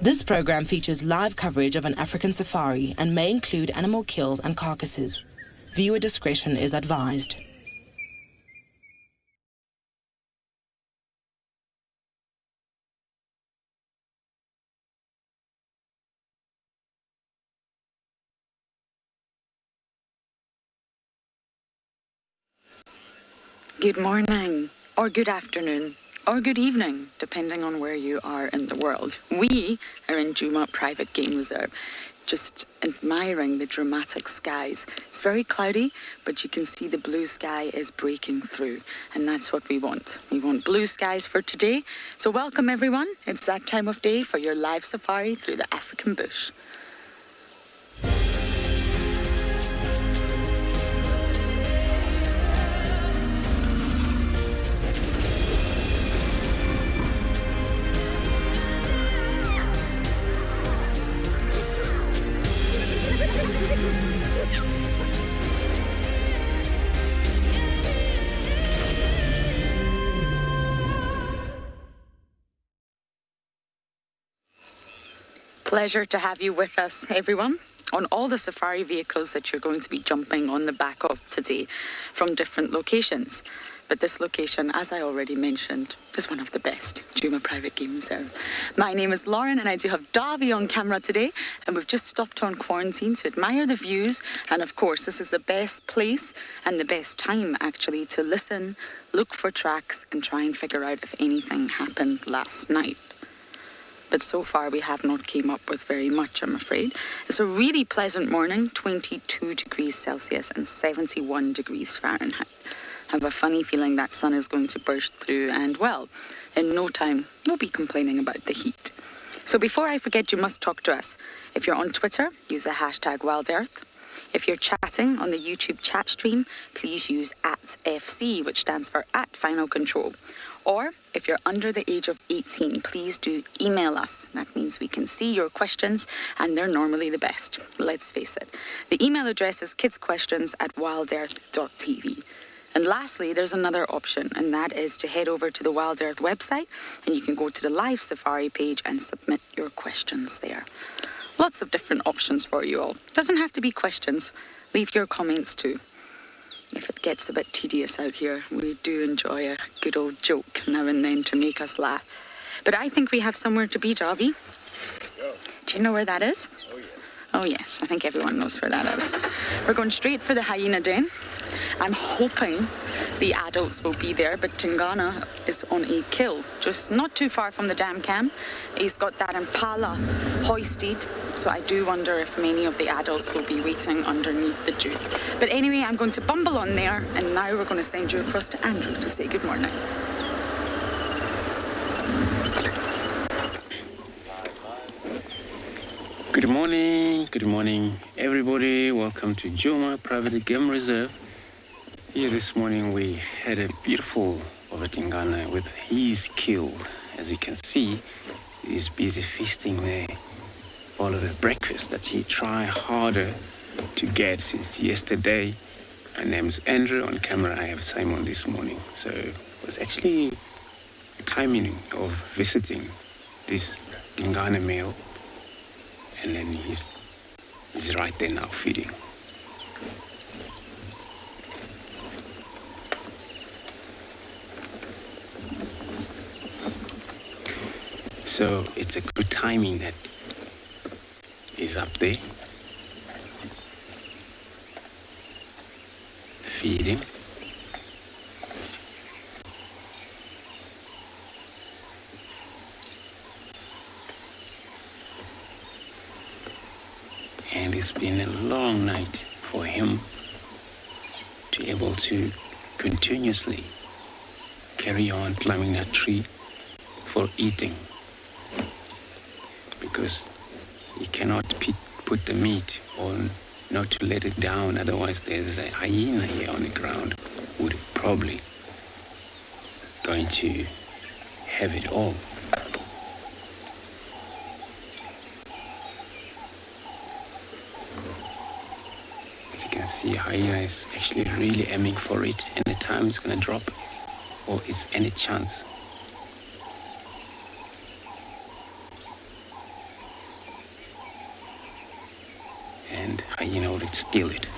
This program features live coverage of an African safari and may include animal kills and carcasses. Viewer discretion is advised. Good morning, or good afternoon, or good evening, depending on where you are in the world. We are in Djuma Private Game Reserve, just admiring the dramatic skies. It's very cloudy, but you can see the blue sky is breaking through, and that's what we want. We want blue skies for today. So welcome everyone. It's that time of day for your live safari through the African bush. Pleasure to have you with us, everyone, on all the safari vehicles that you're going to be jumping on the back of today from different locations. But this location, as I already mentioned, is one of the best, Juma Private Game Reserve. My name is Lauren and I do have Davy on camera today, and we've just stopped on quarantine to admire the views. And of course, this is the best place and the best time actually to listen, look for tracks and try and figure out if anything happened last night. But so far we have not came up with very much, I'm afraid. It's a really pleasant morning, 22 degrees Celsius and 71 degrees Fahrenheit. I have a funny feeling that sun is going to burst through and, well, in no time we'll be complaining about the heat. So before I forget, you must talk to us. If you're on Twitter, use the hashtag WildEarth. If you're chatting on the YouTube chat stream, please use @FC, which stands for @Final Control. Or if you're under the age of 18, please do email us. That means we can see your questions, and they're normally the best. Let's face it. The email address is kidsquestions@wildearth.tv. And lastly, there's another option, and that is to head over to the WildEarth website, and you can go to the live safari page and submit your questions there. Lots of different options for you all. Doesn't have to be questions. Leave your comments too. If it gets a bit tedious out here, we do enjoy a good old joke now and then to make us laugh. But I think we have somewhere to be, Davy. Do you know where that is? Oh, yes. Oh, yes. I think everyone knows where that is. We're going straight for the hyena den. I'm hoping the adults will be there, but Tingana is on a kill, just not too far from the dam cam. He's got that impala hoisted, so I do wonder if many of the adults will be waiting underneath the duke. But anyway, I'm going to bumble on there, and now we're going to send you across to Andrew to say good morning. Good morning, everybody. Welcome to Juma Private Game Reserve. Here this morning we had a beautiful over Tingana with his kill. As you can see, he's busy feasting there. All of the breakfast that he tried harder to get since yesterday. My name's Andrew. On camera I have Simon this morning. So it was actually timing of visiting this Tingana male. And then he's right there now feeding. So it's a good timing that he's up there feeding. And it's been a long night for him to be able to continuously carry on climbing that tree for eating, because he cannot put the meat on, not to let it down, otherwise there's a hyena here on the ground who would probably going to have it all. The hyena is actually really aiming for it, and the time is going to drop, or is any chance. and Hyena would steal it.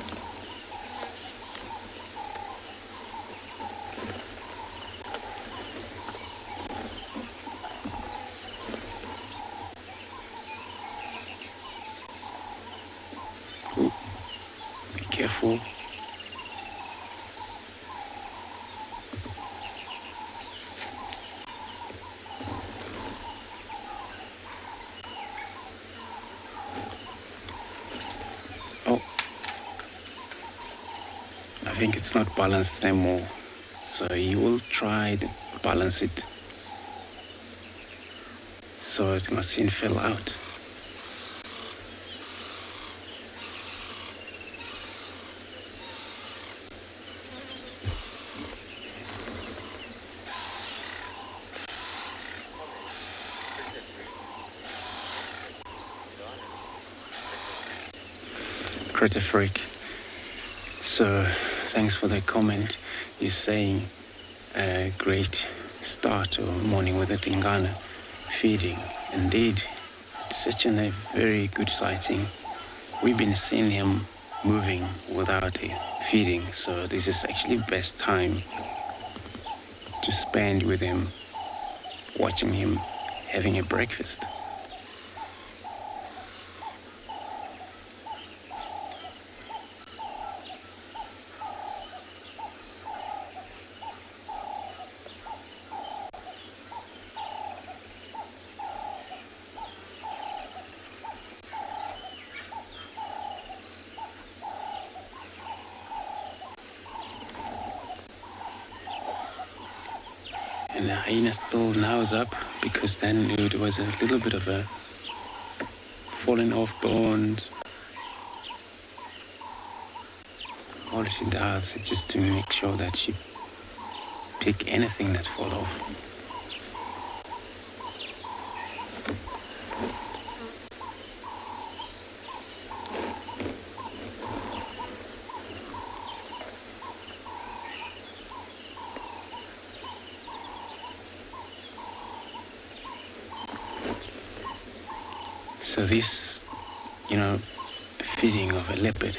Ooh, be careful. I think it's not balanced anymore, so you will try to balance it so it mustn't fall out. Critter freak. So thanks for the comment. He's saying a great start or morning with the Tingana feeding. Indeed, it's such a very good sighting. We've been seeing him moving without feeding, so this is actually best time to spend with him, watching him having a breakfast. And the hyena still now is up, because then it was a little bit of a falling off bones. All she does is just to make sure that she pick anything that fall off. So this, feeding of a leopard,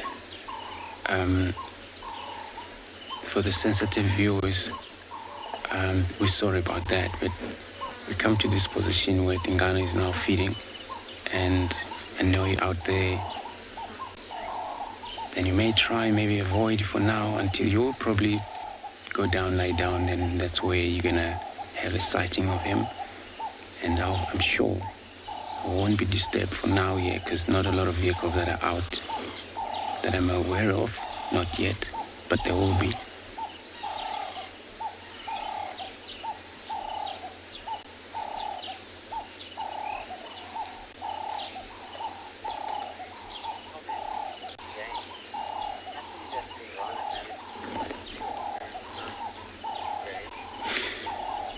for the sensitive viewers, we're sorry about that, but we come to this position where Tingana is now feeding, and I know you're out there, then you may try, maybe avoid for now until you'll probably go down, lie down, and that's where you're gonna have a sighting of him, and I'm sure I won't be disturbed for now yet, because not a lot of vehicles that are out that I'm aware of, not yet, but there will be.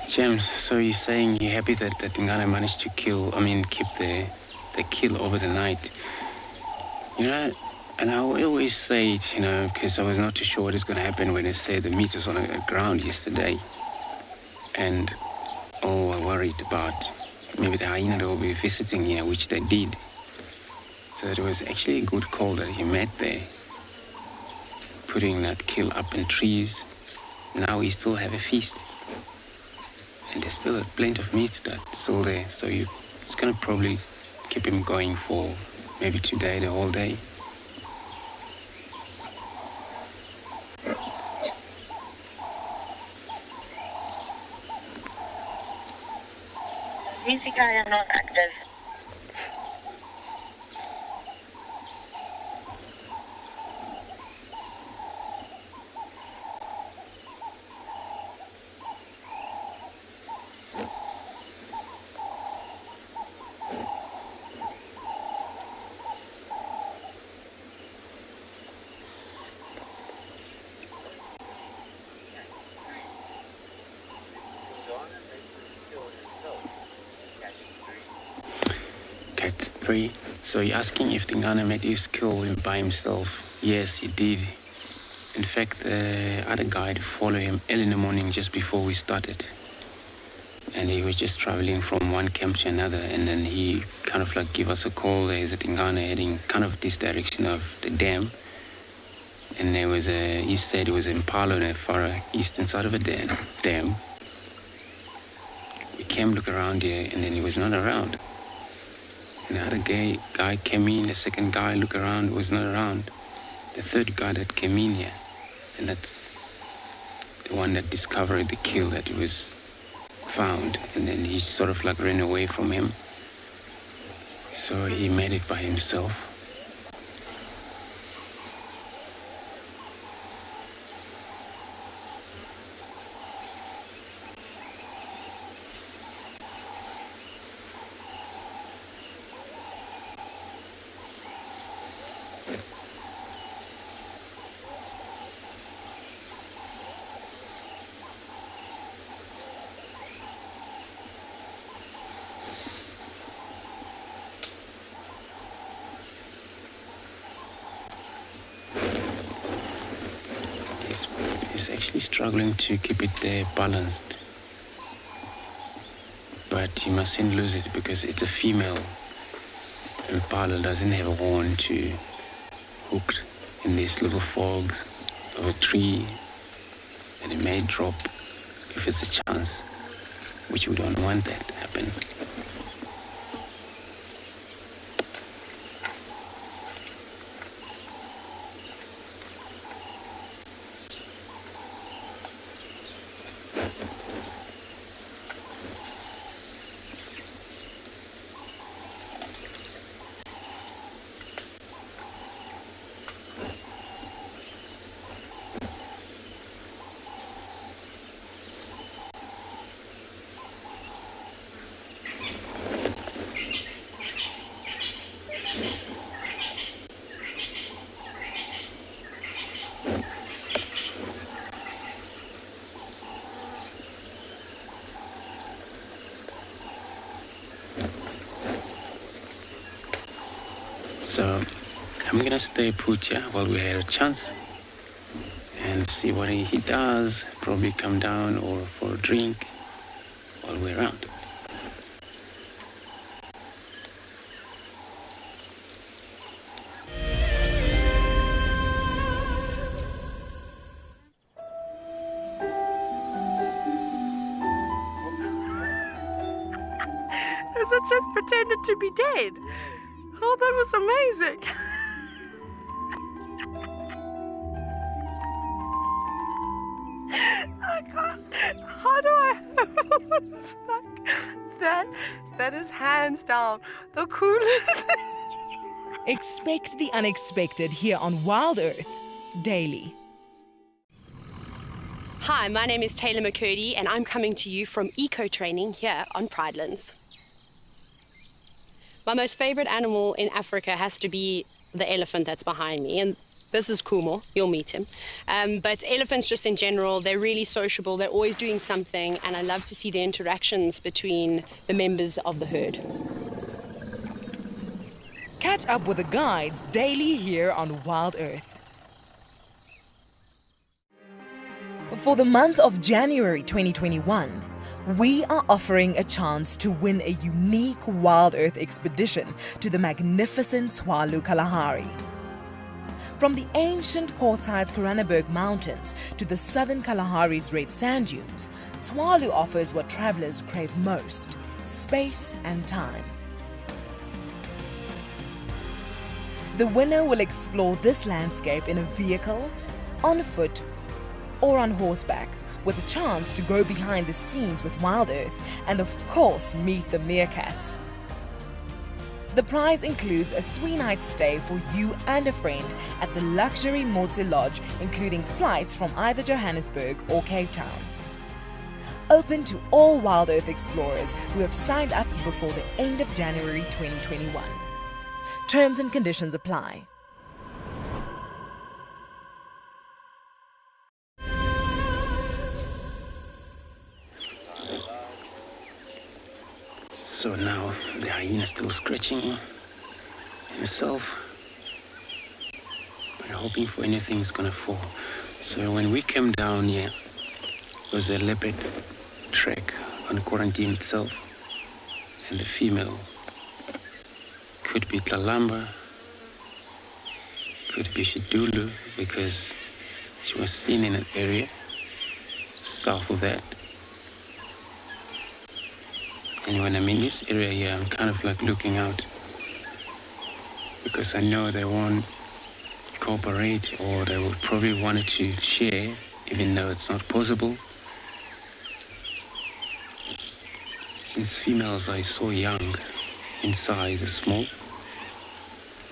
James, so you're saying you're happy that Tingana managed to keep the kill over the night. And I always say it, because I was not too sure what is going to happen when they say the meat was on the ground yesterday. And all I worried about maybe the hyena will be visiting here, which they did. So it was actually a good call that he made there, putting that kill up in trees. Now we still have a feast. And there's still plenty of meat that's still there. So it's going to probably keep him going for maybe today, the whole day. Music I am not active. So you're asking if Tingana made his kill by himself? Yes, he did. In fact, the other guy followed him early in the morning just before we started. and he was just traveling from one camp to another, and then he kind of like gave us a call. There's a Tingana heading kind of this direction of the dam, and he said it was an impala on the far eastern side of a dam. We came look around here, and then he was not around. And the other guy came in, the second guy looked around, was not around. The third guy that came in here, and that's the one that discovered the kill that he was found, and then he sort of like ran away from him. So he made it by himself. Actually struggling to keep it balanced, but you mustn't lose it because it's a female. Impala doesn't have a horn to hook in this little fog of a tree, and it may drop if it's a chance, which we don't want that to happen. So I'm gonna stay put here while we have a chance and see what he does. Probably come down or for a drink while we're around. Has it just pretended to be dead? Oh, that was amazing. I can't. How do I it's like that is hands down the coolest. Expect the unexpected here on WildEarth Daily. Hi, my name is Taylor McCurdy and I'm coming to you from eco training here on Pridelands. My most favorite animal in Africa has to be the elephant that's behind me, and this is Kumo, you'll meet him. But elephants just in general, they're really sociable, they're always doing something, and I love to see the interactions between the members of the herd. Catch up with the guides daily here on WildEarth. For the month of January 2021, we are offering a chance to win a unique WildEarth expedition to the magnificent Tswalu Kalahari. From the ancient Kortai's Koranenberg Mountains to the southern Kalahari's red sand dunes, Tswalu offers what travelers crave most: space and time. The winner will explore this landscape in a vehicle, on foot, or on horseback, with a chance to go behind the scenes with WildEarth and of course meet the meerkats. The prize includes a 3-night stay for you and a friend at the luxury Motse Lodge, including flights from either Johannesburg or Cape Town. Open to all WildEarth explorers who have signed up before the end of January 2021. Terms and conditions apply. So now the hyena is still scratching himself. We're hoping for anything is gonna fall. So when we came down here, it was a leopard track on quarantine itself. And the female could be Tlalamba, could be Shidulu, because she was seen in an area south of that. And when I'm in this area here, I'm kind of like looking out, because I know they won't cooperate, or they will probably want to share, even though it's not possible. Since females are so young in size, are small,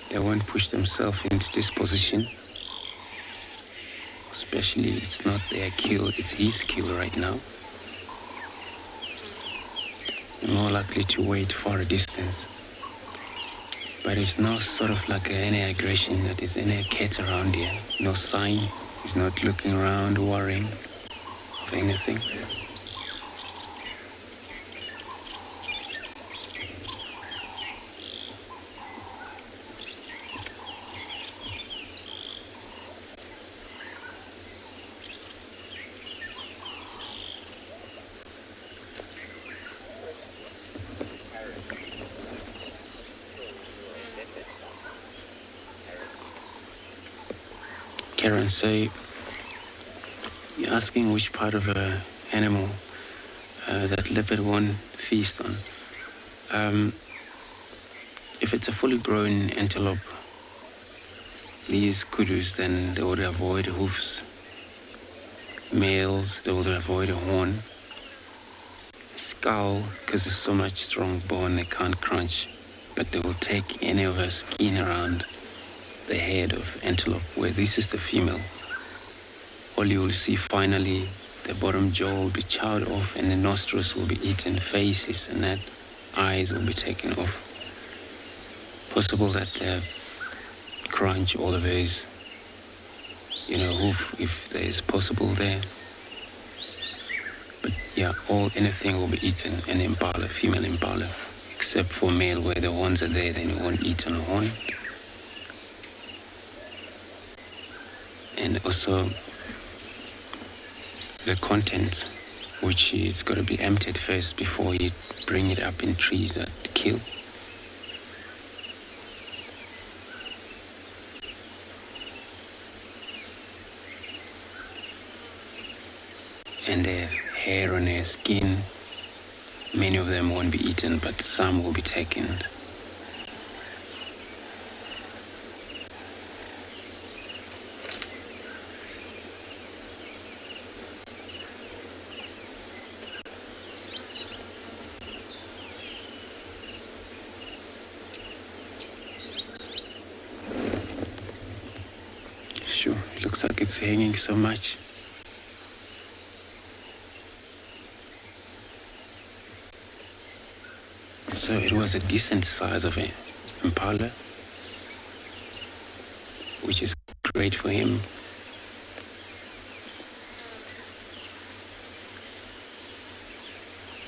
they won't push themselves into this position. Especially, it's not their kill, it's his kill right now. They're more likely to wait for a distance. But it's no sort of like any aggression, that is any cat around here. No sign. He's not looking around, worrying of anything. Karen, say, you're asking which part of an animal that leopard won't feast on. If it's a fully grown antelope, these kudus, then they would avoid hoofs. Males, they would avoid a horn. Skull, because there's so much strong bone, they can't crunch, but they will take any of her skin around the head of antelope, where this is the female. All you will see finally, the bottom jaw will be chowed off, and the nostrils will be eaten, faces and that, eyes will be taken off. Possible that crunch all of his, hoof, if there is possible there. But yeah, anything will be eaten, an impala, female impala, except for male, where the horns are there, then you won't eat on a horn. And also the contents, which it's got to be emptied first before you bring it up in trees that kill. And the hair on their skin, many of them won't be eaten, but some will be taken. Sure, it looks like it's hanging so much. So it was a decent size of an impala, which is great for him.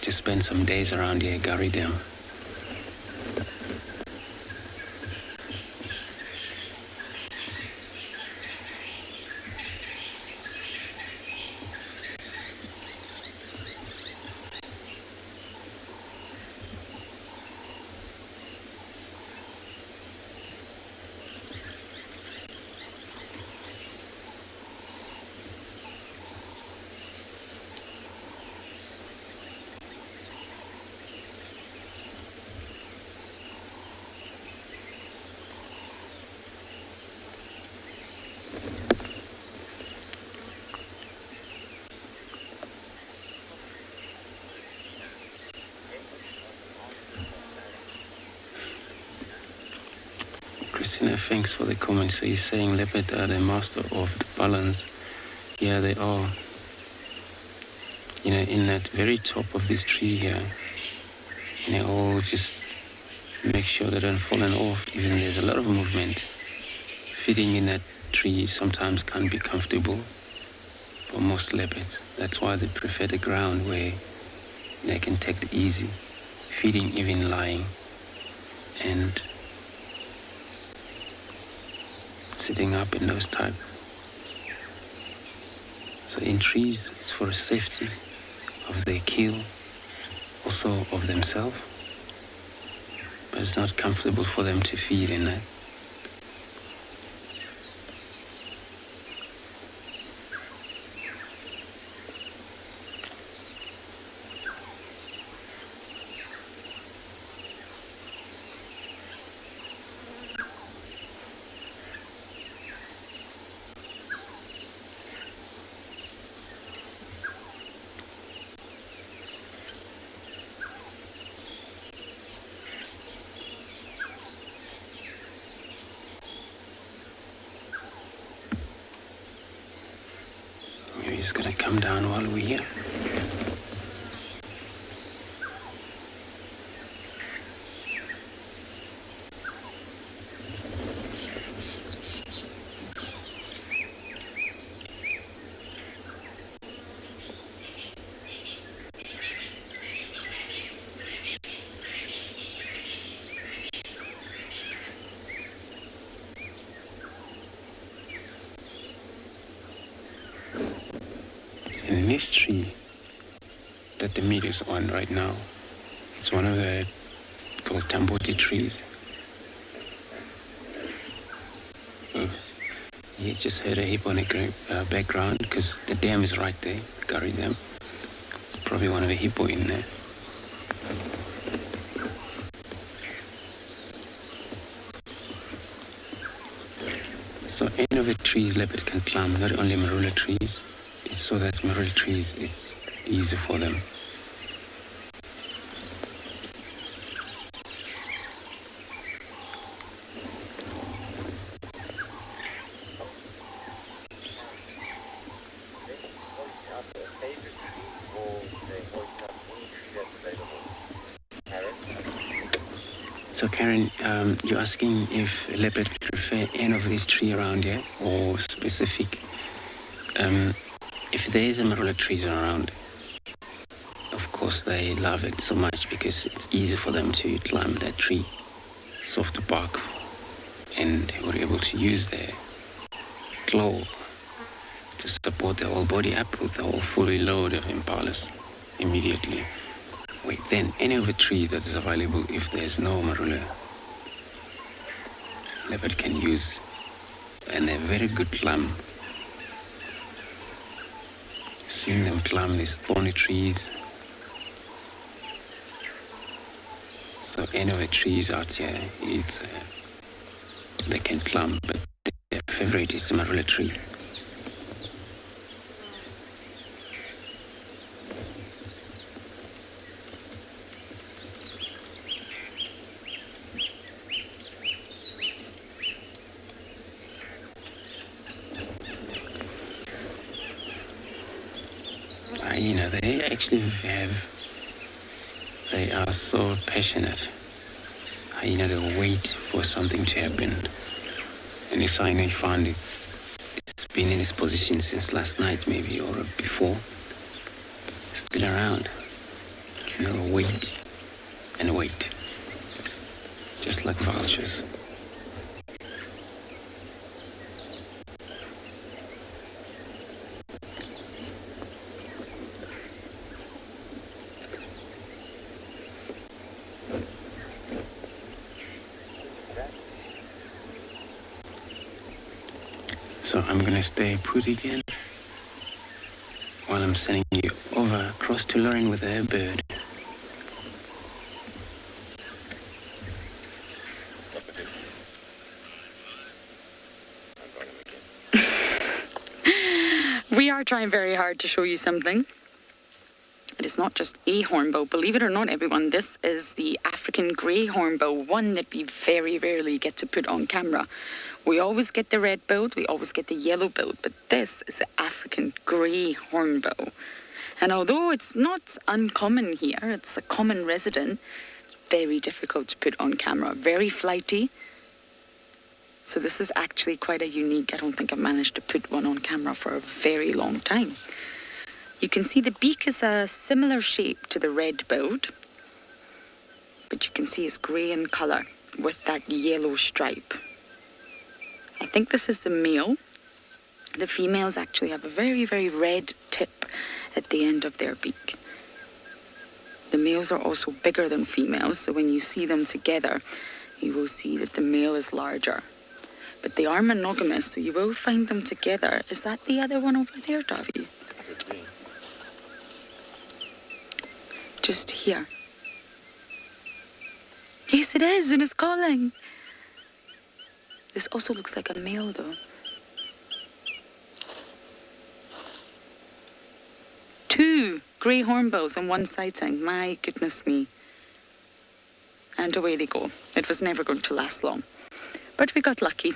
To spend some days around here, Gary Dam. Thanks for the comment. So he's saying leopard are the master of the balance. Yeah, they are. In that very top of this tree here, and they all just make sure they don't fall off. Even there's a lot of movement. Feeding in that tree sometimes can't be comfortable for most leopards. That's why they prefer the ground where they can take it easy. Feeding even lying. And sitting up in those type. So in trees, it's for safety of their kill, also of themselves, but it's not comfortable for them to feed in that. He's gonna come down while we're here. In this tree that the meat is on right now, it's one of the called Tamboti trees. You just heard a hip on the background because the dam is right there, Curry Dam. Probably one of the hippo in there. So any of the trees leopard can climb, not only Marula trees. It's so that Marula trees, it's easy for them. So Karen, you're asking if leopard prefer any of this tree around here or specific? If there is a Marula trees around, of course they love it so much because it's easy for them to climb that tree, soft bark, and we're able to use their claw to support the whole body up with the whole fully load of impalas immediately. Then any of the tree that is available, if there's no Marula, leopard can use, and they're very good climb. Seeing them climb these thorny trees. So any of the trees out here, they can climb, but their favorite is the Marula tree. Hyena, they are so passionate. Hyena, they wait for something to happen. And this hyena, you find it's been in this position since last night maybe, or before. Still around. Wait and wait. Just like vultures. So I'm gonna stay put again while I'm sending you over across to Lauren with her bird. We are trying very hard to show you something. It is not just a hornbill. Believe it or not, everyone, this is the African grey hornbill, one that we very rarely get to put on camera. We always get the red-billed, we always get the yellow-billed, but this is the African grey hornbill. And although it's not uncommon here, it's a common resident, very difficult to put on camera, very flighty. So this is actually quite a unique, I don't think I've managed to put one on camera for a very long time. You can see the beak is a similar shape to the red-billed, but you can see it's grey in colour with that yellow stripe. I think this is the male. The females actually have a very, very red tip at the end of their beak. The males are also bigger than females, so when you see them together, you will see that the male is larger. But they are monogamous, so you will find them together. Is that the other one over there, Davy? Just here. Yes, it is, and it's calling. This also looks like a male, though. 2 grey hornbills and 1 sighting. My goodness me. And away they go. It was never going to last long. But we got lucky.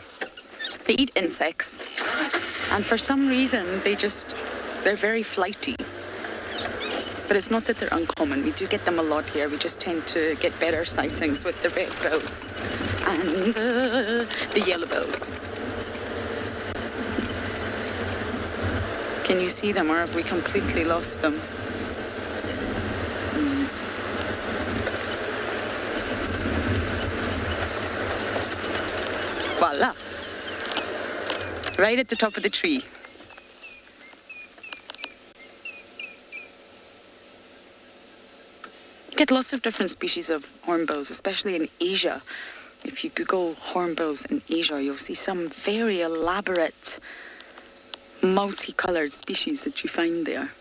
They eat insects. And for some reason, they're very flighty. But it's not that they're uncommon. We do get them a lot here. We just tend to get better sightings with the red bills and the yellow bills. Can you see them, or have we completely lost them? Voila! Right at the top of the tree. You get lots of different species of hornbills, especially in Asia. If you Google hornbills in Asia, you'll see some very elaborate, multicolored species that you find there.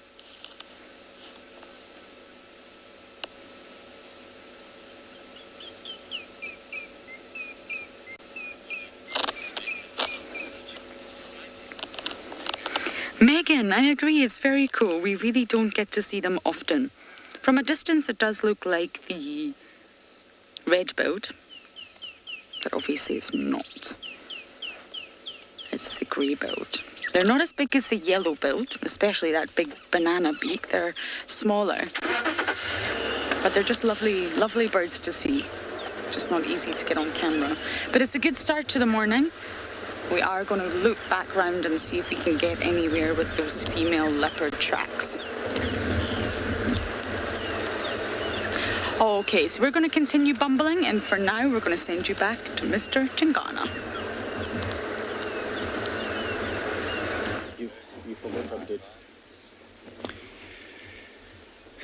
Megan, I agree, it's very cool. We really don't get to see them often. From a distance, it does look like the red-billed, but obviously it's not. It's the grey-billed. They're not as big as the yellow-billed, especially that big banana beak. They're smaller, but they're just lovely, lovely birds to see. Just not easy to get on camera. But it's a good start to the morning. We are going to loop back round and see if we can get anywhere with those female leopard tracks. Okay, so we're going to continue bumbling, and for now we're going to send you back to Mr. Tingana. You forgot a bit.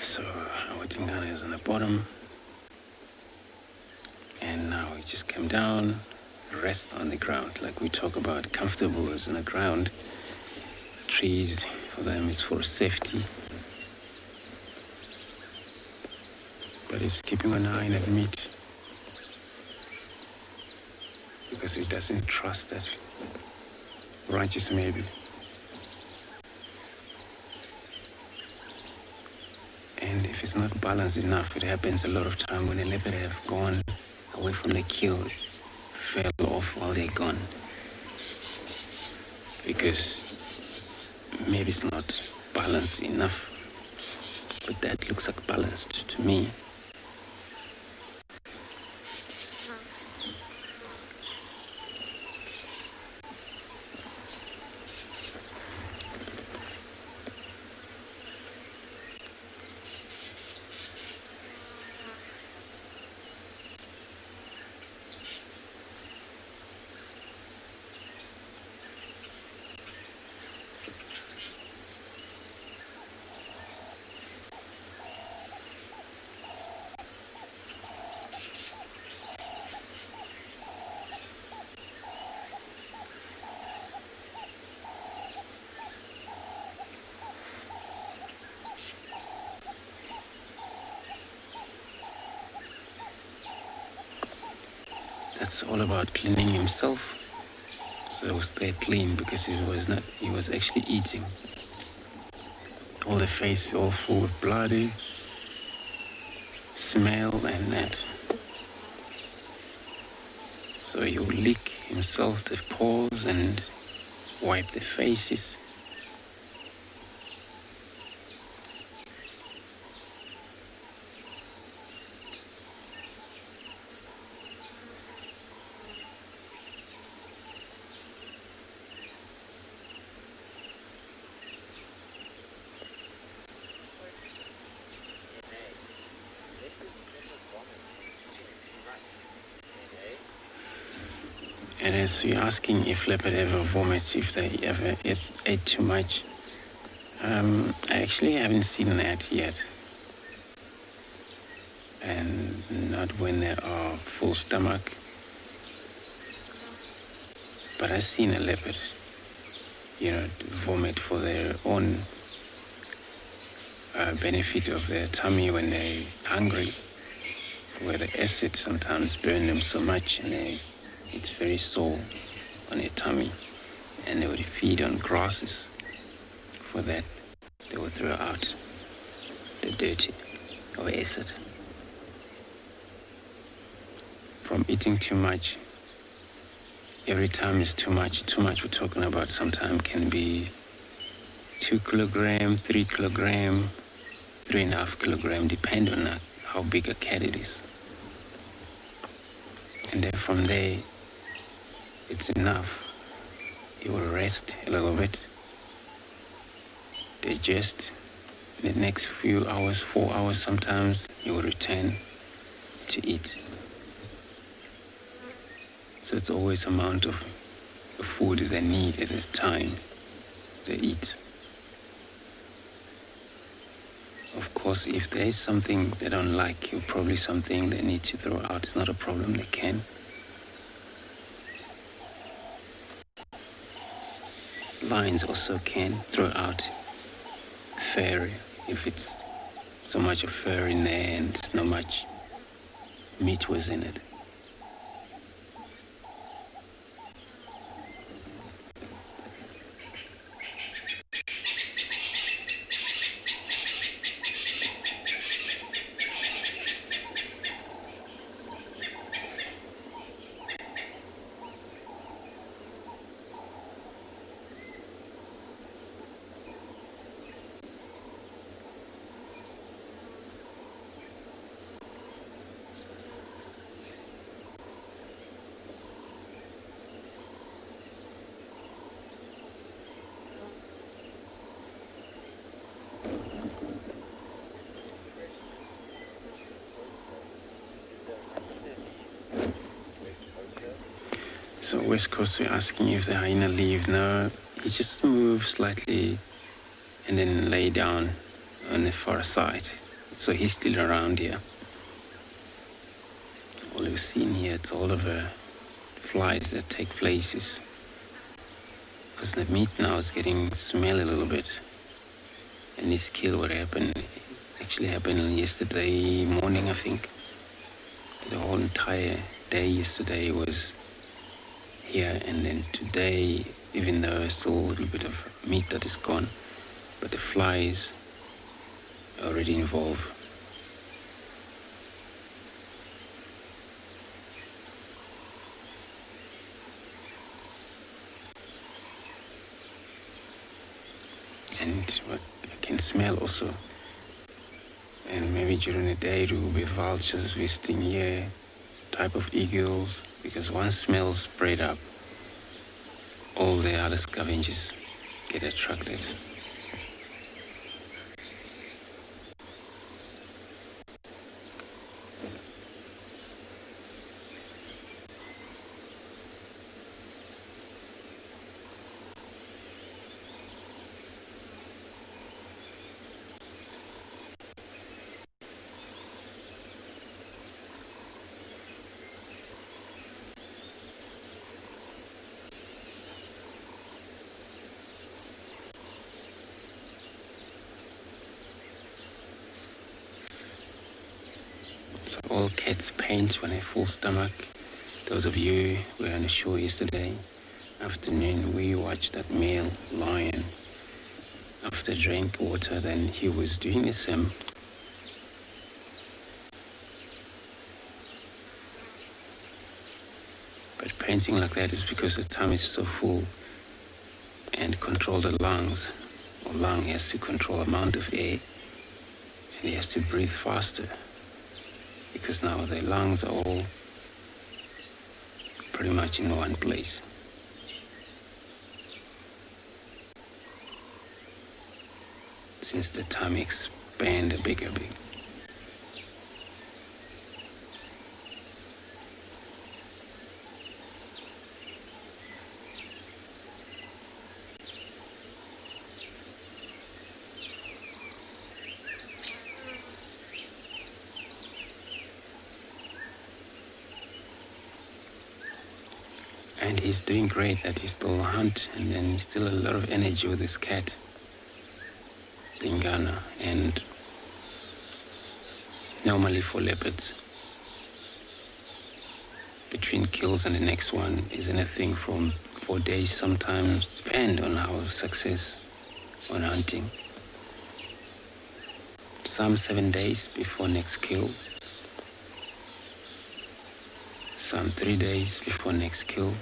So our Tingana is on the bottom, and now we just come down, rest on the ground, like we talk about comfortable is on the ground. Trees for them is for safety, but it's keeping an eye on that meat because it doesn't trust that branches maybe. And if it's not balanced enough, it happens a lot of time when the leopard have gone away from the kill, fell off while they're gone, because maybe it's not balanced enough. But that looks like balanced to me. That's all about cleaning himself, so stay clean, because he was actually eating. All the face all full of bloody smell and that. So he will lick himself the paws and wipe the faces. And as you're asking if leopard ever vomits, if they ever ate too much, I actually haven't seen that yet. and not when they are full stomach. But I've seen a leopard, vomit for their own benefit of their tummy when they're hungry, where the acid sometimes burn them so much and it's very sore on their tummy, and they would feed on grasses. For that, they would throw out the dirty or acid. From eating too much, every time is too much we're talking about sometimes can be 2 kilogram, 3 kilogram, 3.5 kilogram, depend on how big a cat it is. And then from there, it's enough. You will rest a little bit, digest. In the next few hours, 4 hours sometimes, you will return to eat. So it's always amount of the food they need at the time they eat. Of course, if there is something they don't like, or probably something they need to throw out, it's not a problem, they can. Lions also can throw out fur if it's so much of fur in there and there's not much meat was in it. So West Coast, we're asking if the hyena leave. No, he just moves slightly and then lay down on the far side. So he's still around here. All you've seen here, it's all of the flies that take places. Because the meat now is getting smell a little bit. And this kill what happened, actually happened yesterday morning, I think. The whole entire day yesterday was here, and then today, even though there's still a little bit of meat that is gone, but the flies are already involved. And what I can smell also, and maybe during the day there will be vultures visiting here, type of eagles, because one smell spread up, all the other scavengers get attracted. All cats paint when they're full stomach. Those of you who were on the shore yesterday afternoon, we watched that male lion. After drink water, then he was doing the same. But painting like that is because the tummy is so full and control the lungs. Or lung has to control amount of air and he has to breathe faster. Because now the lungs are all pretty much in one place. Since the tummy expands a bit. and he's doing great that he still hunt, and then he's still a lot of energy with his cat, Tingana. And normally for leopards, between kills and the next one is anything from 4 days, sometimes depend on our success on hunting. Some 7 days before next kill, some 3 days before next kill.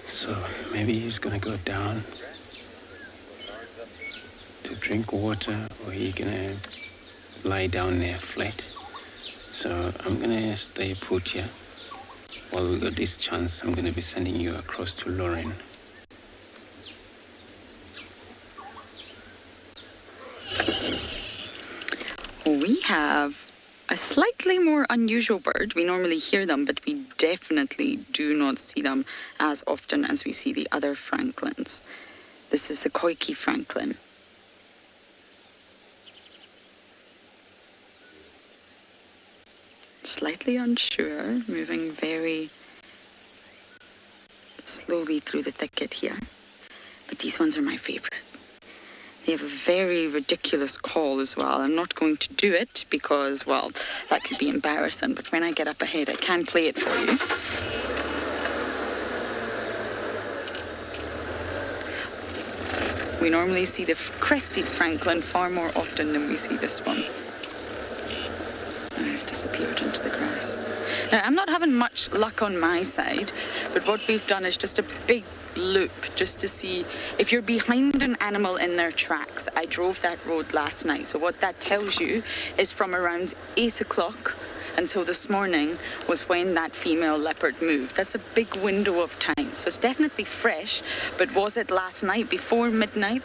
So maybe he's gonna go down to drink water, or he's gonna lie down there flat. So I'm gonna stay put here. While we got this chance, I'm gonna be sending you across to Lauren. We have a slightly more unusual bird. We normally hear them, but we definitely do not see them as often as we see the other francolins. This is the Koiki francolin. Slightly unsure, moving very slowly through the thicket here. But these ones are my favorite. They have a very ridiculous call as well. I'm not going to do it because, well, that could be embarrassing. But when I get up ahead, I can play it for you. We normally see the crested francolin far more often than we see this one. It's disappeared into the grass. Now, I'm not having much luck on my side, but what we've done is just a big loop just to see if you're behind an animal in their tracks. I drove that road last night, so what that tells you is from around 8 o'clock until this morning was when that female leopard moved. That's a big window of time, so it's definitely fresh, but was it last night before midnight?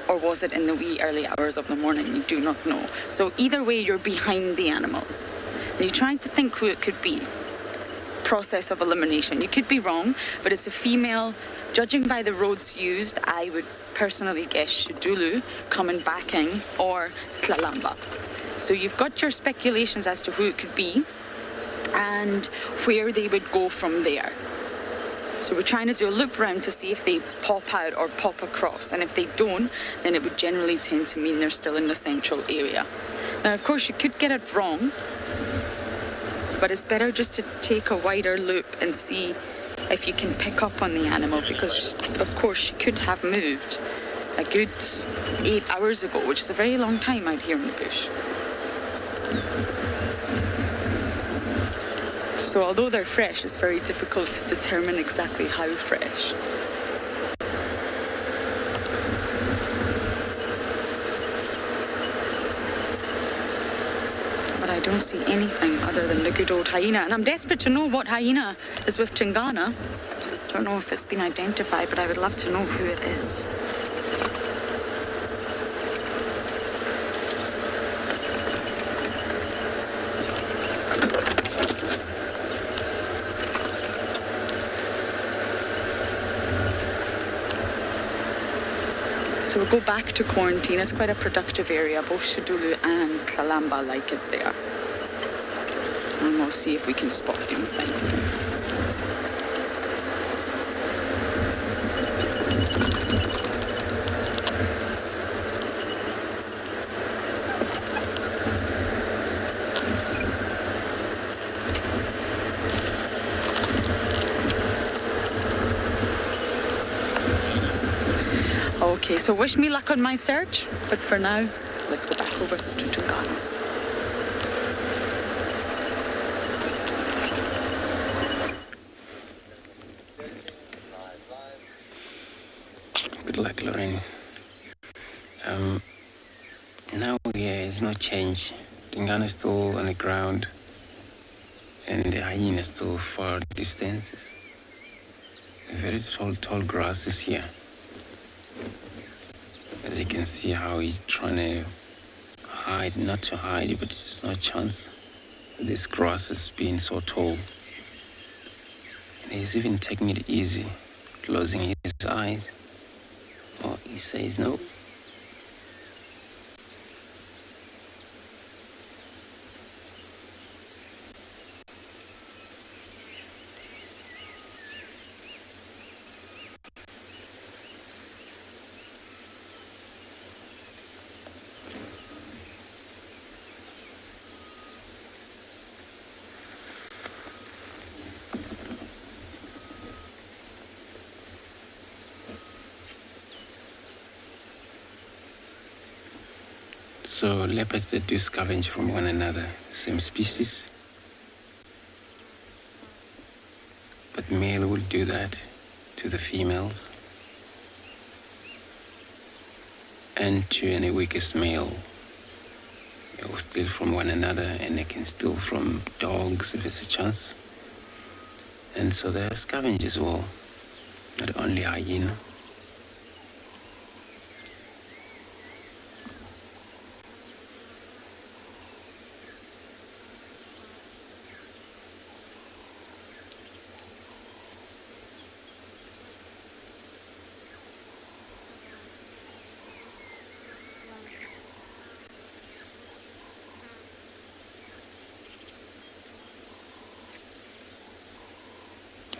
Or was it in the wee early hours of the morning? You do not know. So either way, you're behind the animal. And you're trying to think who it could be. Process of elimination. You could be wrong, but it's a female. Judging by the roads used, I would personally guess Shudulu, coming backing, or Tlalamba. So you've got your speculations as to who it could be and where they would go from there. So we're trying to do a loop round to see if they pop out or pop across. And if they don't, then it would generally tend to mean they're still in the central area. Now, of course, you could get it wrong, but it's better just to take a wider loop and see if you can pick up on the animal, because, of course, she could have moved a good 8 hours ago, which is a very long time out here in the bush. So although they're fresh, it's very difficult to determine exactly how fresh. But I don't see anything other than the good old hyena. And I'm desperate to know what hyena is with Tingana. Don't know if it's been identified, but I would love to know who it is. So we'll go back to quarantine. It's quite a productive area. Both Shudulu and Tlalamba like it there. And we'll see if we can spot anything. Okay, so wish me luck on my search, but for now, let's go back over to Tingana. Good luck, Lorraine. Now there's no change. Tingana is still on the ground, and the hyena is still far distances. Very tall grasses here. As you can see how he's trying to hide, not to hide, but there's no chance. This grass is being so tall. And he's even taking it easy, closing his eyes. Oh, he says no. So leopards that do scavenge from one another, same species. But male will do that to the females. And to any weakest male. They will steal from one another, and they can steal from dogs if it's a chance. And so they're scavengers as well, not only hyena.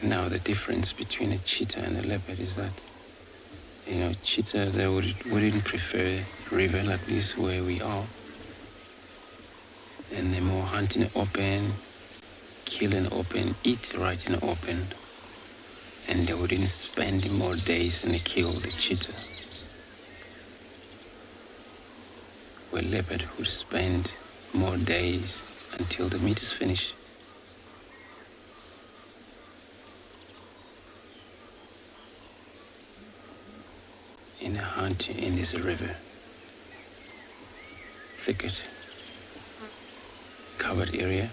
Now the difference between a cheetah and a leopard is that, cheetah, they wouldn't prefer a river like this where we are. And they're more hunt in the open, kill in the open, eat right in the open. And they wouldn't spend more days than they kill the cheetah. Where leopard would spend more days until the meat is finished. In a hunt in this river, thicket, covered area.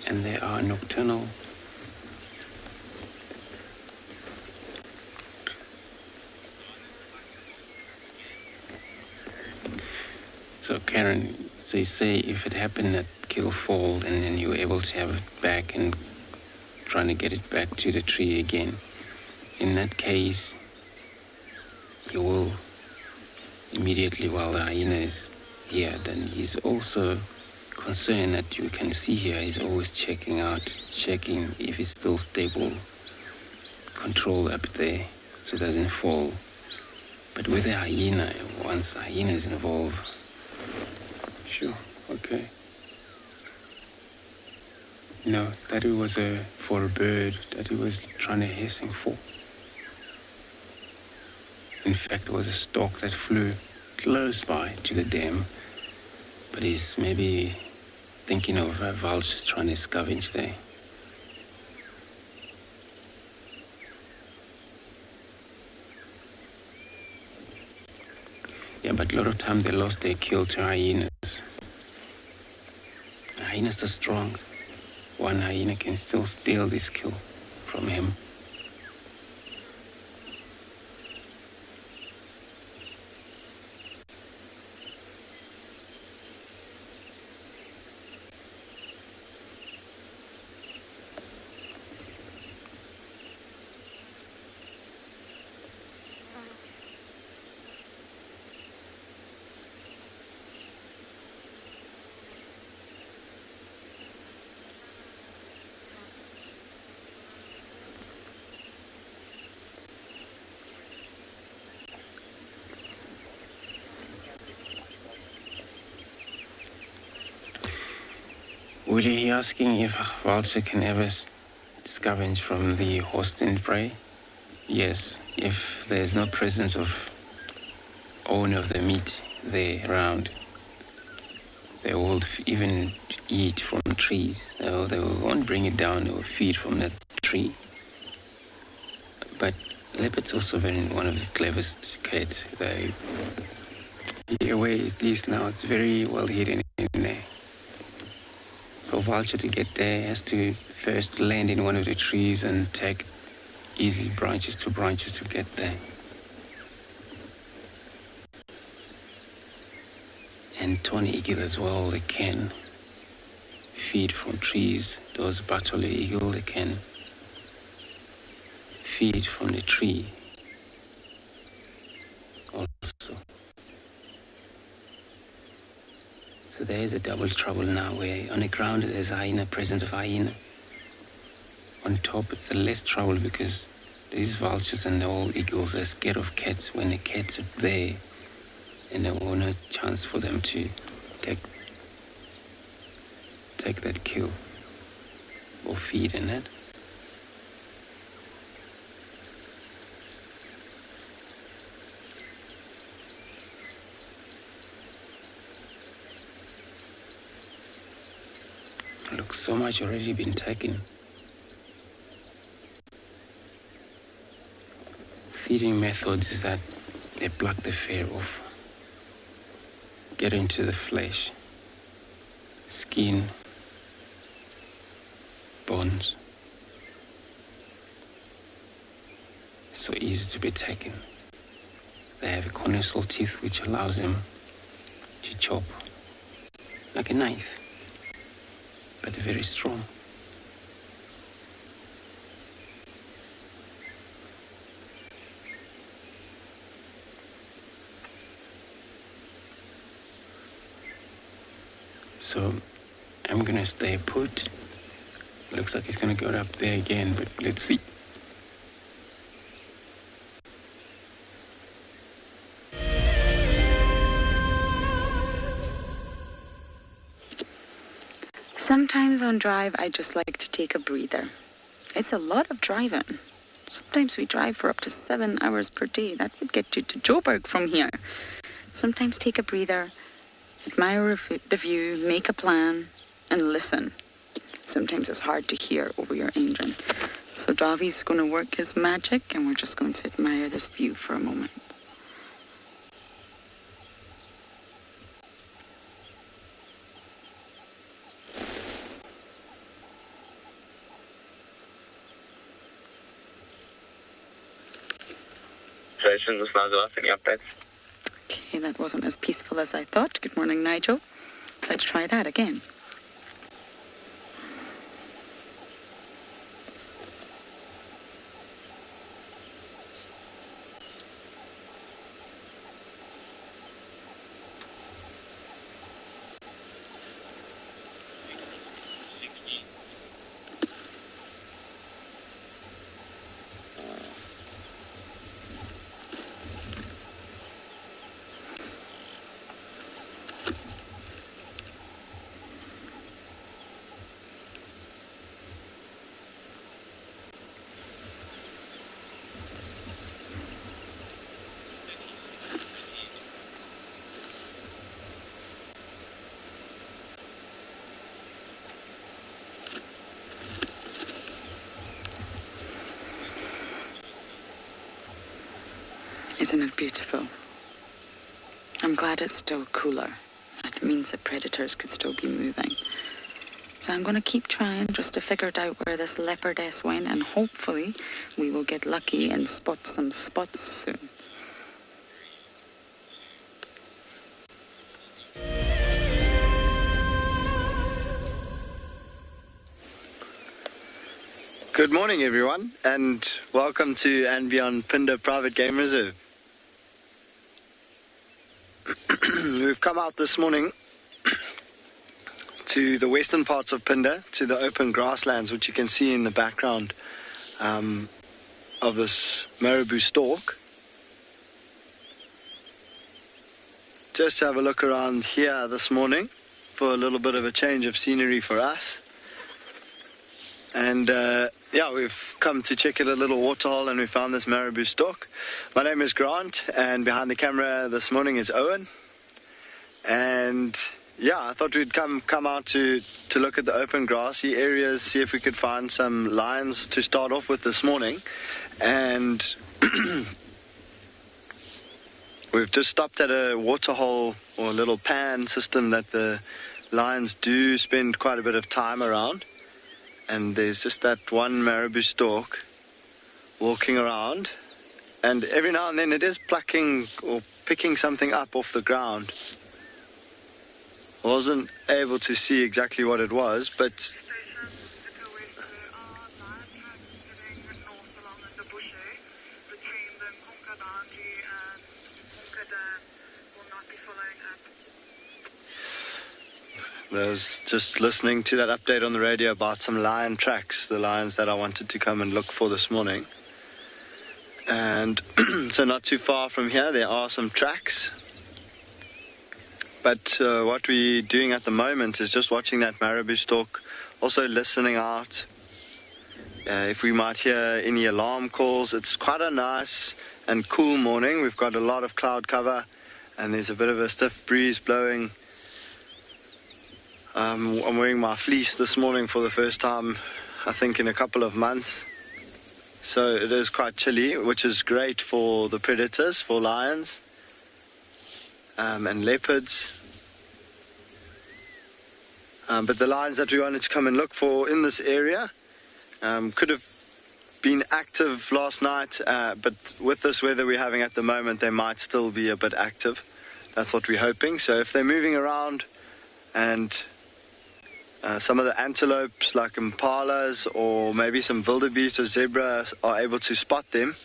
And they are nocturnal. So Karen, so you say if it happened at kill fall and then you were able to have it back and trying to get it back to the tree again, in that case, you will immediately, while the hyena is here, then he's also concerned that you can see here, he's always checking if it's still stable, control up there so it doesn't fall. But with the hyena, once the hyena is involved, sure, okay. No, that it was for a bird that he was trying to hissing for. In fact, it was a stork that flew close by to the dam, but he's maybe thinking of vultures trying to scavenge there. Yeah, but a lot of time they lost their kill to hyenas. The hyenas are strong. One hyena can still steal this kill from him. Would you be asking if a vulture can ever scavenge from the host and prey? Yes, if there's no presence of owner of the meat there around. They will even eat from trees. They won't bring it down, they will feed from that tree. But leopard's also one of the cleverest cats. The way it is now, it's very well hidden in there. For a vulture to get there, it has to first land in one of the trees and take easy branches to get there. And tawny eagle as well, they can feed from trees. Those battle eagle, they can feed from the tree also. So there is a double trouble now where on the ground there's hyena, presence of hyena. On top it's a less trouble because these vultures and all eagles are scared of cats when the cats are there. And there was no chance for them to take that kill or feed in it. Look, so much already been taken. Feeding methods is that they pluck the fur off. Get into the flesh, skin, bones. So easy to be taken. They have a conical teeth which allows them to chop like a knife, but very strong. So I'm gonna stay put. Looks like he's gonna go up there again, but let's see. Sometimes on drive, I just like to take a breather. It's a lot of driving. Sometimes we drive for up to 7 hours per day. That would get you to Joburg from here. Sometimes take a breather, admire the view, make a plan, and listen. Sometimes it's hard to hear over your engine. So Davi's going to work his magic, and we're just going to admire this view for a moment. Any updates? Okay, that wasn't as peaceful as I thought. Good morning, Nigel. Let's try that again. Isn't it beautiful? I'm glad it's still cooler. That means the predators could still be moving. So I'm going to keep trying just to figure out where this leopardess went, and hopefully we will get lucky and spot some spots soon. Good morning, everyone, and welcome to andBeyond Phinda Private Game Reserve. We've come out this morning to the western parts of Phinda, to the open grasslands, which you can see in the background of this Marabou stork. Just to have a look around here this morning. for a little bit of a change of scenery for us. And yeah, we've come to check out a little waterhole, and we found this Marabou stork. My name is Grant, and behind the camera this morning is Owen. And yeah, I thought we'd come out to look at the open grassy areas, see if we could find some lions to start off with this morning. And we've just stopped at a waterhole, or a little pan system that the lions do spend quite a bit of time around. And there's just that one Marabou stork walking around, and every now and then it is plucking or picking something up off the ground. I wasn't able to see exactly what it was, but I was just listening to that update on the radio about some lion tracks, the lions that I wanted to come and look for this morning. And so not too far from here there are some tracks. But what we're doing at the moment is just watching that Marabou stork, also listening out if we might hear any alarm calls. It's quite a nice and cool morning. We've got a lot of cloud cover, and there's a bit of a stiff breeze blowing. I'm wearing my fleece this morning for the first time, I think, in a couple of months. So it is quite chilly, which is great for the predators, for lions and leopards. But the lions that we wanted to come and look for in this area could have been active last night, but with this weather we're having at the moment, they might still be a bit active. That's what we're hoping. So if they're moving around and some of the antelopes like impalas or maybe some wildebeest or zebra are able to spot them,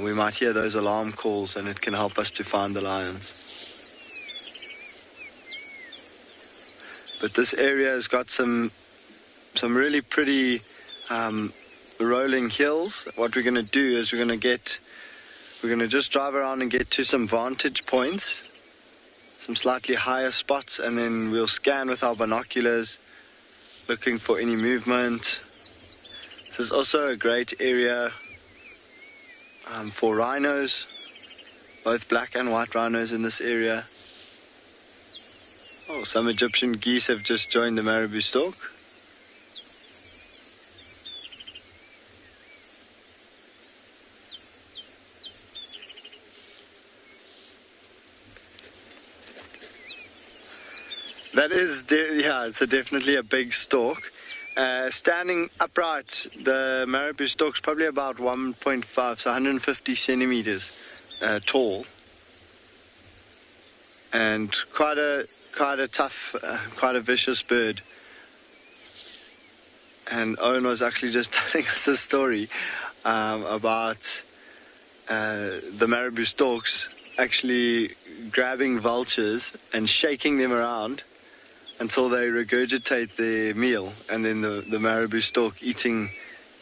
we might hear those alarm calls, and it can help us to find the lions. But this area has got some really pretty rolling hills. What we're going to do is we're going to just drive around and get to some vantage points, some slightly higher spots, and then we'll scan with our binoculars, looking for any movement. This is also a great area for rhinos, both black and white rhinos in this area. Oh, some Egyptian geese have just joined the Marabou stork. That is, it's definitely a big stork. Standing upright, the Marabou stork's probably about 1.5, so 150 centimeters tall, and quite a tough, quite a vicious bird. And Owen was actually just telling us a story about the Marabou storks actually grabbing vultures and shaking them around until they regurgitate their meal, and then the Marabou stork eating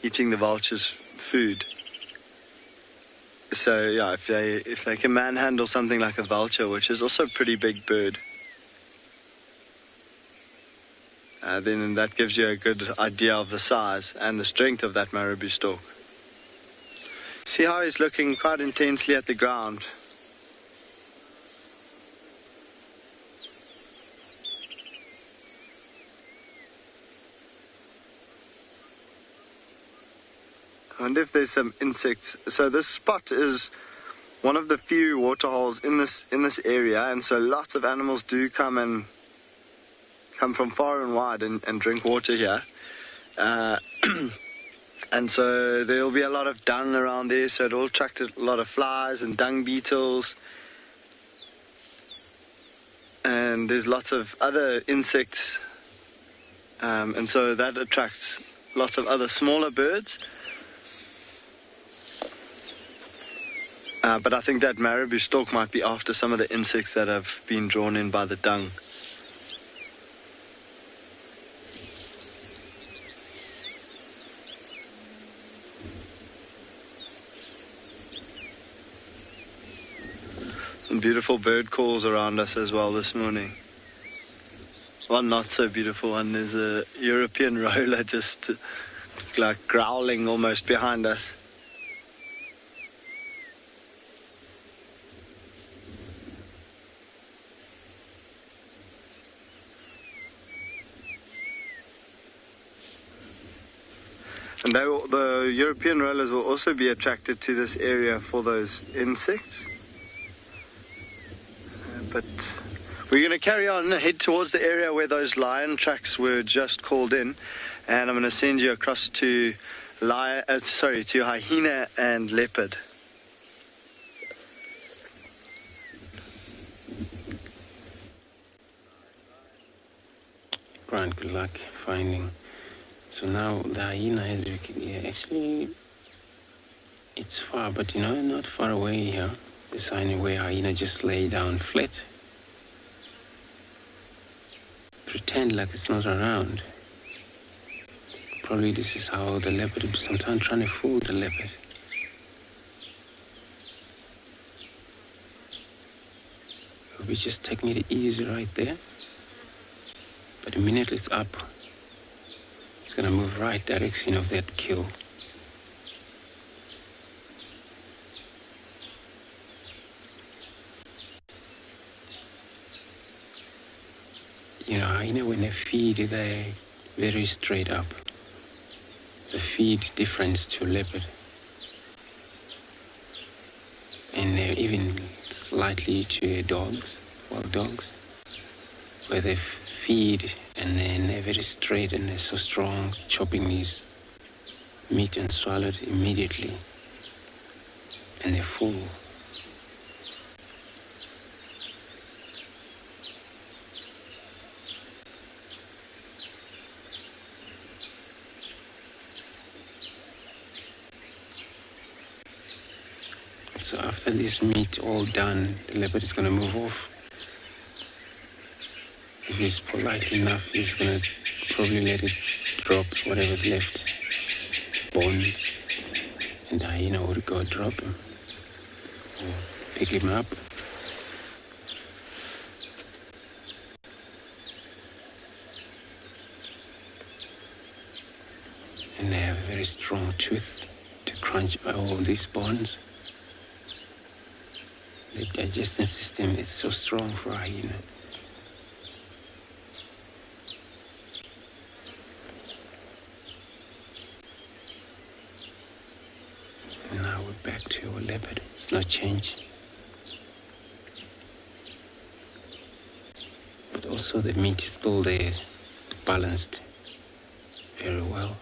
the vulture's food. So yeah, if they can manhandle something like a vulture, which is also a pretty big bird, then that gives you a good idea of the size and the strength of that Marabou stork. See how he's looking quite intensely at the ground. I wonder if there's some insects. So this spot is one of the few water holes in this area, and so lots of animals do come from far and wide and drink water here. And so there'll be a lot of dung around there, so it'll attract a lot of flies and dung beetles. And there's lots of other insects, and so that attracts lots of other smaller birds. But I think that Marabou stork might be after some of the insects that have been drawn in by the dung. Some beautiful bird calls around us as well this morning. one not so beautiful one. There's a European roller just like growling almost behind us. And the European rollers will also be attracted to this area for those insects. But we're going to carry on, head towards the area where those lion tracks were just called in. And I'm going to send you across to hyena and leopard. Grant, good luck finding. So now the hyena, as you can hear, actually it's far, but not far away here. The sign where hyena just lay down flat. Pretend like it's not around. Probably this is how the leopard is sometimes trying to fool the leopard. We're just taking it easy right there. But the minute it's up, it's going to move right direction of that kill. Hyena, when they feed, they're very straight up. They feed different to leopard. And they're even slightly to dogs, wild dogs, where they feed and then they're very straight and they're so strong, chopping these meat and swallow it immediately. And they're full. So after this meat all done, the leopard is going to move off. If he's polite enough, he's going to probably let it drop whatever's left. Bones. And the hyena would go drop him. Or pick him up. And they have a very strong tooth to crunch all these bones. The digestive system is so strong for a hyena. And now we're back to our leopard. It's no change. But also the meat is still there, balanced very well.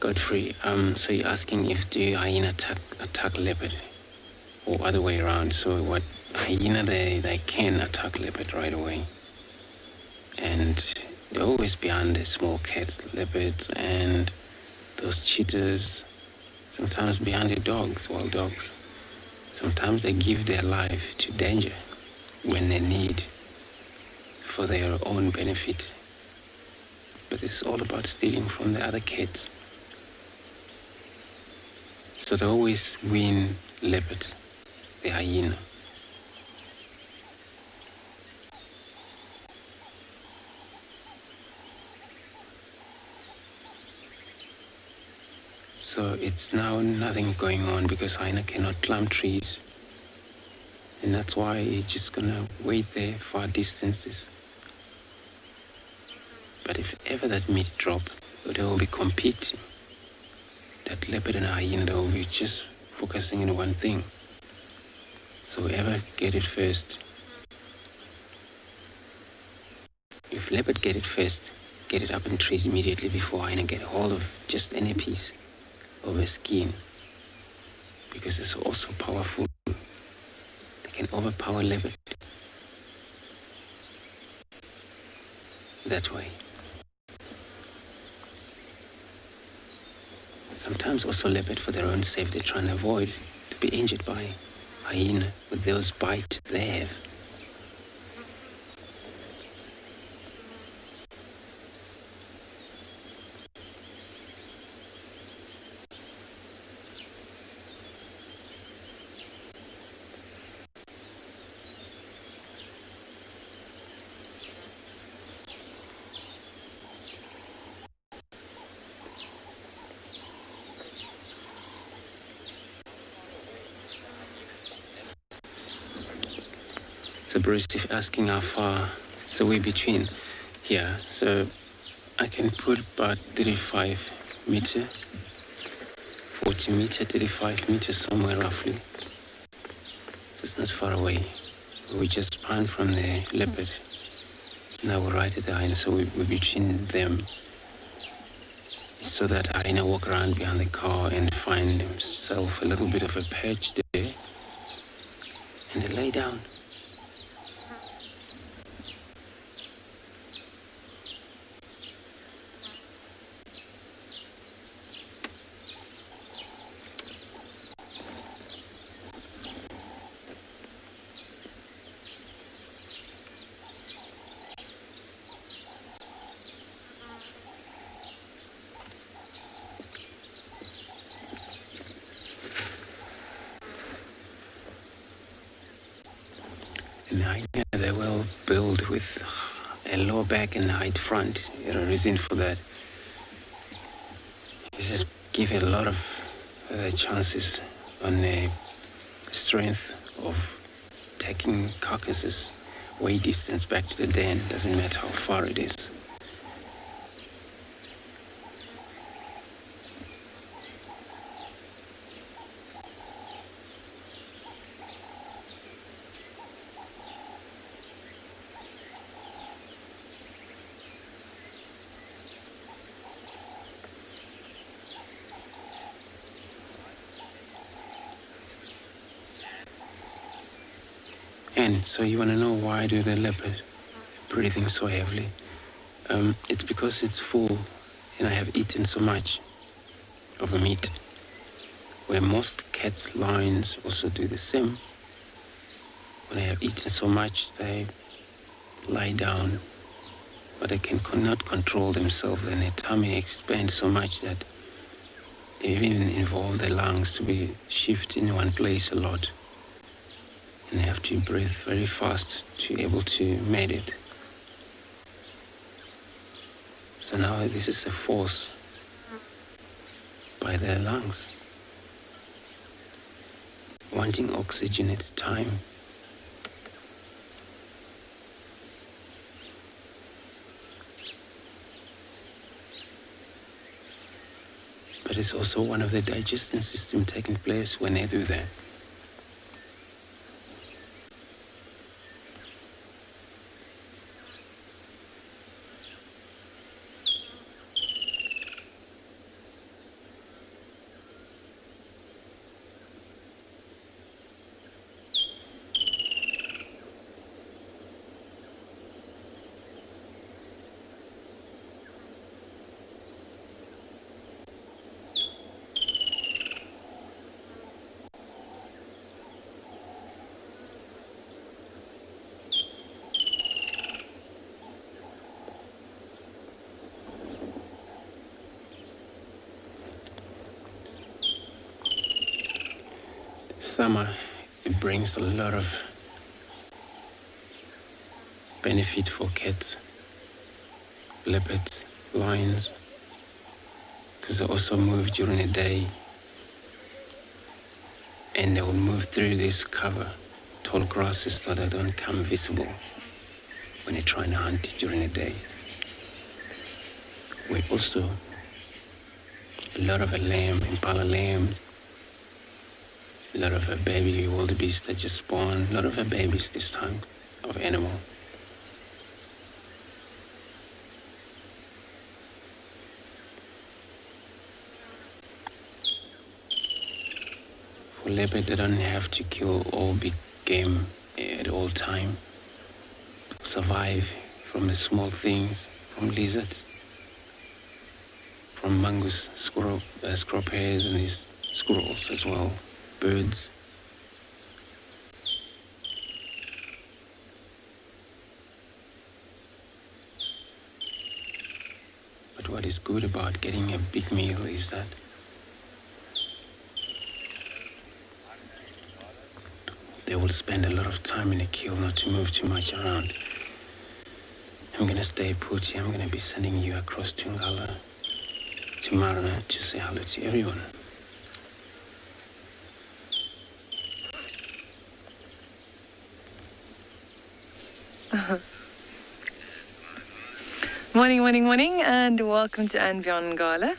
Godfrey, so you're asking if the hyena attack leopard or other way around. So what hyena, they can attack leopard right away. And they're always behind the small cats, leopards, and those cheetahs, sometimes behind the dogs, wild dogs. Sometimes they give their life to danger when they need for their own benefit. But it's all about stealing from the other cats. So they always win leopard, the hyena. So it's now nothing going on because hyena cannot climb trees. And that's why it's just gonna wait there far distances. But if ever that meat drop, they will be competing. That leopard and hyena, they will be just focusing on one thing. So whoever get it first. If leopard get it first, get it up in trees immediately before hyena get hold of just any piece of a skin. Because it's also powerful. They can overpower leopard. That way. Sometimes sometimes also leopard, for their own safety, trying to avoid to be injured by hyena with those bites they have. So Bruce is asking how far is the way between here. So I can put about 35 meter, 40 meter, 35 meters somewhere roughly. So it's not far away. We just pan from the leopard. Now we're right at the hyena, so we're between them. So that hyena walk around behind the car and find himself a little bit of a perch there. And they lay down. And hyena, they will build with a low back and high front. The reason for that is just give it a lot of chances on the strength of taking carcasses way distance back to the den. Doesn't matter how far it is. And so you want to know why do the leopard breathing so heavily? It's because it's full and I have eaten so much of the meat. Where most cats, lions also do the same. When they have eaten so much, they lie down, but they cannot control themselves, and their tummy expands so much that they even involve their lungs to be shifted in one place a lot. And they have to breathe very fast to be able to make it. So now this is a force by their lungs, wanting oxygen at a time. But it's also one of the digestion system taking place when they do that. Summer, it brings a lot of benefit for cats, leopards, lions, because they also move during the day and they will move through this cover, tall grasses, so they don't come visible when they're trying to hunt during the day. We also, a lot of lamb, impala lamb, a lot of baby wildebeest that just spawn, a lot of babies this time of animal. For leopard, they don't have to kill all big game at all time. Survive from the small things, from lizard, from mongoose, squirrel hares, and these squirrels as well, birds. But what is good about getting a big meal is that they will spend a lot of time in the kill, not to move too much around. I'm gonna stay put here. I'm gonna be sending you across to Ngala, to Marula, to say hello to everyone. Morning, and welcome to andBeyond Ngala,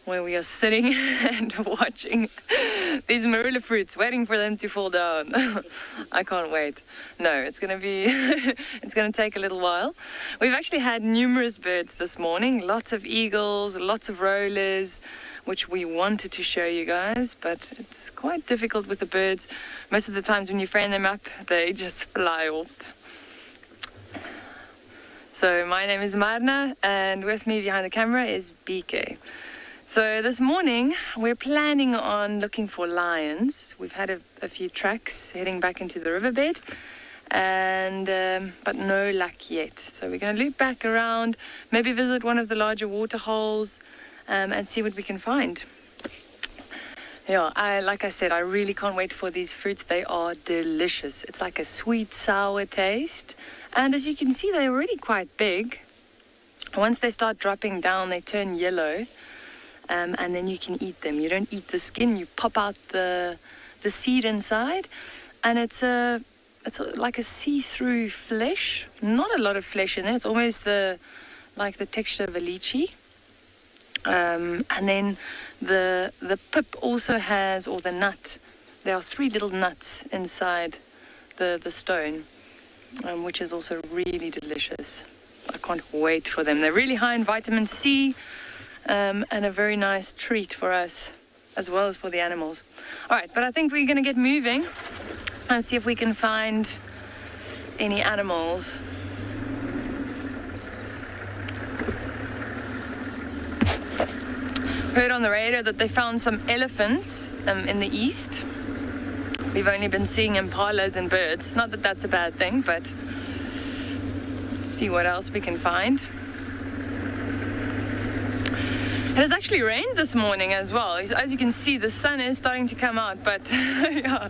where we are sitting and watching these Marula fruits, waiting for them to fall down. I can't wait. No, it's gonna be, it's gonna take a little while. We've actually had numerous birds this morning, lots of eagles, lots of rollers, which we wanted to show you guys, but it's quite difficult with the birds. Most of the times when you frame them up, they just fly off. So my name is Marna, and with me behind the camera is BK. So this morning we're planning on looking for lions. We've had a few tracks heading back into the riverbed, and but no luck yet. So we're going to loop back around, maybe visit one of the larger water holes, and see what we can find. Yeah, like I said, I really can't wait for these fruits. They are delicious. It's like a sweet, sour taste. And as you can see, they're already quite big. Once they start dropping down, they turn yellow, and then you can eat them. You don't eat the skin, you pop out the seed inside, and it's like a see-through flesh. Not a lot of flesh in there. It's almost like the texture of a lychee. And then the pip also has, or the nut, there are 3 little nuts inside the stone. Which is also really delicious. I can't wait for them. They're really high in vitamin C, and a very nice treat for us, as well as for the animals. All right, but I think we're going to get moving and see if we can find any animals. Heard on the radio that they found some elephants in the east. We've only been seeing impalas and birds. Not that that's a bad thing, but let's see what else we can find. It has actually rained this morning as well. As you can see, the sun is starting to come out, but yeah,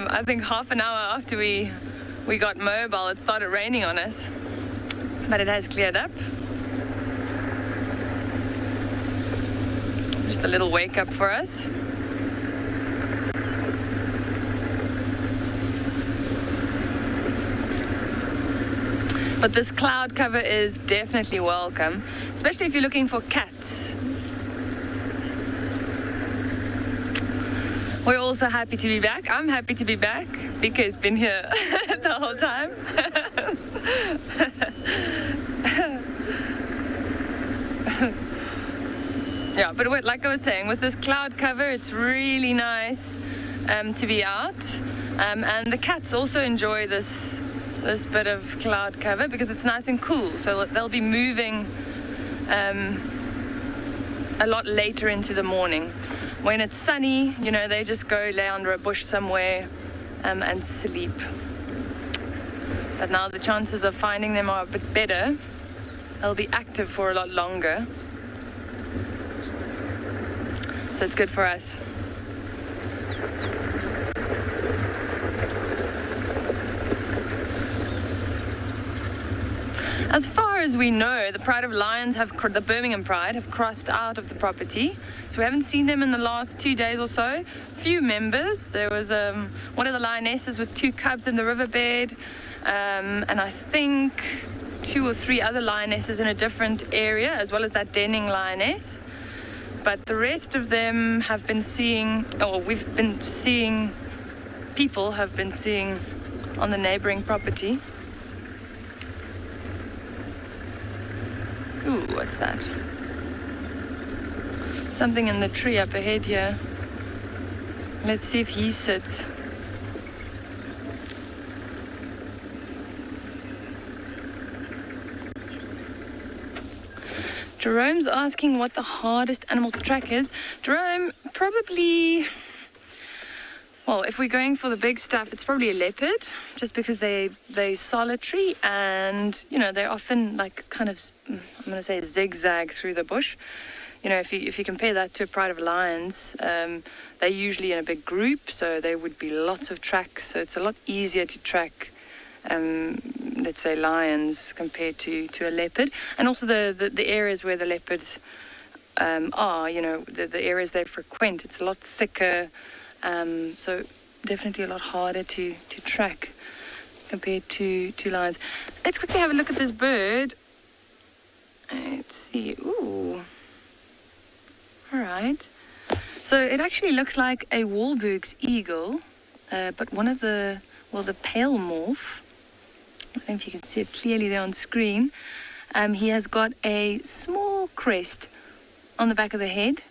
I think half an hour after we got mobile, it started raining on us. But it has cleared up. Just a little wake up for us. But this cloud cover is definitely welcome, especially if you're looking for cats. We're also happy to be back. I'm happy to be back. BK's been here the whole time. Yeah, but like I was saying, with this cloud cover, it's really nice to be out. And the cats also enjoy this bit of cloud cover because it's nice and cool, so they'll be moving a lot later into the morning. When it's sunny, you know, they just go lay under a bush somewhere and sleep. But now the chances of finding them are a bit better. They'll be active for a lot longer, so it's good for us. As far as we know, the Pride of Lions the Birmingham Pride have crossed out of the property. So we haven't seen them in the last 2 days or so. Few members. There was one of the lionesses with 2 cubs in the riverbed. And I think 2 or 3 other lionesses in a different area, as well as that denning lioness. But the rest of them have been seeing, or we've been seeing, people have been seeing on the neighboring property. Ooh, what's that? Something in the tree up ahead here. Let's see if he sits. Jerome's asking what the hardest animal to track is. Jerome, probably... Well, if we're going for the big stuff, it's probably a leopard, just because they're solitary and, you know, they're often like kind of, I'm going to say zigzag through the bush. You know, if you compare that to a pride of lions, they're usually in a big group, so there would be lots of tracks. So it's a lot easier to track, let's say, lions compared to a leopard. And also the areas where the leopards are, you know, the areas they frequent, it's a lot thicker. So definitely a lot harder to track compared to lions. Let's quickly have a look at this bird. Let's see. Ooh. All right. So it actually looks like a Wahlberg's eagle, but one of the pale morph. I don't know if you can see it clearly there on screen. He has got a small crest on the back of the head.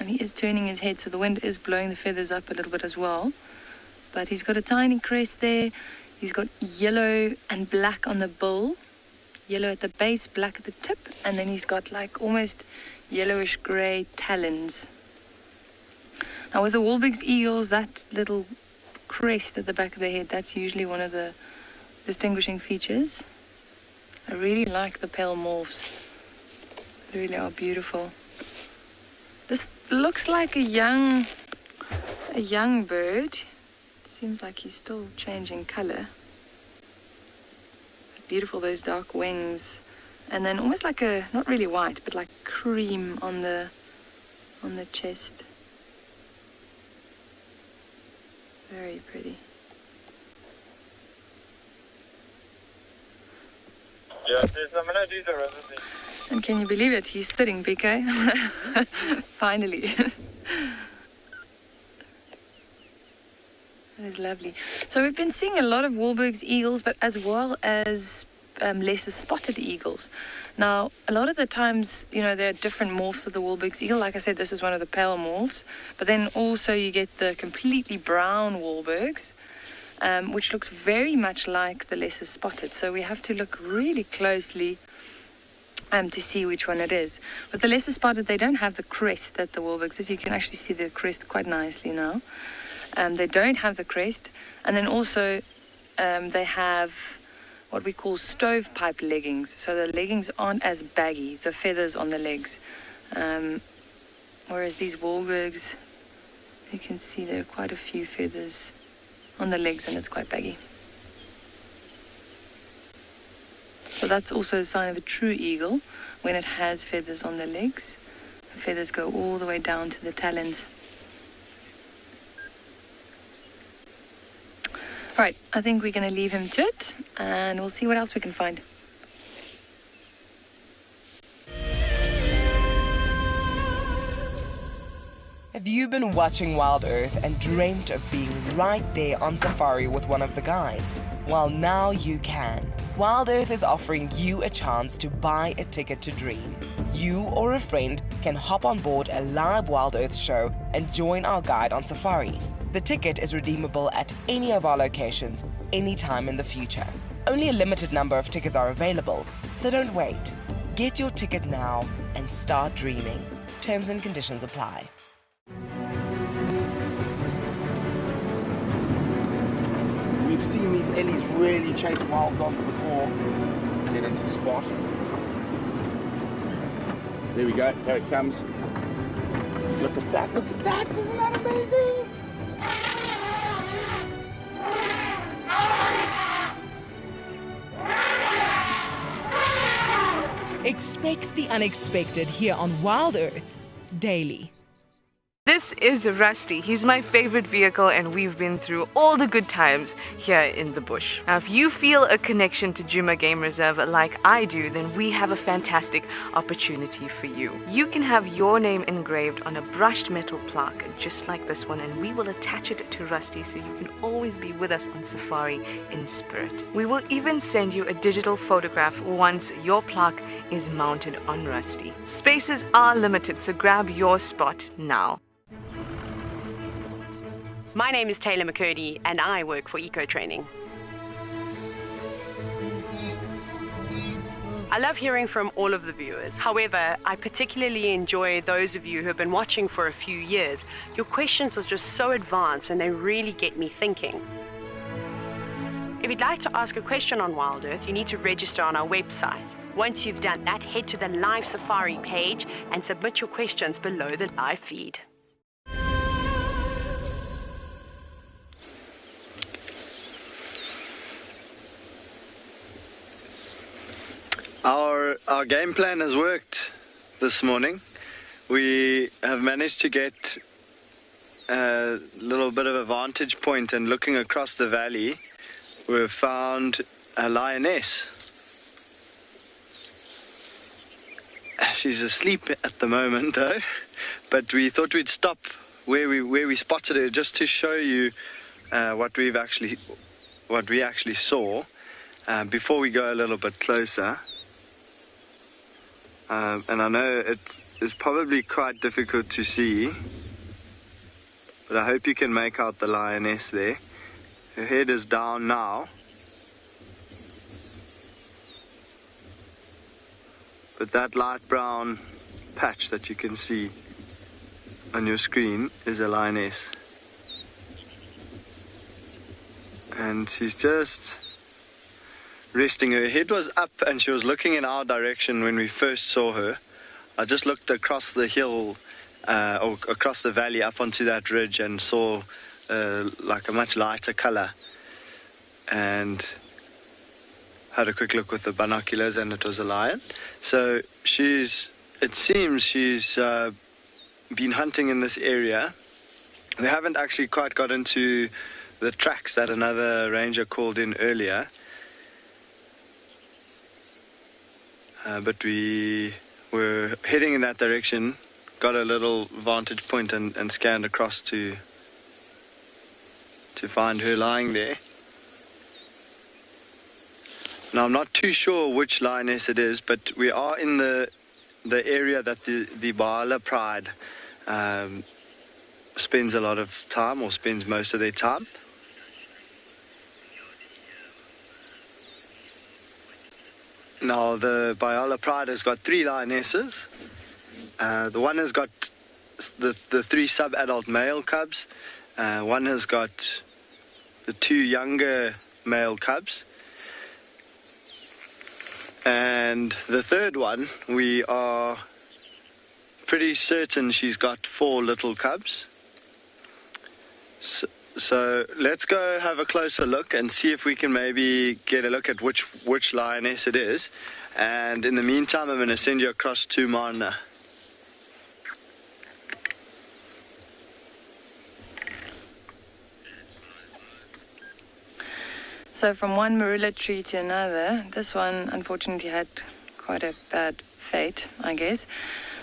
And he is turning his head, so the wind is blowing the feathers up a little bit as well. But he's got a tiny crest there. He's got yellow and black on the bill. Yellow at the base, black at the tip. And then he's got like almost yellowish grey talons. Now with the Wahlberg's eagles, that little crest at the back of the head, that's usually one of the distinguishing features. I really like the pale morphs. They really are beautiful. This looks like a young bird. Seems like he's still changing color. Beautiful, those dark wings, and then almost like a, not really white, but like cream on the chest. Very pretty. And can you believe it? He's sitting, BK. Finally. That is lovely. So we've been seeing a lot of Wahlberg's eagles, but as well as lesser spotted eagles. Now, a lot of the times, you know, there are different morphs of the Wahlberg's eagle. Like I said, this is one of the pale morphs. But then also you get the completely brown Wahlberg's, which looks very much like the lesser spotted. So we have to look really closely to see which one it is. With the lesser spotted, they don't have the crest that the Wahlberg's is. You can actually see the crest quite nicely now. They don't have the crest. And then also they have what we call stovepipe leggings. So the leggings aren't as baggy, the feathers on the legs. Whereas these Wahlberg's, you can see there are quite a few feathers on the legs and it's quite baggy. So that's also a sign of a true eagle when it has feathers on the legs. The feathers go all the way down to the talons. Right, I think we're going to leave him to it and we'll see what else we can find. Have you been watching WildEarth and dreamt of being right there on safari with one of the guides? Well, now you can. WildEarth is offering you a chance to buy a ticket to dream. You or a friend can hop on board a live WildEarth show and join our guide on safari. The ticket is redeemable at any of our locations, anytime in the future. Only a limited number of tickets are available, so don't wait. Get your ticket now and start dreaming. Terms and conditions apply. We've seen these ellies really chase wild dogs before. Let's get into the spot. There we go, here it comes. Look at that, isn't that amazing? Expect the unexpected here on WildEarth daily. This is Rusty. He's my favorite vehicle and we've been through all the good times here in the bush. Now, if you feel a connection to Djuma Game Reserve like I do, then we have a fantastic opportunity for you. You can have your name engraved on a brushed metal plaque just like this one, and we will attach it to Rusty so you can always be with us on safari in spirit. We will even send you a digital photograph once your plaque is mounted on Rusty. Spaces are limited, so grab your spot now. My name is Taylor McCurdy and I work for Eco Training. I love hearing from all of the viewers. However, I particularly enjoy those of you who have been watching for a few years. Your questions are just so advanced and they really get me thinking. If you'd like to ask a question on WildEarth, you need to register on our website. Once you've done that, head to the live safari page and submit your questions below the live feed. Our game plan has worked this morning. We have managed to get a little bit of a vantage point, and looking across the valley, we've found a lioness. She's asleep at the moment though, but we thought we'd stop where we spotted her just to show you what we actually saw before we go a little bit closer. And I know it's probably quite difficult to see, but I hope you can make out the lioness there. Her head is down now, but that light brown patch that you can see on your screen is a lioness. And she's just resting. Her head was up and she was looking in our direction when we first saw her. I just looked across the hill, or across the valley up onto that ridge, and saw like a much lighter color, and had a quick look with the binoculars, and it was a lion. So it seems she's been hunting in this area. We haven't actually quite got into the tracks that another ranger called in earlier. But we were heading in that direction, got a little vantage point and scanned across to find her lying there. Now I'm not too sure which lioness it is, but we are in the area that the Ngala Pride spends a lot of time, or spends most of their time. Now the Ngala Pride has got 3 lionesses. The one has got the 3 sub-adult male cubs. One has got the 2 younger male cubs. And the third one, we are pretty certain she's got 4 little cubs. So let's go have a closer look and see if we can maybe get a look at which lioness it is. And in the meantime, I'm going to send you across to Marna. So from one Marula tree to another, this one unfortunately had quite a bad fate, I guess.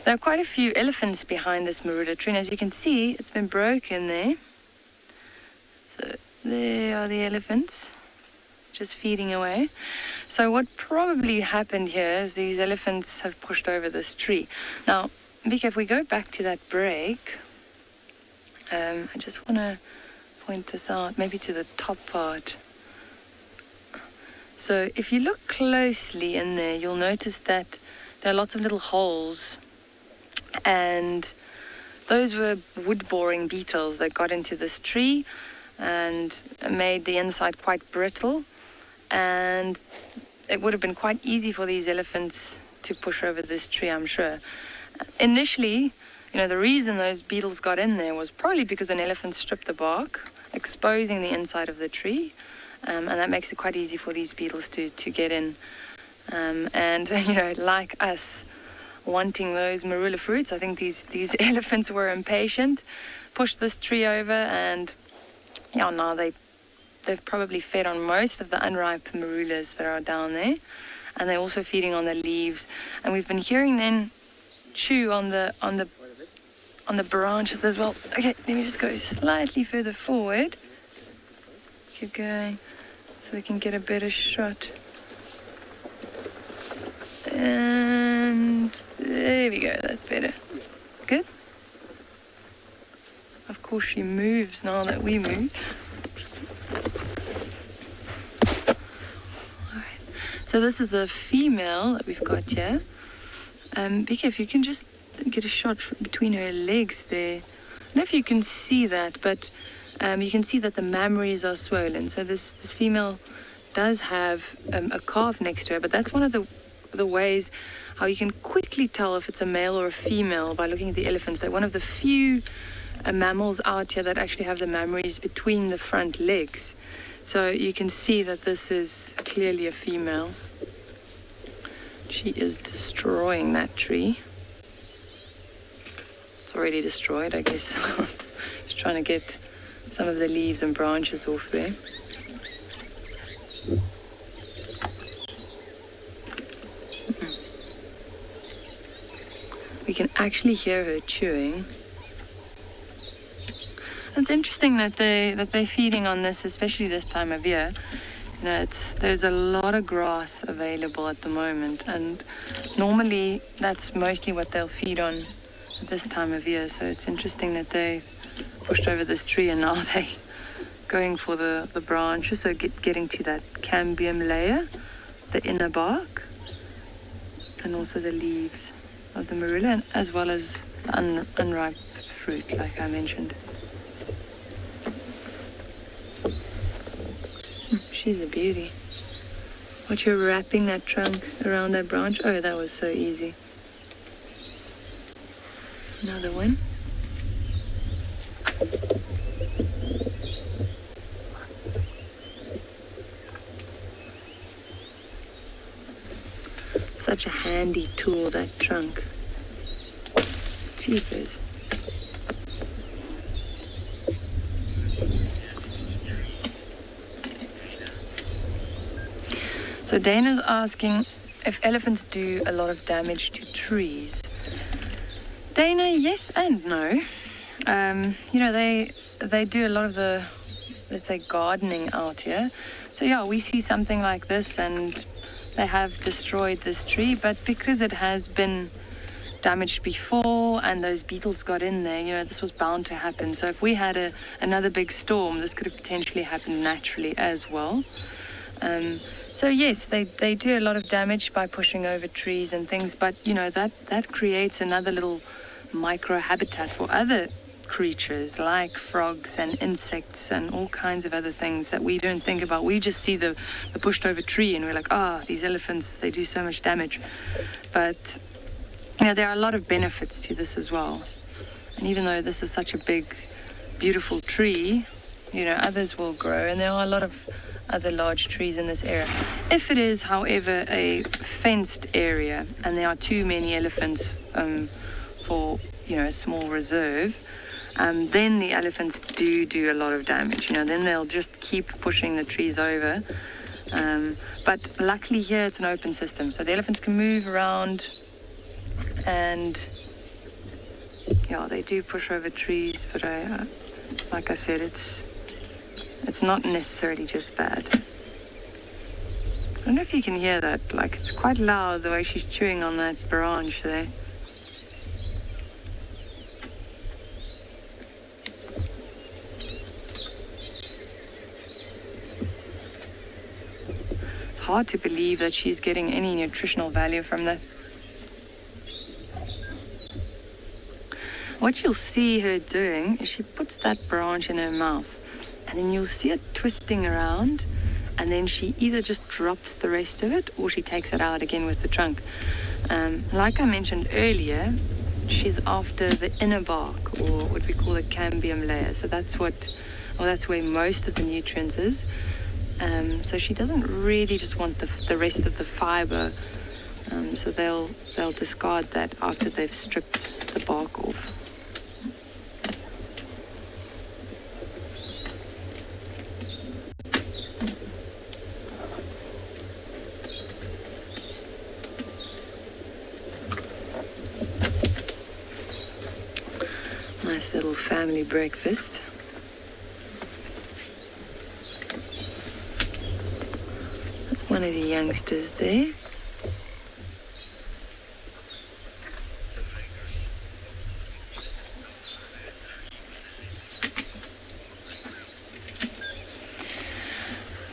There are quite a few elephants behind this Marula tree, and as you can see, it's been broken there. So there are the elephants, just feeding away. So what probably happened here is these elephants have pushed over this tree. Now, Vika, if we go back to that break, I just want to point this out, maybe to the top part. So if you look closely in there, you'll notice that there are lots of little holes, and those were wood-boring beetles that got into this tree and made the inside quite brittle, and it would have been quite easy for these elephants to push over this tree, I'm sure. Initially, the reason those beetles got in there was probably because an elephant stripped the bark, exposing the inside of the tree, and that makes it quite easy for these beetles to get in. And, like us wanting those Marula fruits, I think these elephants were impatient, pushed this tree over, and now they've probably fed on most of the unripe Marulas that are down there, and they're also feeding on the leaves. And we've been hearing them chew on the branches as well. Okay, let me just go slightly further forward. Keep going so we can get a better shot. And there we go, that's better. Good. Of course she moves now that we move. Alright. So this is a female that we've got here. Bika, if you can just get a shot between her legs there. I don't know if you can see that, but you can see that the mammaries are swollen. So this female does have a calf next to her, but that's one of the ways how you can quickly tell if it's a male or a female by looking at the elephants. They're one of the few mammals out here that actually have the mammaries between the front legs. So you can see that this is clearly a female. She is destroying that tree. It's already destroyed, I guess. Just trying to get some of the leaves and branches off there. We can actually hear her chewing. It's interesting that they're feeding on this, especially this time of year. You know, there's a lot of grass available at the moment, and normally that's mostly what they'll feed on at this time of year. So it's interesting that they pushed over this tree and now they're going for the branches, so getting to that cambium layer, the inner bark, and also the leaves of the Marula, and as well as the unripe fruit, like I mentioned. She's a beauty. Watch her wrapping that trunk around that branch. Oh, that was so easy. Another one. Such a handy tool, that trunk. Jeepers. So Dana's asking if elephants do a lot of damage to trees. Dana, yes and no. You know, they do a lot of the, let's say, gardening out here. So yeah, we see something like this and they have destroyed this tree, but because it has been damaged before and those beetles got in there, you know, this was bound to happen. So if we had another big storm, this could have potentially happened naturally as well. So yes, they do a lot of damage by pushing over trees and things, but you know, that creates another little micro habitat for other creatures like frogs and insects and all kinds of other things that we don't think about. We just see the pushed over tree and we're like, these elephants, they do so much damage. But you know, there are a lot of benefits to this as well. And even though this is such a big, beautiful tree, you know, others will grow, and there are a lot of other large trees in this area. If it is, however, a fenced area and there are too many elephants for, you know, a small reserve, then the elephants do a lot of damage. You know, then they'll just keep pushing the trees over. But luckily here it's an open system, so the elephants can move around, and yeah, they do push over trees, but like I said, it's not necessarily just bad. I don't know if you can hear that, like it's quite loud the way she's chewing on that branch there. It's hard to believe that she's getting any nutritional value from that. What you'll see her doing is she puts that branch in her mouth, and then you'll see it twisting around, and then she either just drops the rest of it or she takes it out again with the trunk. Like I mentioned earlier, she's after the inner bark, or what we call the cambium layer. So that's where most of the nutrients is. So she doesn't really just want the rest of the fiber. So they'll discard that after they've stripped the bark off. Nice little family breakfast. That's one of the youngsters there.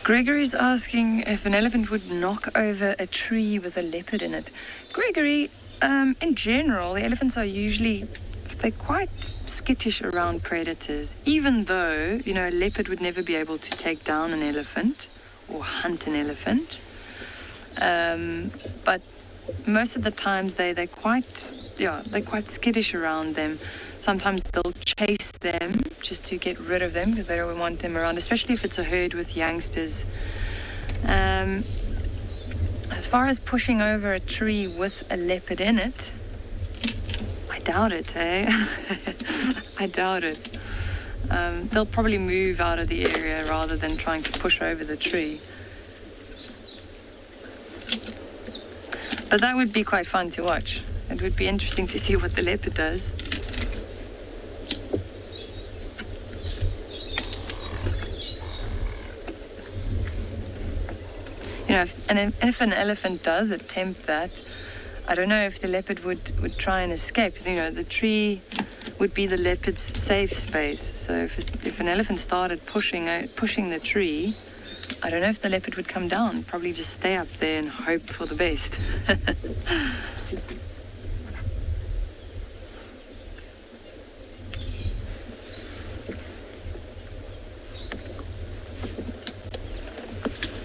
Gregory's asking if an elephant would knock over a tree with a leopard in it. Gregory, in general, the elephants are usually, they're quite skittish around predators, even though, a leopard would never be able to take down an elephant or hunt an elephant. But most of the times they're quite skittish around them. Sometimes they'll chase them just to get rid of them because they don't want them around, especially if it's a herd with youngsters. As far as pushing over a tree with a leopard in it, I doubt it, eh? I doubt it. They'll probably move out of the area rather than trying to push over the tree. But that would be quite fun to watch. It would be interesting to see what the leopard does. And if an elephant does attempt that, I don't know if the leopard would try and escape. The tree would be the leopard's safe space. So if an elephant started pushing the tree, I don't know if the leopard would come down. Probably just stay up there and hope for the best.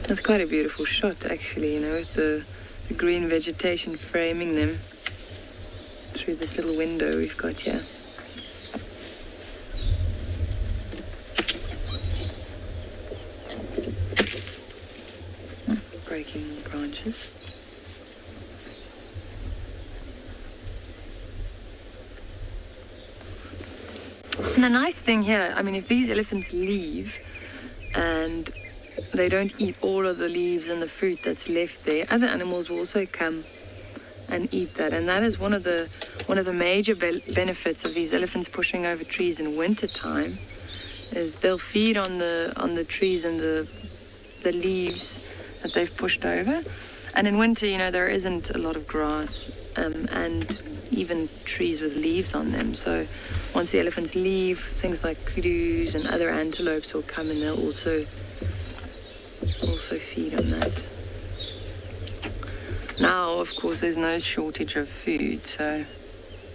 That's quite a beautiful shot, actually, with the green vegetation framing them through this little window we've got here. Breaking branches. And the nice thing here, if these elephants leave and they don't eat all of the leaves and the fruit that's left there, other animals will also come and eat that. And that is one of the major benefits of these elephants pushing over trees in winter time, is they'll feed on the trees and the leaves that they've pushed over. And in winter, there isn't a lot of grass and even trees with leaves on them. So once the elephants leave, things like kudus and other antelopes will come and they'll also feed on that. Now, of course, there's no shortage of food, so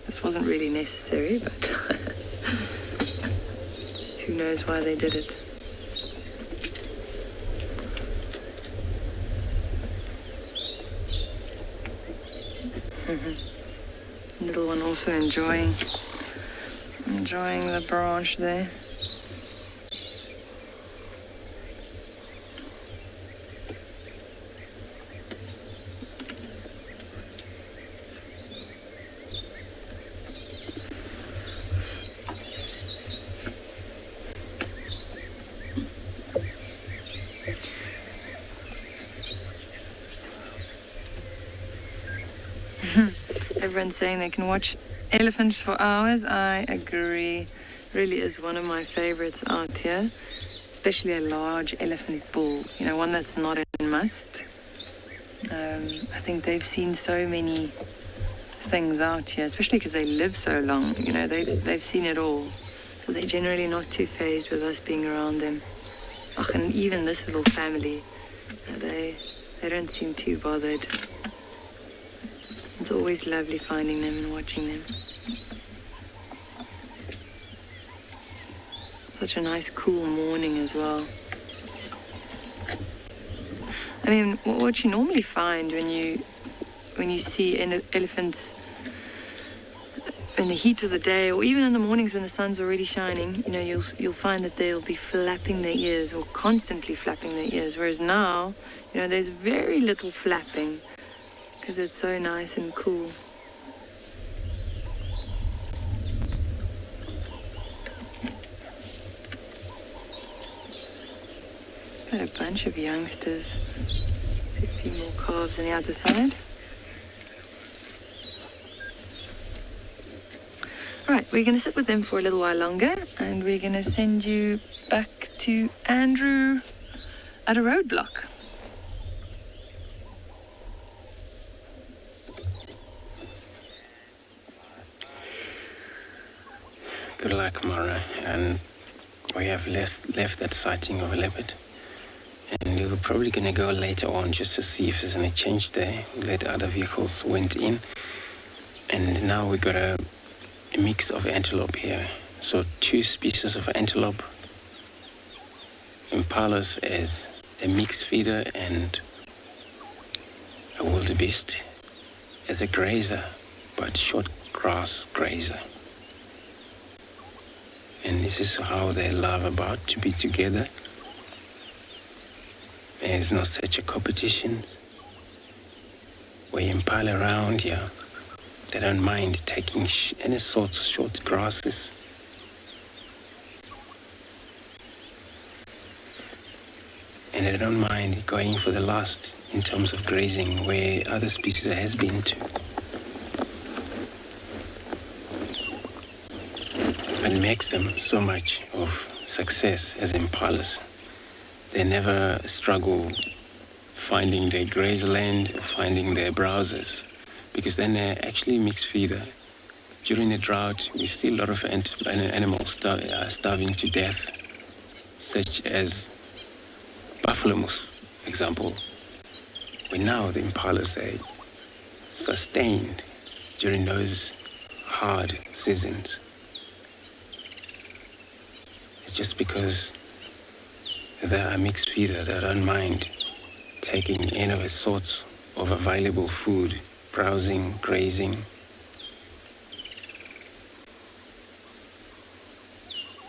this wasn't really necessary, but who knows why they did it. Little one also enjoying the branch there. Everyone's saying they can watch elephants for hours. I agree. Really is one of my favorites out here, especially a large elephant bull, one that's not in must. I think they've seen so many things out here, especially because they live so long. They've seen it all. So they're generally not too fazed with us being around them. And even this little family, they don't seem too bothered. It's always lovely finding them and watching them. Such a nice cool morning as well. What you normally find when you see elephants in the heat of the day, or even in the mornings when the sun's already shining, you'll find that they'll be flapping their ears or constantly flapping their ears. Whereas now, there's very little flapping, because it's so nice and cool. Got a bunch of youngsters. A few more calves on the other side. Right, we're going to sit with them for a little while longer, and we're going to send you back to Andrew at a roadblock. Good luck, Mara, and we have left that sighting of a leopard. And we were probably going to go later on just to see if there's any change there. We let other vehicles went in. And now we got a mix of antelope here. So 2 species of antelope. Impalas as a mixed feeder and a wildebeest as a grazer, but short grass grazer. And this is how they love about to be together. There's not such a competition. We impala around here. They don't mind taking any sorts of short grasses. And they don't mind going for the last in terms of grazing where other species has been to. But it makes them so much of success as impalas. They never struggle finding their graze land or finding their browsers, because then they're actually mixed feeder. During the drought, we see a lot of animals starving to death, such as buffalo moose, example. Where now the impalas, they sustained during those hard seasons. It's just because they are mixed feeder. They don't mind taking any of the sorts of available food, browsing, grazing.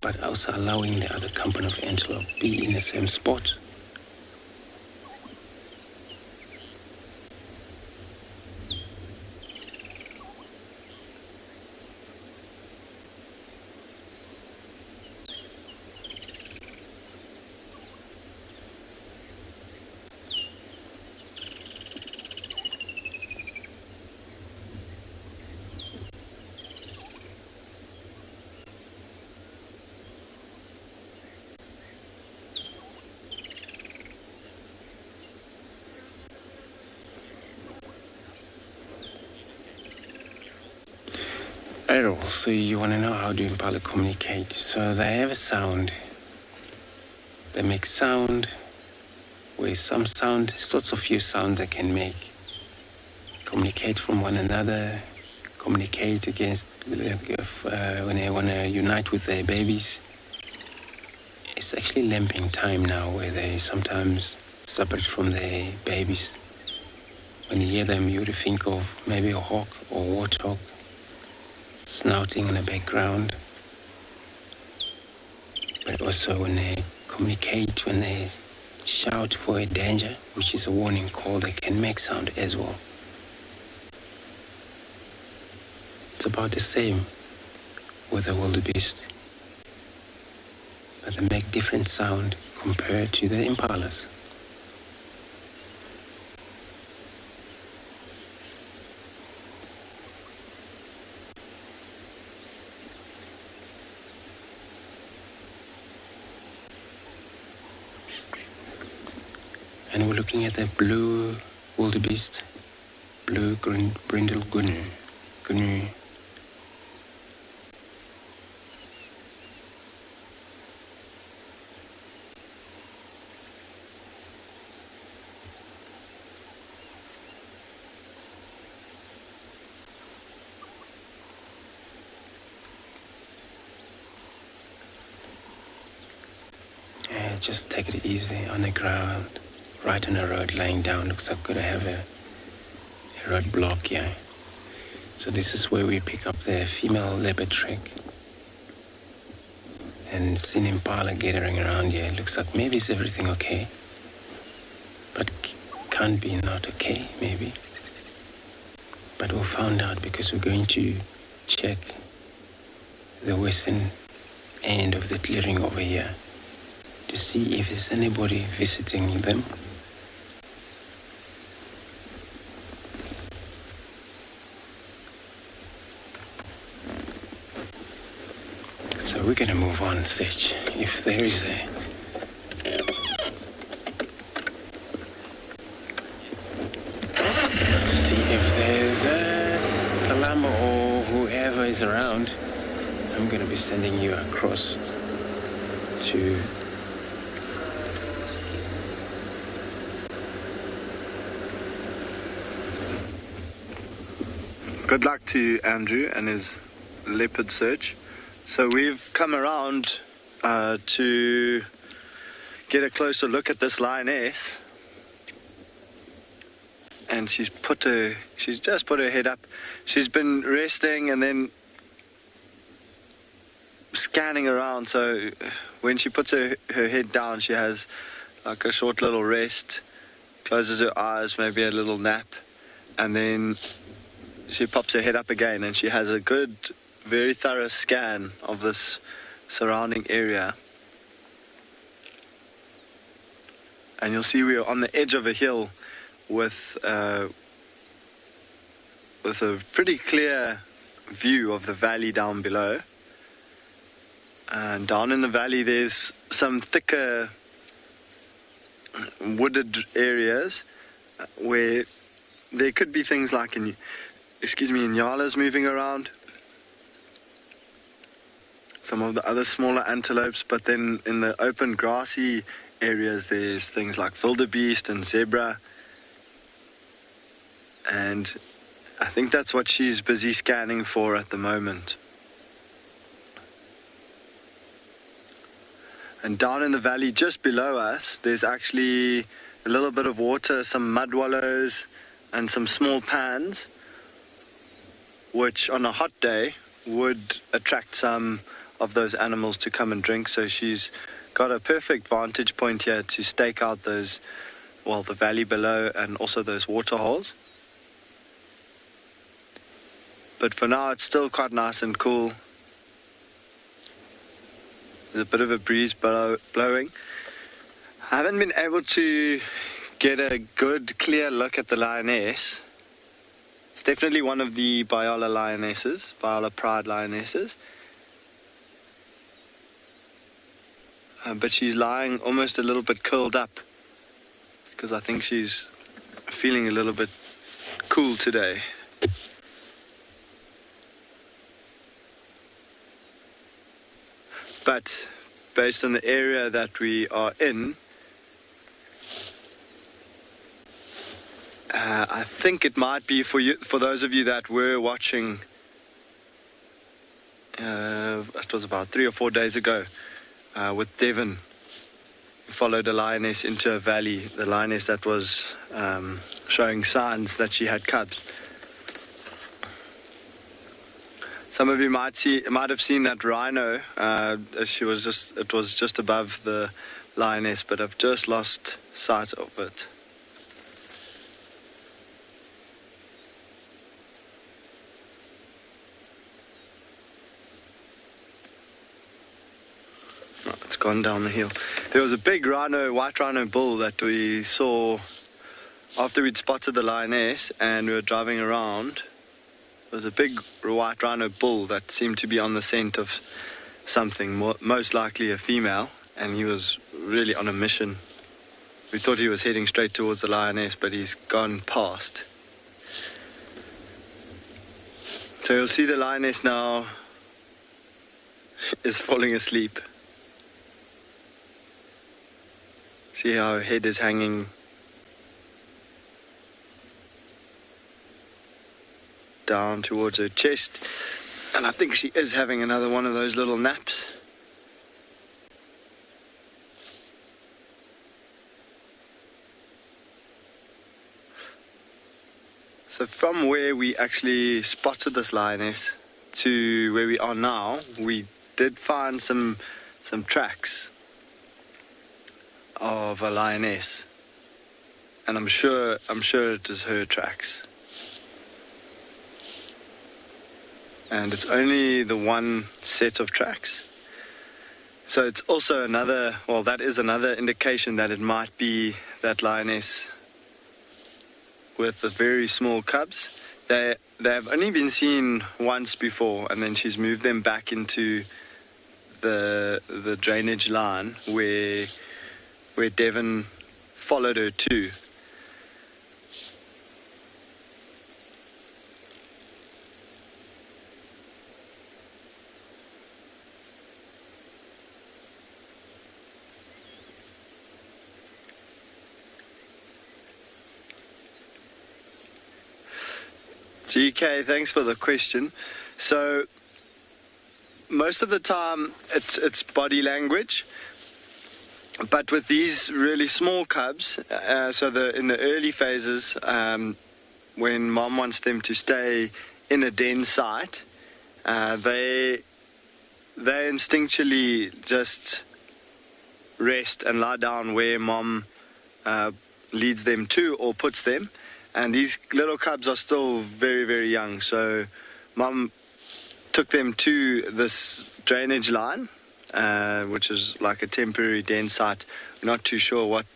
But also allowing the other company of antelope be in the same spot. So you want to know how do impala communicate? So they have a sound. They make sound where some sound, sorts of few sounds they can make. Communicate from one another, communicate against when they want to unite with their babies. It's actually lamping time now where they sometimes separate from their babies. When you hear them, you would think of maybe a hawk or warthog snouting in the background. But also when they communicate, when they shout for a danger, which is a warning call, they can make sound as well. It's about the same with the wildebeest, but they make different sound compared to the impalas. And we're looking at the blue wildebeest, blue brindle gnu. Just take it easy on the ground. Right on the road, lying down. Looks like we're going to have a road block here. So this is where we pick up the female leopard track. And seen impala gathering around here. Looks like maybe is everything okay. But can't be not okay, maybe. But we'll find out because we're going to check the western end of the clearing over here to see if there's anybody visiting them. So we're gonna move on, search if there is a see if there's a Kalama or whoever is around. I'm gonna be sending you across to good luck to Andrew and his leopard search. So we've come around to get a closer look at this lioness, and she's just put her head up. She's been resting and then scanning around, so when she puts her head down, she has like a short little rest, closes her eyes, maybe a little nap, and then she pops her head up again, and she has a good, very thorough scan of this surrounding area. And you'll see we are on the edge of a hill with a pretty clear view of the valley down below. And down in the valley there's some thicker wooded areas where there could be things like Nyalas moving around, some of the other smaller antelopes, but then in the open grassy areas there's things like wildebeest and zebra, and I think that's what she's busy scanning for at the moment. And down in the valley just below us there's actually a little bit of water, some mud wallows and some small pans, which on a hot day would attract some of those animals to come and drink. So she's got a perfect vantage point here to stake out those, well, the valley below and also those water holes. But for now it's still quite nice and cool. There's a bit of a breeze blowing. I haven't been able to get a good clear look at the lioness. It's definitely one of the Biola lionesses, Biola Pride lionesses. But she's lying almost a little bit curled up because I think she's feeling a little bit cool today. But based on the area that we are in, I think it might be for those of you that were watching, it was about 3 or 4 days ago, with Devon, followed a lioness into a valley, the lioness that was showing signs that she had cubs. Some of you might have seen that rhino. It was just above the lioness, but I've just lost sight of it. Oh, it's gone down the hill. There was a big white rhino bull that we saw after we'd spotted the lioness and we were driving around. There was a big white rhino bull that seemed to be on the scent of something, most likely a female, and he was really on a mission. We thought he was heading straight towards the lioness, but he's gone past. So you'll see the lioness now is falling asleep. See how her head is hanging down towards her chest, and I think she is having another one of those little naps. So from where we actually spotted this lioness to where we are now, we did find some tracks of a lioness, and I'm sure it is her tracks. And it's only the one set of tracks. So it's also that is another indication that it might be that lioness with the very small cubs. They have only been seen once before, and then she's moved them back into the drainage line where Devon followed her to. GK, thanks for the question. So most of the time it's body language, but with these really small cubs, in the early phases, when mom wants them to stay in a den site, they instinctually just rest and lie down where mom leads them to or puts them. And these little cubs are still very, very young. So mom took them to this drainage line, which is like a temporary den site. We're not too sure what.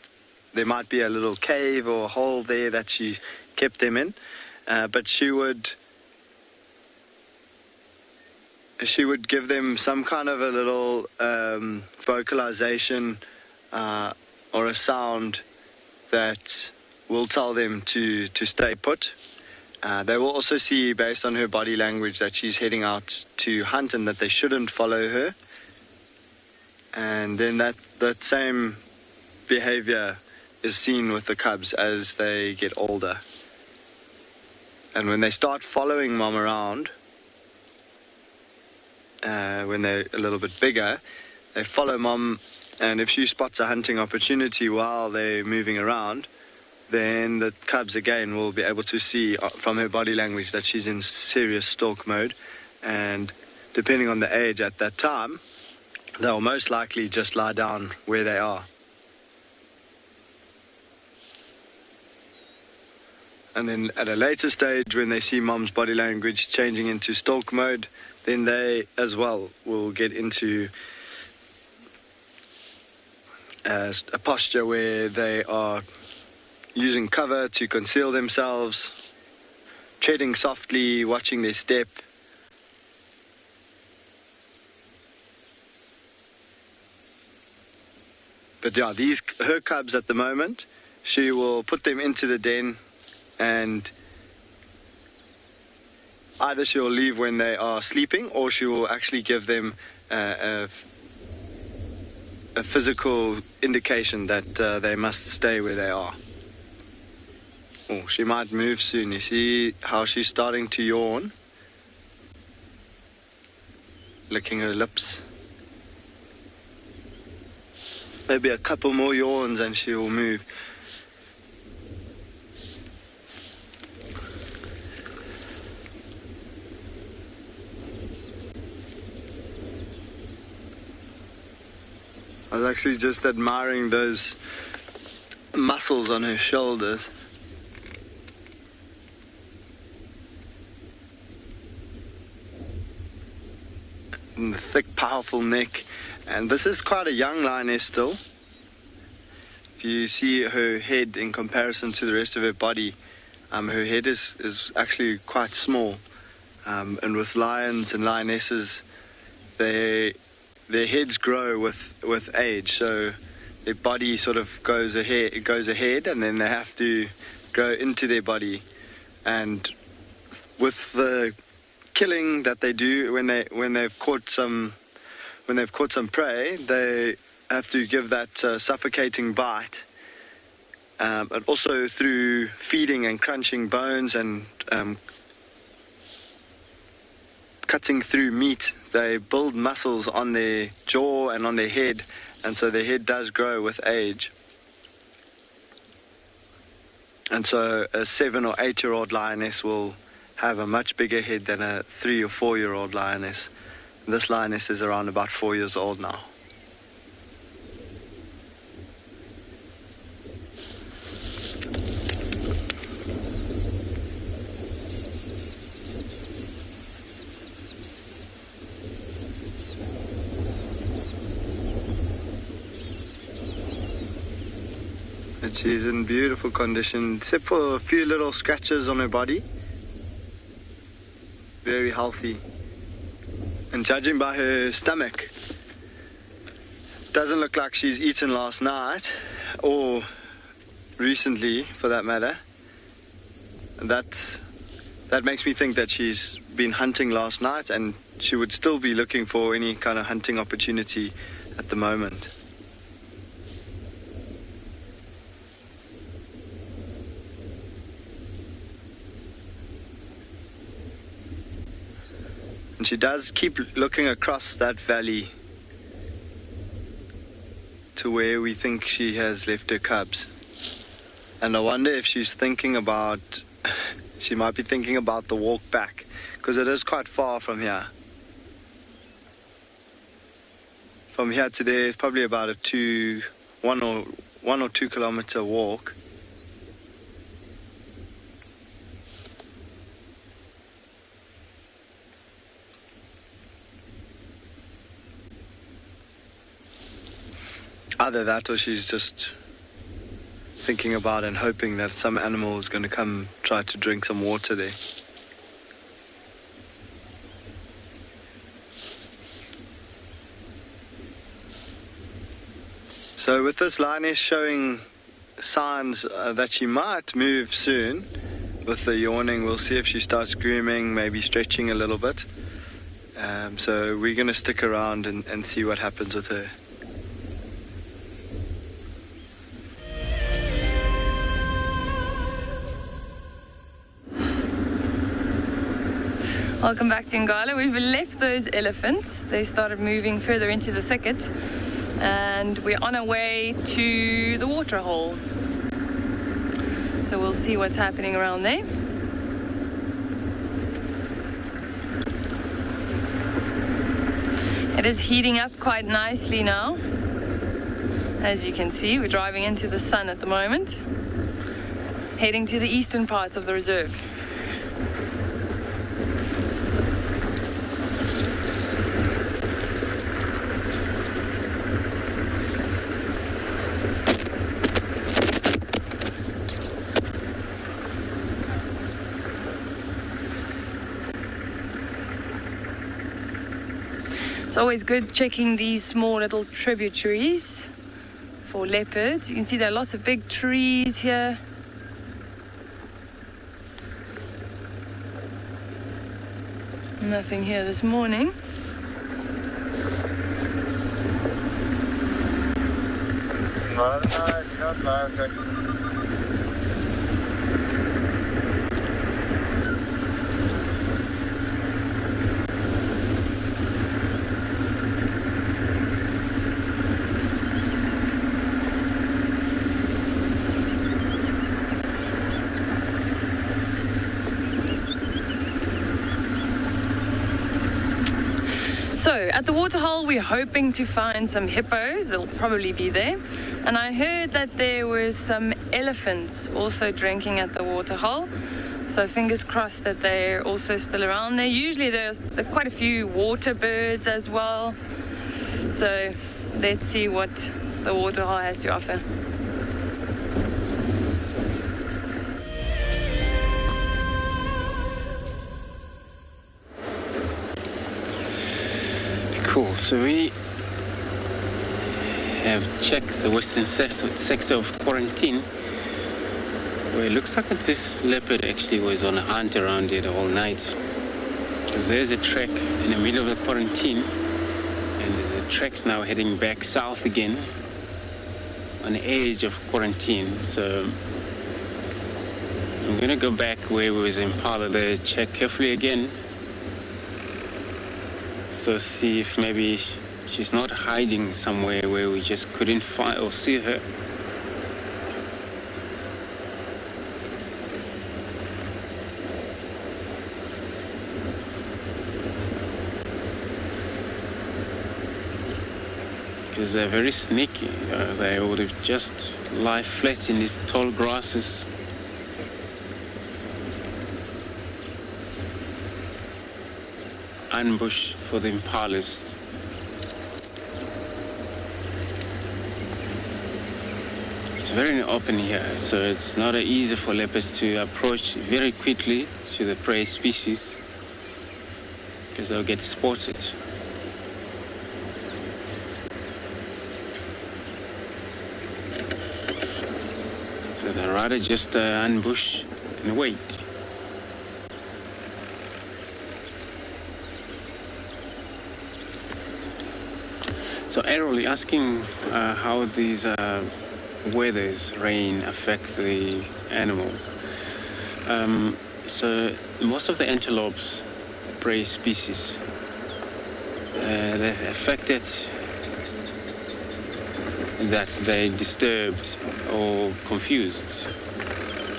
There might be a little cave or a hole there that she kept them in. But she would give them some kind of a little vocalization or a sound that will tell them to stay put. They will also see, based on her body language, that she's heading out to hunt and that they shouldn't follow her. And then that same behavior is seen with the cubs as they get older. And when they start following mom around, when they're a little bit bigger, they follow mom, and if she spots a hunting opportunity while they're moving around, then the cubs again will be able to see from her body language that she's in serious stalk mode, and depending on the age at that time, they'll most likely just lie down where they are. And then at a later stage, when they see mom's body language changing into stalk mode, then they as well will get into a posture where they are using cover to conceal themselves, treading softly, watching their step. But yeah, her cubs at the moment, she will put them into the den, and either she'll leave when they are sleeping, or she will actually give them a physical indication that they must stay where they are. Oh, she might move soon. You see how she's starting to yawn, licking her lips. Maybe a couple more yawns and she will move. I was actually just admiring those muscles on her shoulders. And the thick, powerful neck. And this is quite a young lioness still. If you see her head in comparison to the rest of her body, her head is actually quite small. And with lions and lionesses, their heads grow with age, so their body sort of goes ahead, and then they have to grow into their body. And with the killing that they do when they've caught some prey, they have to give that suffocating bite. But also through feeding and crunching bones and cutting through meat, they build muscles on their jaw and on their head, and so their head does grow with age. And so a 7 or 8 year old lioness will have a much bigger head than a 3 or 4 year old lioness. This lioness is around about 4 years old now. And she's in beautiful condition, except for a few little scratches on her body. Very healthy. And judging by her stomach, doesn't look like she's eaten last night, or recently for that matter. That makes me think that she's been hunting last night, and she would still be looking for any kind of hunting opportunity at the moment. And she does keep looking across that valley to where we think she has left her cubs. And I wonder if she's thinking about, she might be thinking about the walk back, because it is quite far from here. From here to there is probably about a 1 or 2 kilometer walk. Either that or she's just thinking about and hoping that some animal is going to come try to drink some water there. So with this lioness showing signs that she might move soon, with the yawning, we'll see if she starts grooming, maybe stretching a little bit. So we're going to stick around and see what happens with her. Welcome back to Ngala. We've left those elephants. They started moving further into the thicket. And we're on our way to the Waterhole. So we'll see what's happening around there. It is heating up quite nicely now. As you can see, we're driving into the sun at the moment, heading to the eastern parts of the reserve. It's always good checking these small little tributaries for leopards. You can see there are lots of big trees here. Nothing here this morning. So, at the Waterhole, we're hoping to find some hippos. They'll probably be there. And I heard that there was some elephants also drinking at the Waterhole. So, fingers crossed that they're also still around there. Usually, there's quite a few water birds as well. So, let's see what the Waterhole has to offer. Cool, so we have checked the western sector of quarantine, where it looks like this leopard actually was on a hunt around here the whole night. Because there's a track in the middle of the quarantine, and there's a tracks now heading back south again on the edge of quarantine. So I'm gonna go back where we was in Impala there, check carefully again. So see if maybe she's not hiding somewhere where we just couldn't find or see her. Because they're very sneaky. They would have just lie flat in these tall grasses. Ambush for the impalas. It's very open here, so it's not easy for leopards to approach very quickly to the prey species, because they'll get spotted. So they'd rather just ambush and wait. So Errol, asking how these weathers, rain, affect the animal. So most of the antelopes, prey species, the affected, that they disturbed or confused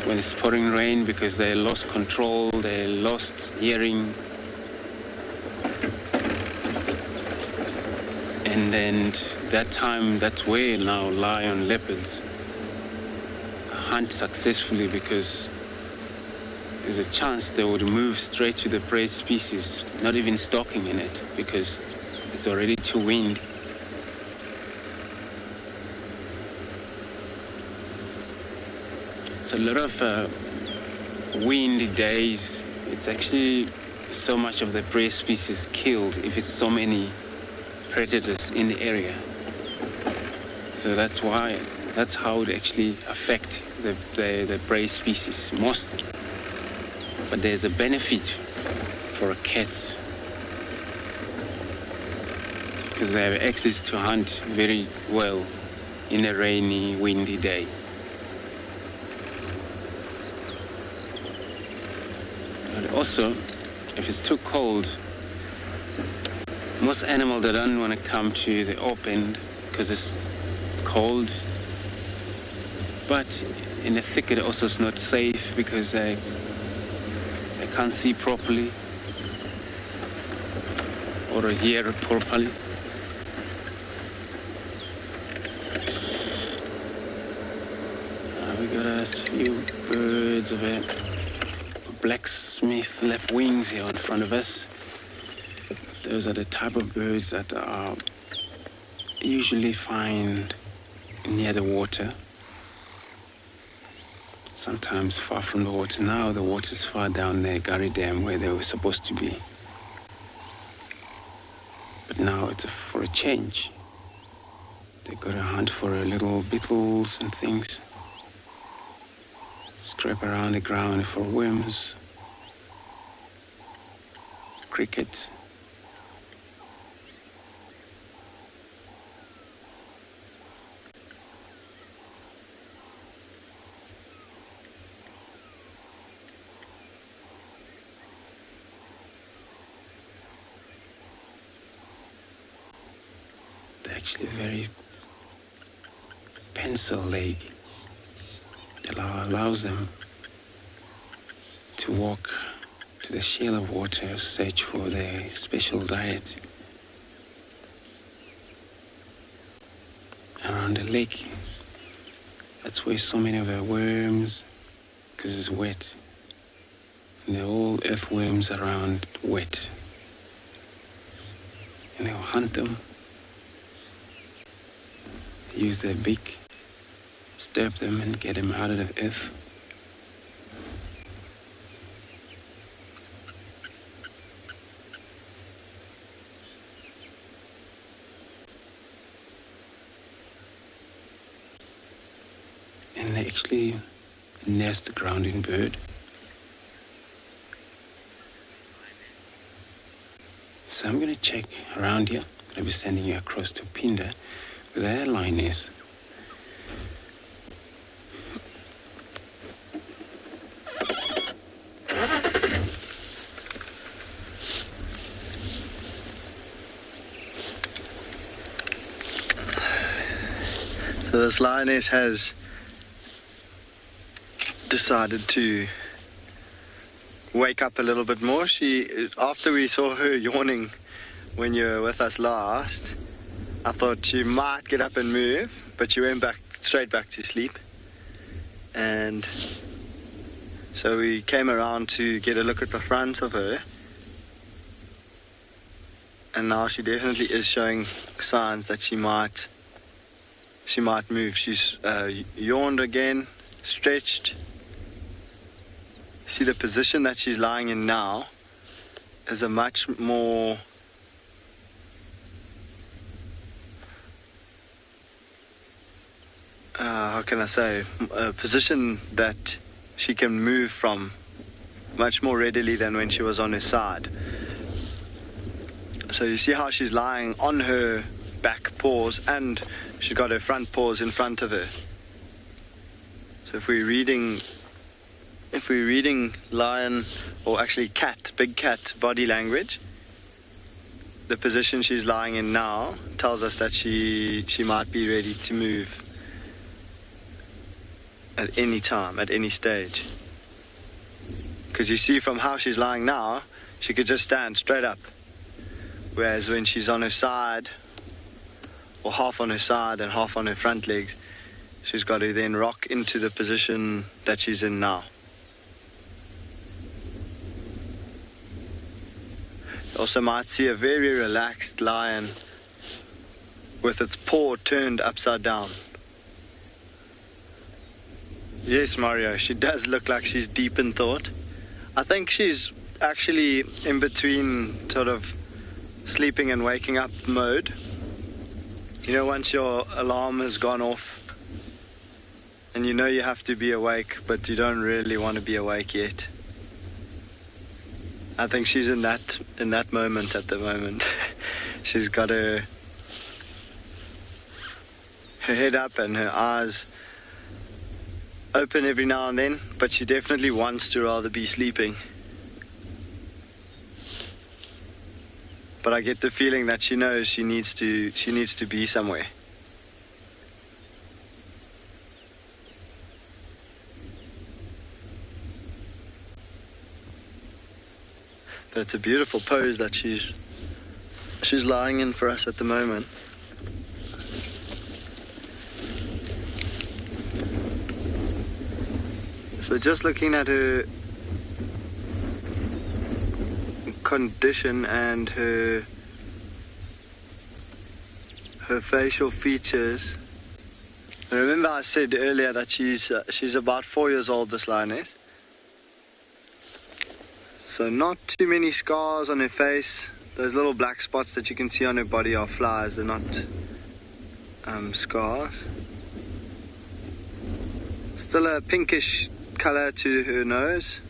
when it's pouring rain because they lost control, they lost hearing. And then that time, that's where now lion, leopards hunt successfully, because there's a chance they would move straight to the prey species, not even stalking in it, because it's already too windy. It's a lot of windy days. It's actually so much of the prey species killed if it's so many predators in the area. So that's how it actually affects the prey species most. But there's a benefit for cats because they have access to hunt very well in a rainy, windy day. But also, if it's too cold, most animals, they don't want to come to the open because it's cold. But in the thicket also it's not safe because they can't see properly or hear properly. We got a few birds of a blacksmith lapwings here in front of us. Those are the type of birds that are usually found near the water. Sometimes far from the water. Now the water's far down there, Gary Dam, where they were supposed to be. But now it's for a change. They go to hunt for little beetles and things. Scrape around the ground for worms, crickets. They're actually very pencil-leg. It allows them to walk to the shale of water, search for their special diet. Around the lake, that's where so many of the worms, because it's wet, and they're all earthworms around wet. And they'll hunt them, use their beak, stab them and get them out of the earth. And they actually nest a grounding bird. So I'm going to check around here. I'm going to be sending you across to Phinda with their Lioness. So this lioness has decided to wake up a little bit more. After we saw her yawning when you were with us last, I thought she might get up and move, but she went straight back to sleep. And so we came around to get a look at the front of her. And now she definitely is showing signs that she might move. She's yawned again, stretched. See, the position that she's lying in now is a much more how can I say, a position that she can move from much more readily than when she was on her side. So you see how she's lying on her back paws, and she's got her front paws in front of her. So if we're reading lion, or actually cat, big cat body language, the position she's lying in now tells us that she might be ready to move at any time, at any stage. Because you see from how she's lying now, she could just stand straight up. Whereas when she's on her side, or half on her side and half on her front legs, she's got to then rock into the position that she's in now. You also might see a very relaxed lion with its paw turned upside down. Yes, Mario, she does look like she's deep in thought. I think she's actually in between sort of sleeping and waking up mode. You know, once your alarm has gone off and you know you have to be awake, but you don't really want to be awake yet. I think she's in that moment at the moment. She's got her head up and her eyes open every now and then, but she definitely wants to rather be sleeping. But I get the feeling that she knows she needs to be somewhere. But it's a beautiful pose that she's lying in for us at the moment. So just looking at her condition and her facial features. And remember I said earlier that she's about 4 years old, this lioness. So not too many scars on her face. Those little black spots that you can see on her body are flies, they're not scars. Still a pinkish color to her nose,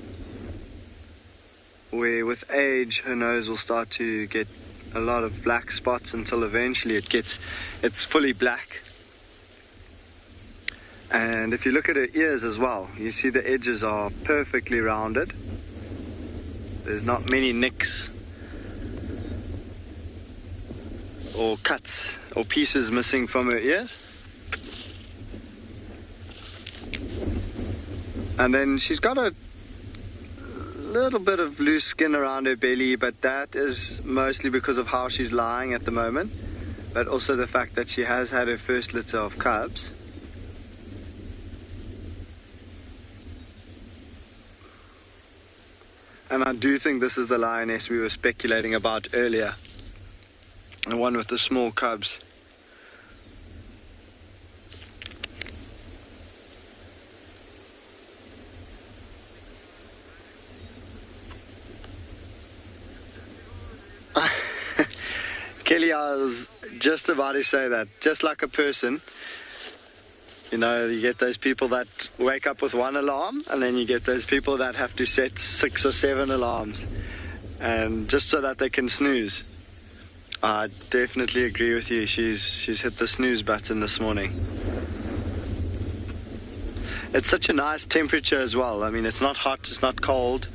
where with age her nose will start to get a lot of black spots until eventually it's fully black. And if you look at her ears as well, you see the edges are perfectly rounded. There's not many nicks or cuts or pieces missing from her ears. And then she's got a little bit of loose skin around her belly, but that is mostly because of how she's lying at the moment, but also the fact that she has had her first litter of cubs. And I do think this is the lioness we were speculating about earlier, the one with the small cubs. Kelly, I was just about to say that. Just like a person, you know, you get those people that wake up with one alarm, and then you get those people that have to set 6 or 7 alarms, and just so that they can snooze. I definitely agree with you. She's hit the snooze button this morning. It's such a nice temperature as well. I mean, it's not hot, it's not cold.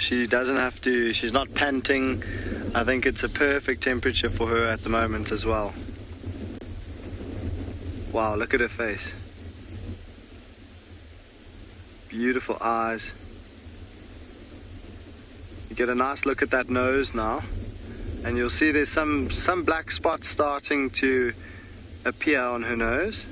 She doesn't have to, she's not panting. I think it's a perfect temperature for her at the moment as well. Wow, look at her face. Beautiful eyes. You get a nice look at that nose now, and you'll see there's some black spots starting to appear on her nose.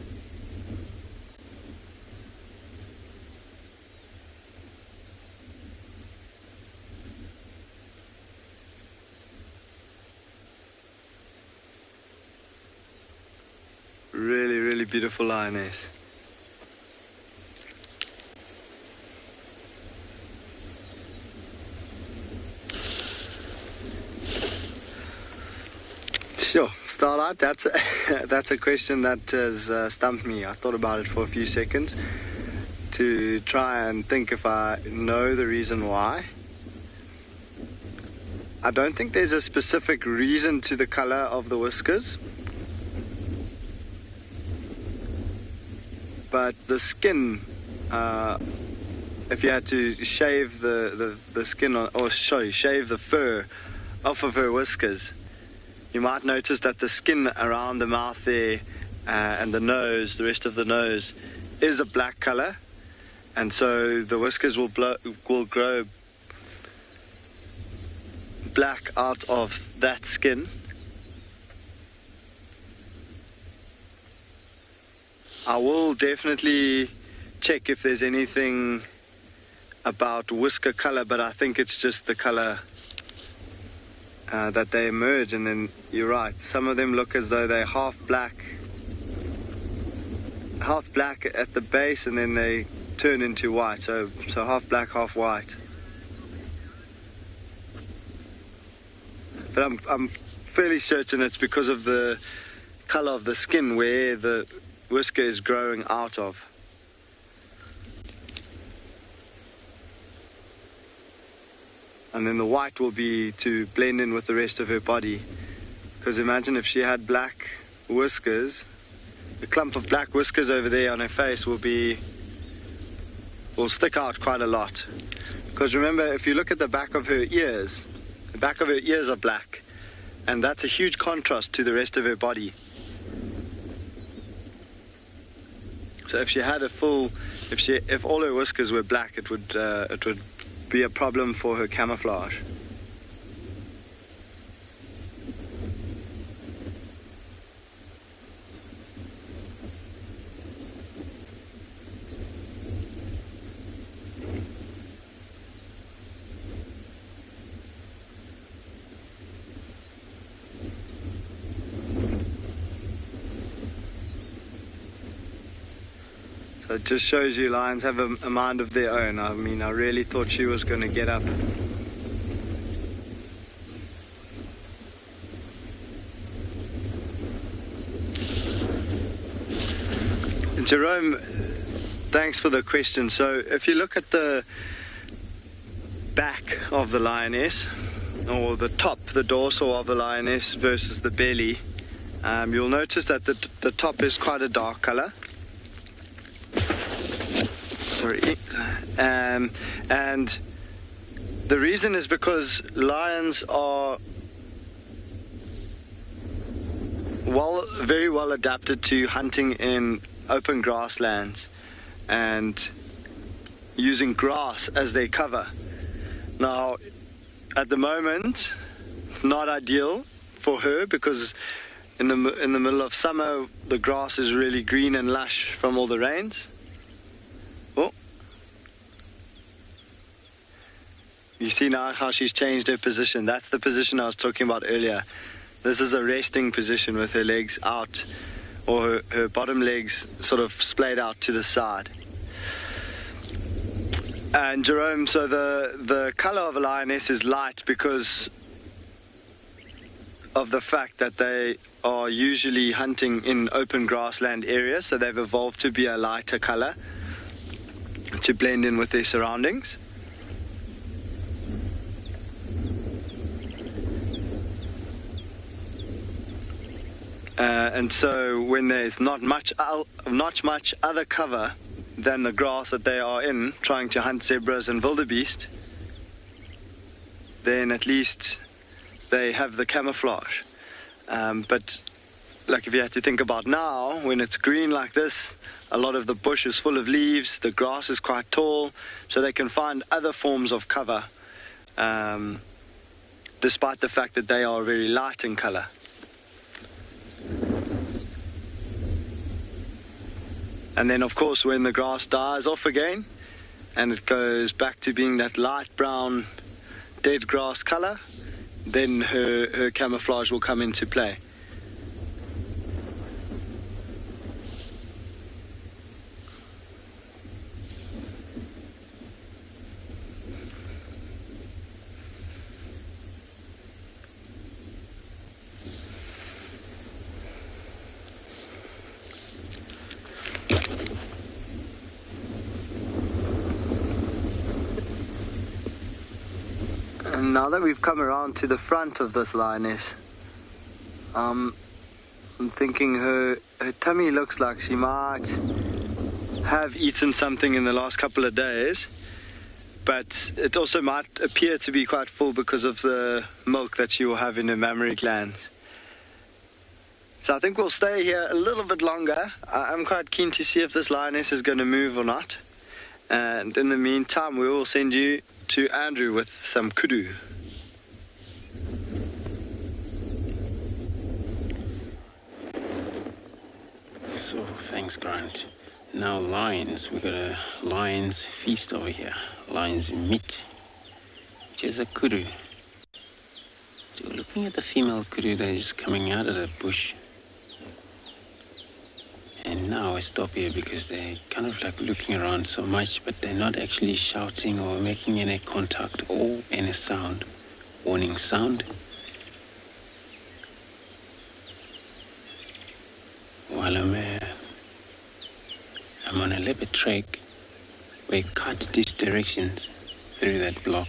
Really, really beautiful lioness. Sure, Starlight, that's a question that has stumped me. I thought about it for a few seconds to try and think if I know the reason why. I don't think there's a specific reason to the color of the whiskers. But the skin if you had to shave the skin on, or sorry, shave the fur off of her whiskers, you might notice that the skin around the mouth there and the nose, the rest of the nose, is a black color, and so the whiskers will grow black out of that skin. I will definitely check if there's anything about whisker color, but I think it's just the color that they emerge. And then you're right, some of them look as though they're half black at the base, and then they turn into white, so half black, half white. But I'm fairly certain it's because of the color of the skin where the whisker is growing out of. And then the white will be to blend in with the rest of her body. Because imagine if she had black whiskers, the clump of black whiskers over there on her face will stick out quite a lot. Because remember, if you look at the back of her ears, the back of her ears are black, and that's a huge contrast to the rest of her body. So if she had if all her whiskers were black, it would be a problem for her camouflage. So it just shows you lions have a mind of their own. I mean, I really thought she was going to get up. Jerome, thanks for the question. So if you look at the back of the lioness, or the top, the dorsal of the lioness versus the belly, you'll notice that the top is quite a dark color. And the reason is because lions are very well adapted to hunting in open grasslands and using grass as their cover. Now, at the moment, not ideal for her, because in the middle of summer the grass is really green and lush from all the rains. Oh, you see now how she's changed her position. That's the position I was talking about earlier. This is a resting position with her legs out, or her bottom legs sort of splayed out to the side. And Jerome, so the color of a lioness is light because of the fact that they are usually hunting in open grassland areas, so they've evolved to be a lighter color to blend in with their surroundings. And so when there's not much other cover than the grass that they are in, trying to hunt zebras and wildebeest, then at least they have the camouflage. But like if you have to think about now, when it's green like this, a lot of the bush is full of leaves, the grass is quite tall, so they can find other forms of cover, despite the fact that they are very light in color. And then, of course, when the grass dies off again and it goes back to being that light brown dead grass color, then her camouflage will come into play. Now that we've come around to the front of this lioness, I'm thinking her tummy looks like she might have eaten something in the last couple of days, but it also might appear to be quite full because of the milk that she will have in her mammary glands. So I think we'll stay here a little bit longer. I'm quite keen to see if this lioness is going to move or not. And in the meantime, we will send you to Andrew with some kudu. So, thanks, Grant. Now, lions. We've got a lion's feast over here. Lion's meat, which is a kudu. So, we're looking at the female kudu that is coming out of the bush. And now I stop here because they're kind of like looking around so much, but they're not actually shouting or making any contact or any sound, warning sound. While I'm on a leopard track, we cut these directions through that block,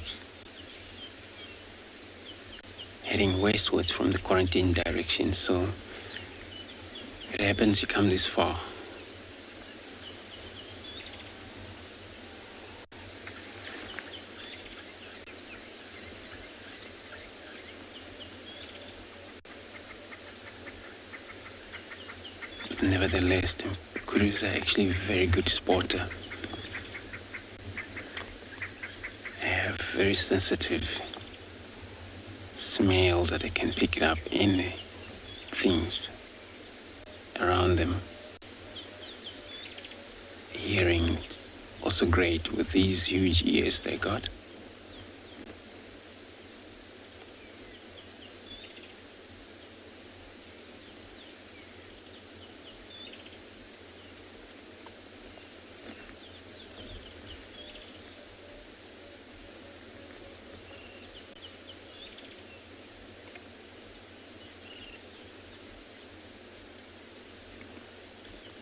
heading westwards from the quarantine direction. So it happens you come this far. But nevertheless, the kudus are actually a very good sporter. They have very sensitive smells that they can pick it up in things around them. Hearing also great with these huge ears they got.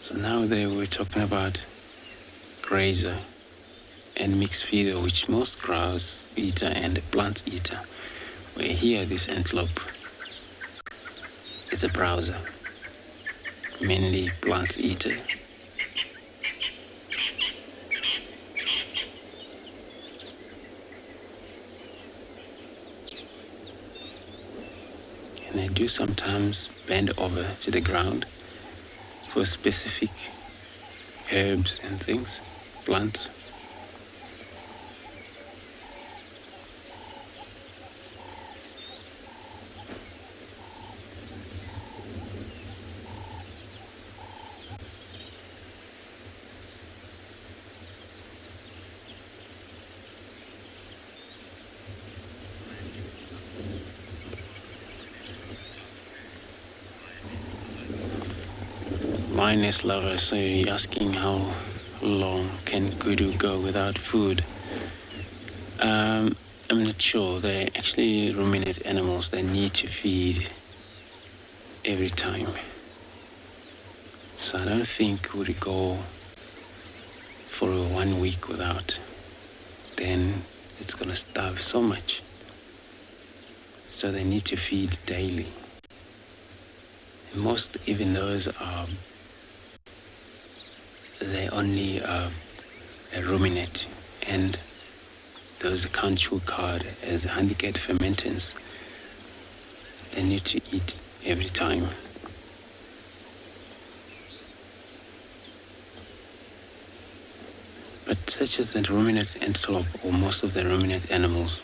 So now they were talking about grazer and mixed feeder, which most grass eater and plant eater. Where here this antelope, it's a browser, mainly plant eater. And they do sometimes bend over to the ground for specific herbs and things, plants. Lioness lover, so you're asking how long can kudu go without food? I'm not sure. They're actually ruminant animals that need to feed every time. So I don't think would go for 1 week without. Then it's gonna starve so much. So they need to feed daily. And most, even those are, they only a ruminate, and those can't chew cud as handicapped fermentants. They need to eat every time. But such as the ruminant antelope or most of the ruminant animals,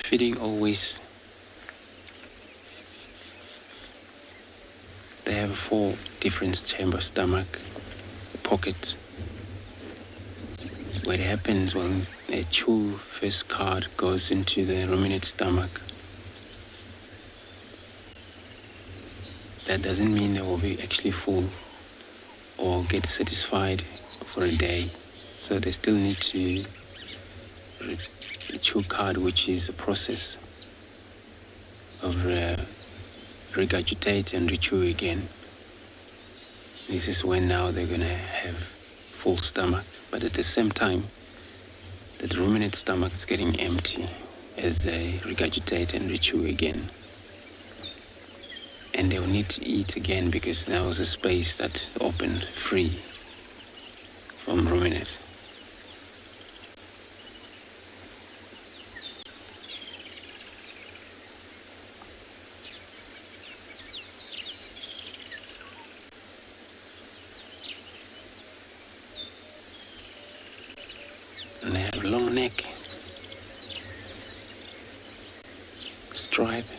feeding always, they have 4 different chamber stomach pockets. What happens when a chew first cud goes into the ruminant stomach, that doesn't mean they will be actually full or get satisfied for a day. So they still need to chew cud, which is a process of regurgitate and rechew again. This is when now they're going to have full stomach, but at the same time, the ruminant stomach is getting empty as they regurgitate and rechew again. And they'll need to eat again because there was a space that opened free from ruminant.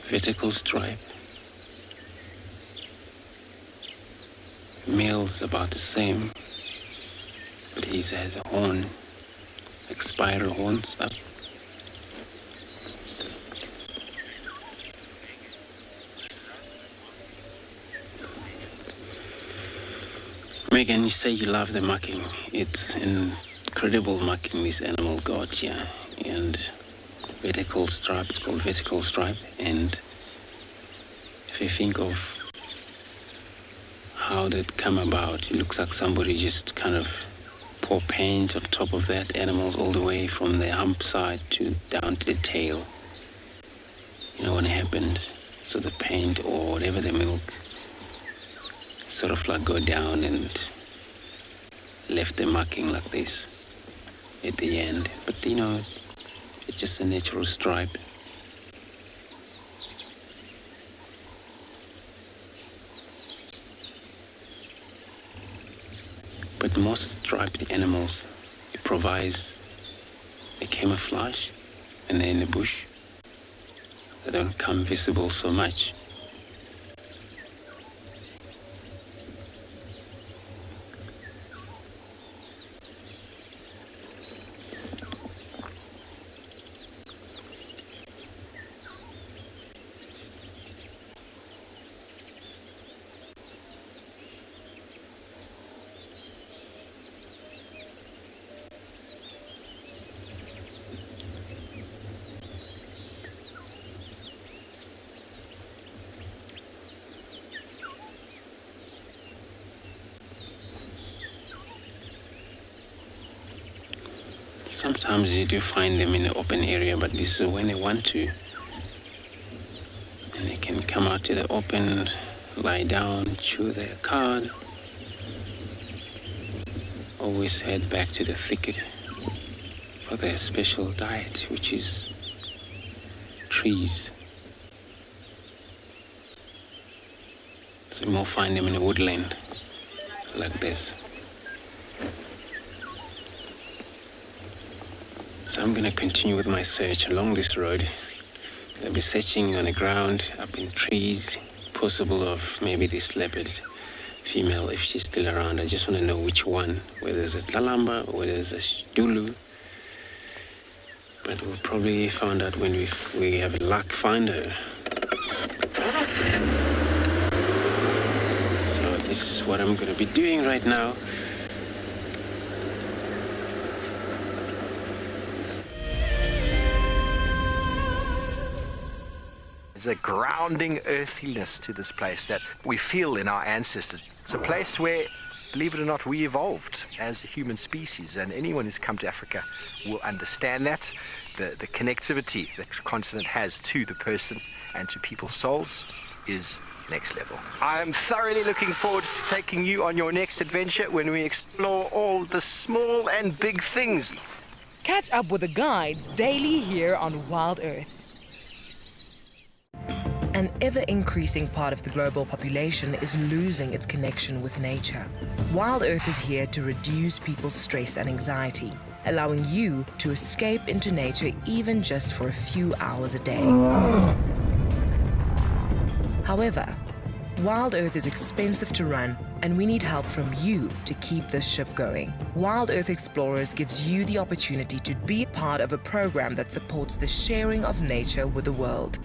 vertical stripe. Male's about the same, but he has a horn, like spiral horns up. Megan, you say you love the marking. It's incredible marking this animal got here. And vertical stripe, it's called vertical stripe. And if you think of how that come about, it looks like somebody just kind of pour paint on top of that animal all the way from the hump side to down to the tail. You know when it happened? So the paint or whatever the milk sort of like go down and left the marking like this at the end. But you know, it's just a natural stripe. But most striped animals, it provides a camouflage, and they're in the bush. They don't come visible so much. Sometimes you do find them in the open area, but this is when they want to. And they can come out to the open, lie down, chew their cud. Always head back to the thicket for their special diet, which is trees. So you more find them in the woodland, like this. So I'm going to continue with my search along this road. I'll be searching on the ground, up in trees, possible of maybe this leopard female if she's still around. I just want to know which one, whether it's a Tlalamba or whether it's a Dulu. But we'll probably find out when we have luck find her. So this is what I'm going to be doing right now. There's a grounding earthiness to this place that we feel in our ancestors. It's a place where, believe it or not, we evolved as a human species, and anyone who's come to Africa will understand that. The connectivity that the continent has to the person and to people's souls is next level. I am thoroughly looking forward to taking you on your next adventure when we explore all the small and big things. Catch up with the guides daily here on WildEarth. An ever-increasing part of the global population is losing its connection with nature. WildEarth is here to reduce people's stress and anxiety, allowing you to escape into nature even just for a few hours a day. However, WildEarth is expensive to run, and we need help from you to keep this ship going. WildEarth Explorers gives you the opportunity to be part of a program that supports the sharing of nature with the world.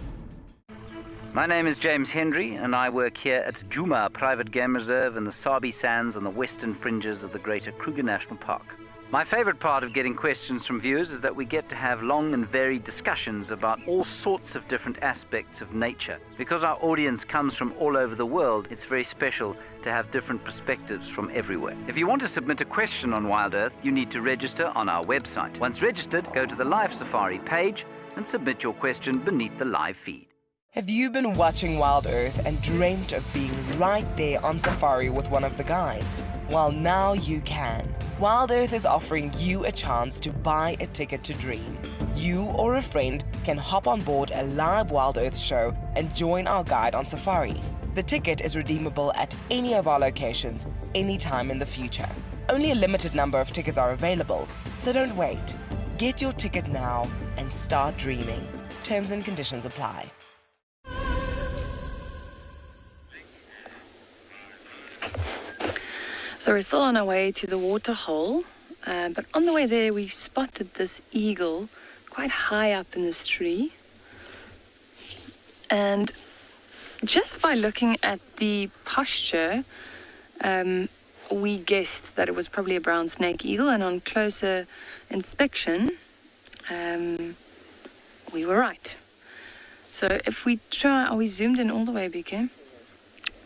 My name is James Henry, and I work here at Juma Private Game Reserve in the Sabi sands on the western fringes of the Greater Kruger National Park. My favorite part of getting questions from viewers is that we get to have long and varied discussions about all sorts of different aspects of nature. Because our audience comes from all over the world, it's very special to have different perspectives from everywhere. If you want to submit a question on WildEarth, you need to register on our website. Once registered, go to the Live Safari page and submit your question beneath the live feed. Have you been watching WildEarth and dreamt of being right there on safari with one of the guides? Well, now you can. WildEarth is offering you a chance to buy a ticket to dream. You or a friend can hop on board a live WildEarth show and join our guide on safari. The ticket is redeemable at any of our locations, anytime in the future. Only a limited number of tickets are available, so don't wait. Get your ticket now and start dreaming. Terms and conditions apply. So we're still on our way to the Waterhole, but on the way there we spotted this eagle quite high up in this tree. And just by looking at the posture, we guessed that it was probably a brown snake eagle, and on closer inspection, we were right. So if we try, are we zoomed in all the way, BK?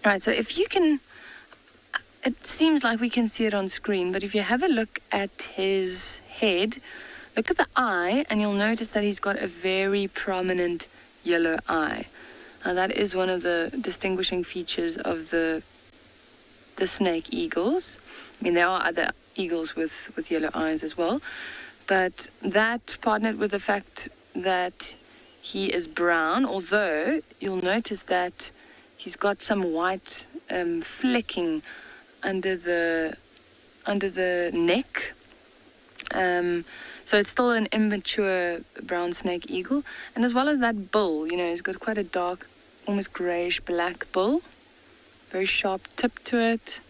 All right, so if you can, it seems like we can see it on screen, but if you have a look at his head, look at the eye, and you'll notice that he's got a very prominent yellow eye. Now that is one of the distinguishing features of the snake eagles. I mean, there are other eagles with yellow eyes as well, but that partnered with the fact that he is brown, although you'll notice that he's got some white flecking under the neck. So it's still an immature brown snake eagle. And as well as that bill, you know, he's got quite a dark, almost grayish black bill. Very sharp tip to it.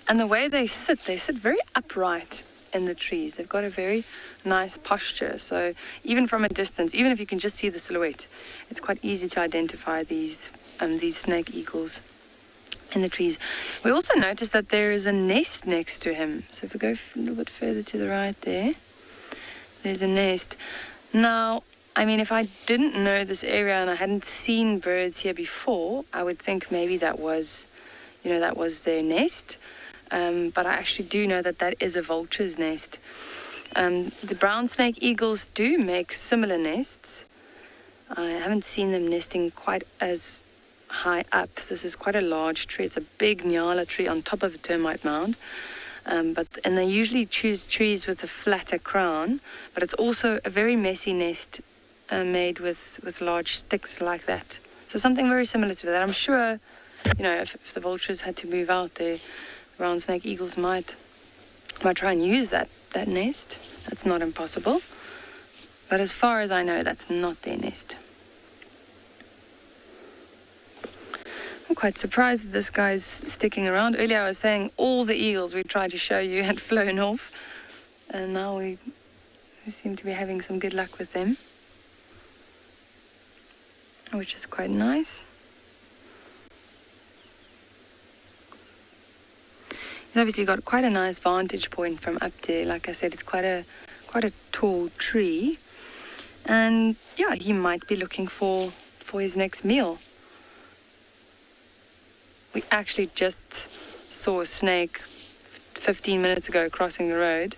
And the way they sit very upright in the trees. They've got a very nice posture. So even from a distance, even if you can just see the silhouette, it's quite easy to identify these snake eagles in the trees. We also noticed that there is a nest next to him. So if we go a little bit further to the right there's a nest. Now, I mean, if I didn't know this area and I hadn't seen birds here before, I would think maybe that was their nest. But I actually do know that is a vulture's nest. The brown snake eagles do make similar nests. I haven't seen them nesting quite as high up. This is quite a large tree. It's a big Ngala tree on top of a termite mound. And they usually choose trees with a flatter crown, but it's also a very messy nest made with large sticks like that. So something very similar to that. I'm sure, you know, if the vultures had to move out there, brown snake eagles might try and use that nest. That's not impossible. But as far as I know, that's not their nest. I'm quite surprised that this guy's sticking around. Earlier I was saying all the eagles we tried to show you had flown off. And now we seem to be having some good luck with them, which is quite nice. He's obviously got quite a nice vantage point from up there. Like I said, it's quite a tall tree. And yeah, he might be looking for his next meal. We actually just saw a snake 15 minutes ago crossing the road.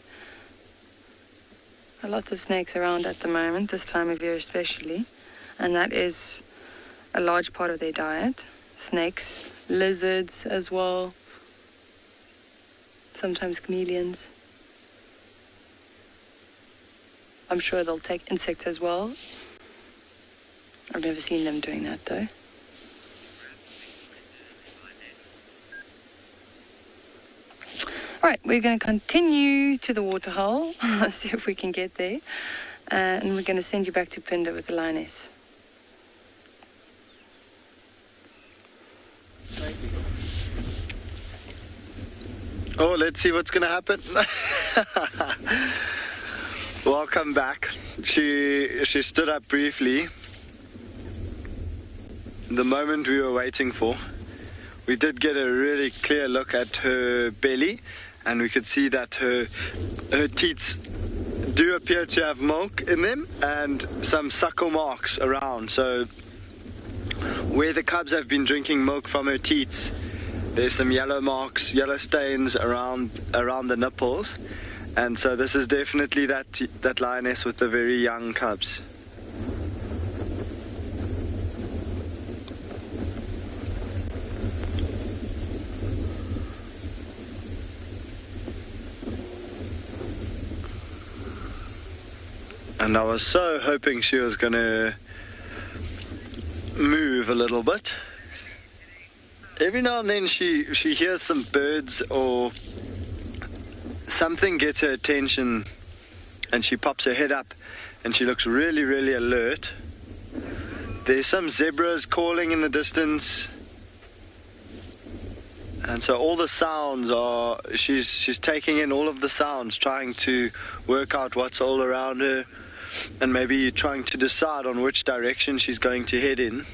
There are lots of snakes around at the moment, this time of year especially. And that is a large part of their diet. Snakes, lizards as well. Sometimes chameleons. I'm sure they'll take insects as well. I've never seen them doing that though. Right, we're going to continue to the Waterhole. Let's see if we can get there. And we're going to send you back to Phinda with the Lioness. Oh, let's see what's going to happen. Welcome back. She stood up briefly. The moment we were waiting for. We did get a really clear look at her belly, and we could see that her teats do appear to have milk in them and some suckle marks around. So where the cubs have been drinking milk from her teats, there's some yellow marks, yellow stains around the nipples. And so this is definitely that lioness with the very young cubs. And I was so hoping she was going to move a little bit. Every now and then she hears some birds or something gets her attention, and she pops her head up and she looks really, really alert. There's some zebras calling in the distance. And so all the sounds are, she's taking in all of the sounds, trying to work out what's all around her, and maybe trying to decide on which direction she's going to head in.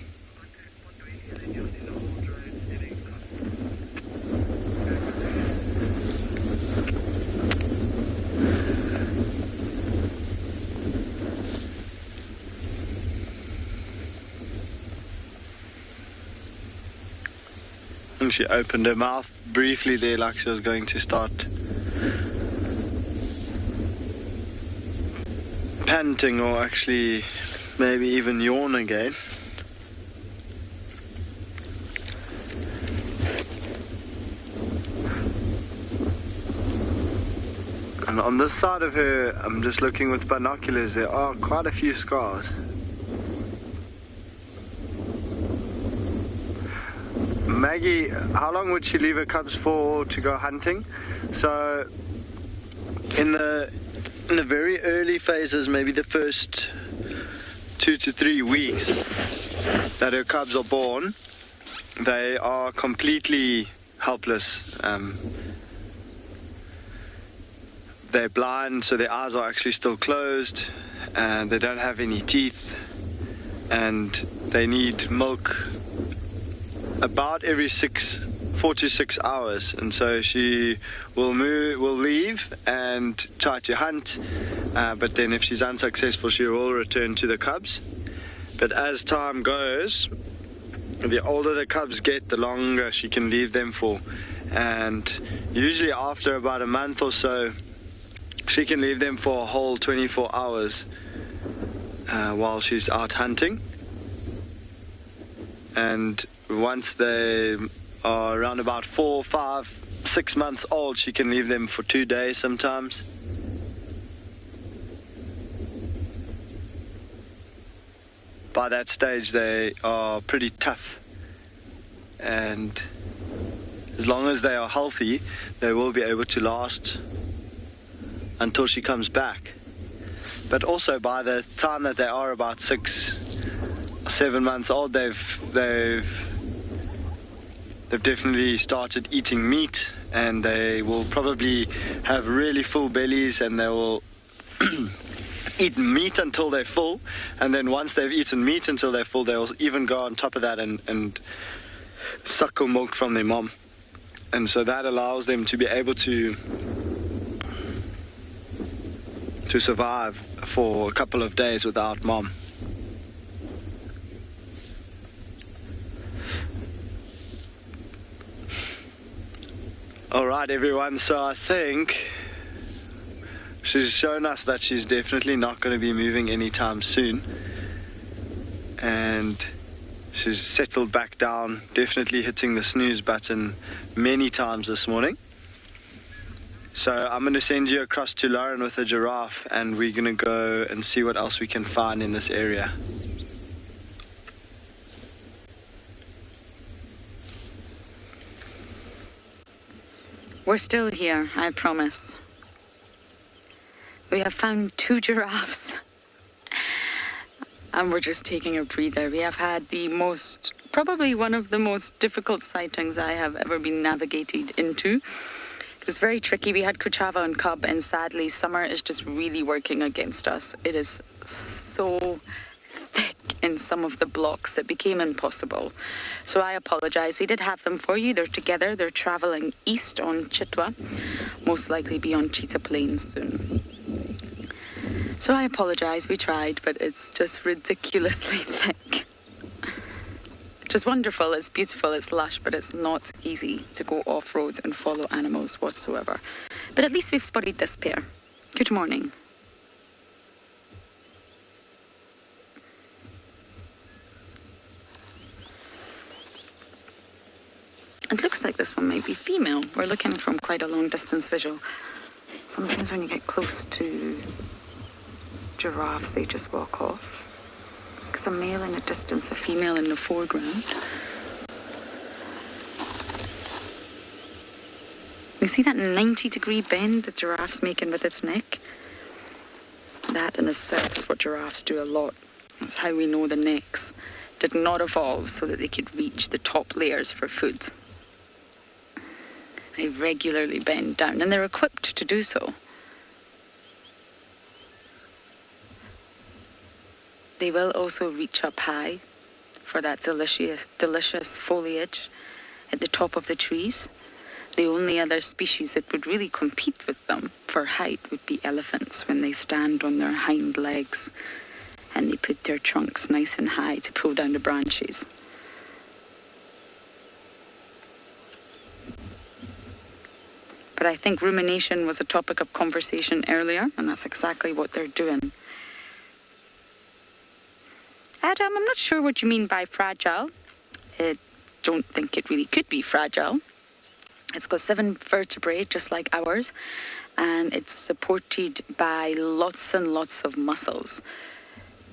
And she opened her mouth briefly there like she was going to start panting, or actually maybe even yawn again. And on this side of her, I'm just looking with binoculars, there are quite a few scars. Maggie, how long would she leave her cubs for to go hunting? So in the very early phases, maybe the first 2 to 3 weeks that her cubs are born, they are completely helpless. They're blind, so their eyes are actually still closed, and they don't have any teeth, and they need milk about every 4 to 6 hours. And so she will leave and try to hunt, but then if she's unsuccessful, she will return to the cubs. But as time goes, the older the cubs get, the longer she can leave them for, and usually after about a month or so, she can leave them for a whole 24 hours while she's out hunting. And once they are around about 4, 5, 6 months old, she can leave them for 2 days sometimes. By that stage, they are pretty tough, and as long as they are healthy, they will be able to last until she comes back. But also by the time that they are about 6, 7 months old, they've definitely started eating meat, and they will probably have really full bellies, and they will eat meat until they're full, and then once they've eaten meat until they're full, they'll even go on top of that and suckle milk from their mom. And so that allows them to be able to survive for a couple of days without mom. Alright everyone, so I think she's shown us that she's definitely not going to be moving anytime soon, and she's settled back down, definitely hitting the snooze button many times this morning. So I'm going to send you across to Lauren with a giraffe, and we're going to go and see what else we can find in this area. We're still here, I promise. We have found 2 giraffes, and we're just taking a breather. We have had probably one of the most difficult sightings I have ever been navigated into. It was very tricky. We had Kuchava and Cub, and sadly, summer is just really working against us. It is so thick in some of the blocks, it became impossible. So I apologize. We did have them for you. They're together. They're traveling east on Chitwa, most likely be on Cheetah Plains soon. So I apologize. We tried, but it's just ridiculously thick. Just wonderful. It's beautiful. It's lush, but it's not easy to go off-road and follow animals whatsoever. But at least we've spotted this pair. Good morning. It looks like this one might be female. We're looking from quite a long distance visual. Sometimes when you get close to giraffes, they just walk off. Because a male in the distance, a female in the foreground. You see that 90-degree bend the giraffe's making with its neck? That in itself is what giraffes do a lot. That's how we know the necks did not evolve so that they could reach the top layers for food. They regularly bend down, and they're equipped to do so. They will also reach up high for that delicious foliage at the top of the trees. The only other species that would really compete with them for height would be elephants when they stand on their hind legs and they put their trunks nice and high to pull down the branches. But I think rumination was a topic of conversation earlier, and that's exactly what they're doing. Adam, I'm not sure what you mean by fragile. I don't think it really could be fragile. It's got 7 vertebrae, just like ours, and it's supported by lots and lots of muscles.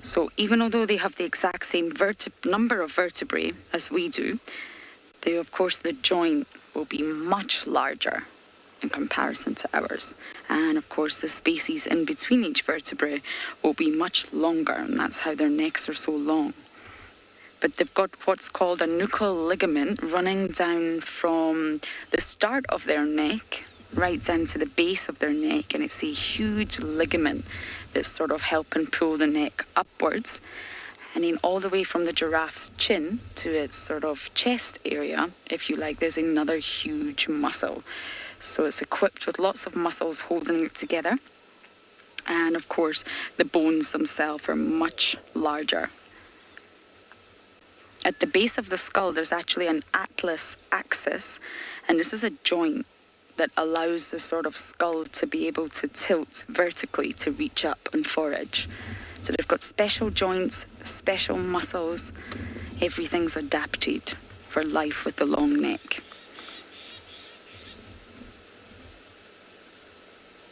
So even although they have the exact same number of vertebrae as we do, of course the joint will be much larger in comparison to ours. And of course the spaces in between each vertebrae will be much longer, and that's how their necks are so long. But they've got what's called a nuchal ligament running down from the start of their neck right down to the base of their neck, and it's a huge ligament that's sort of helping pull the neck upwards. And then all the way from the giraffe's chin to its sort of chest area, if you like, there's another huge muscle. So it's equipped with lots of muscles holding it together. And of course, the bones themselves are much larger. At the base of the skull, there's actually an atlas axis, and this is a joint that allows the sort of skull to be able to tilt vertically to reach up and forage. So they've got special joints, special muscles. Everything's adapted for life with the long neck.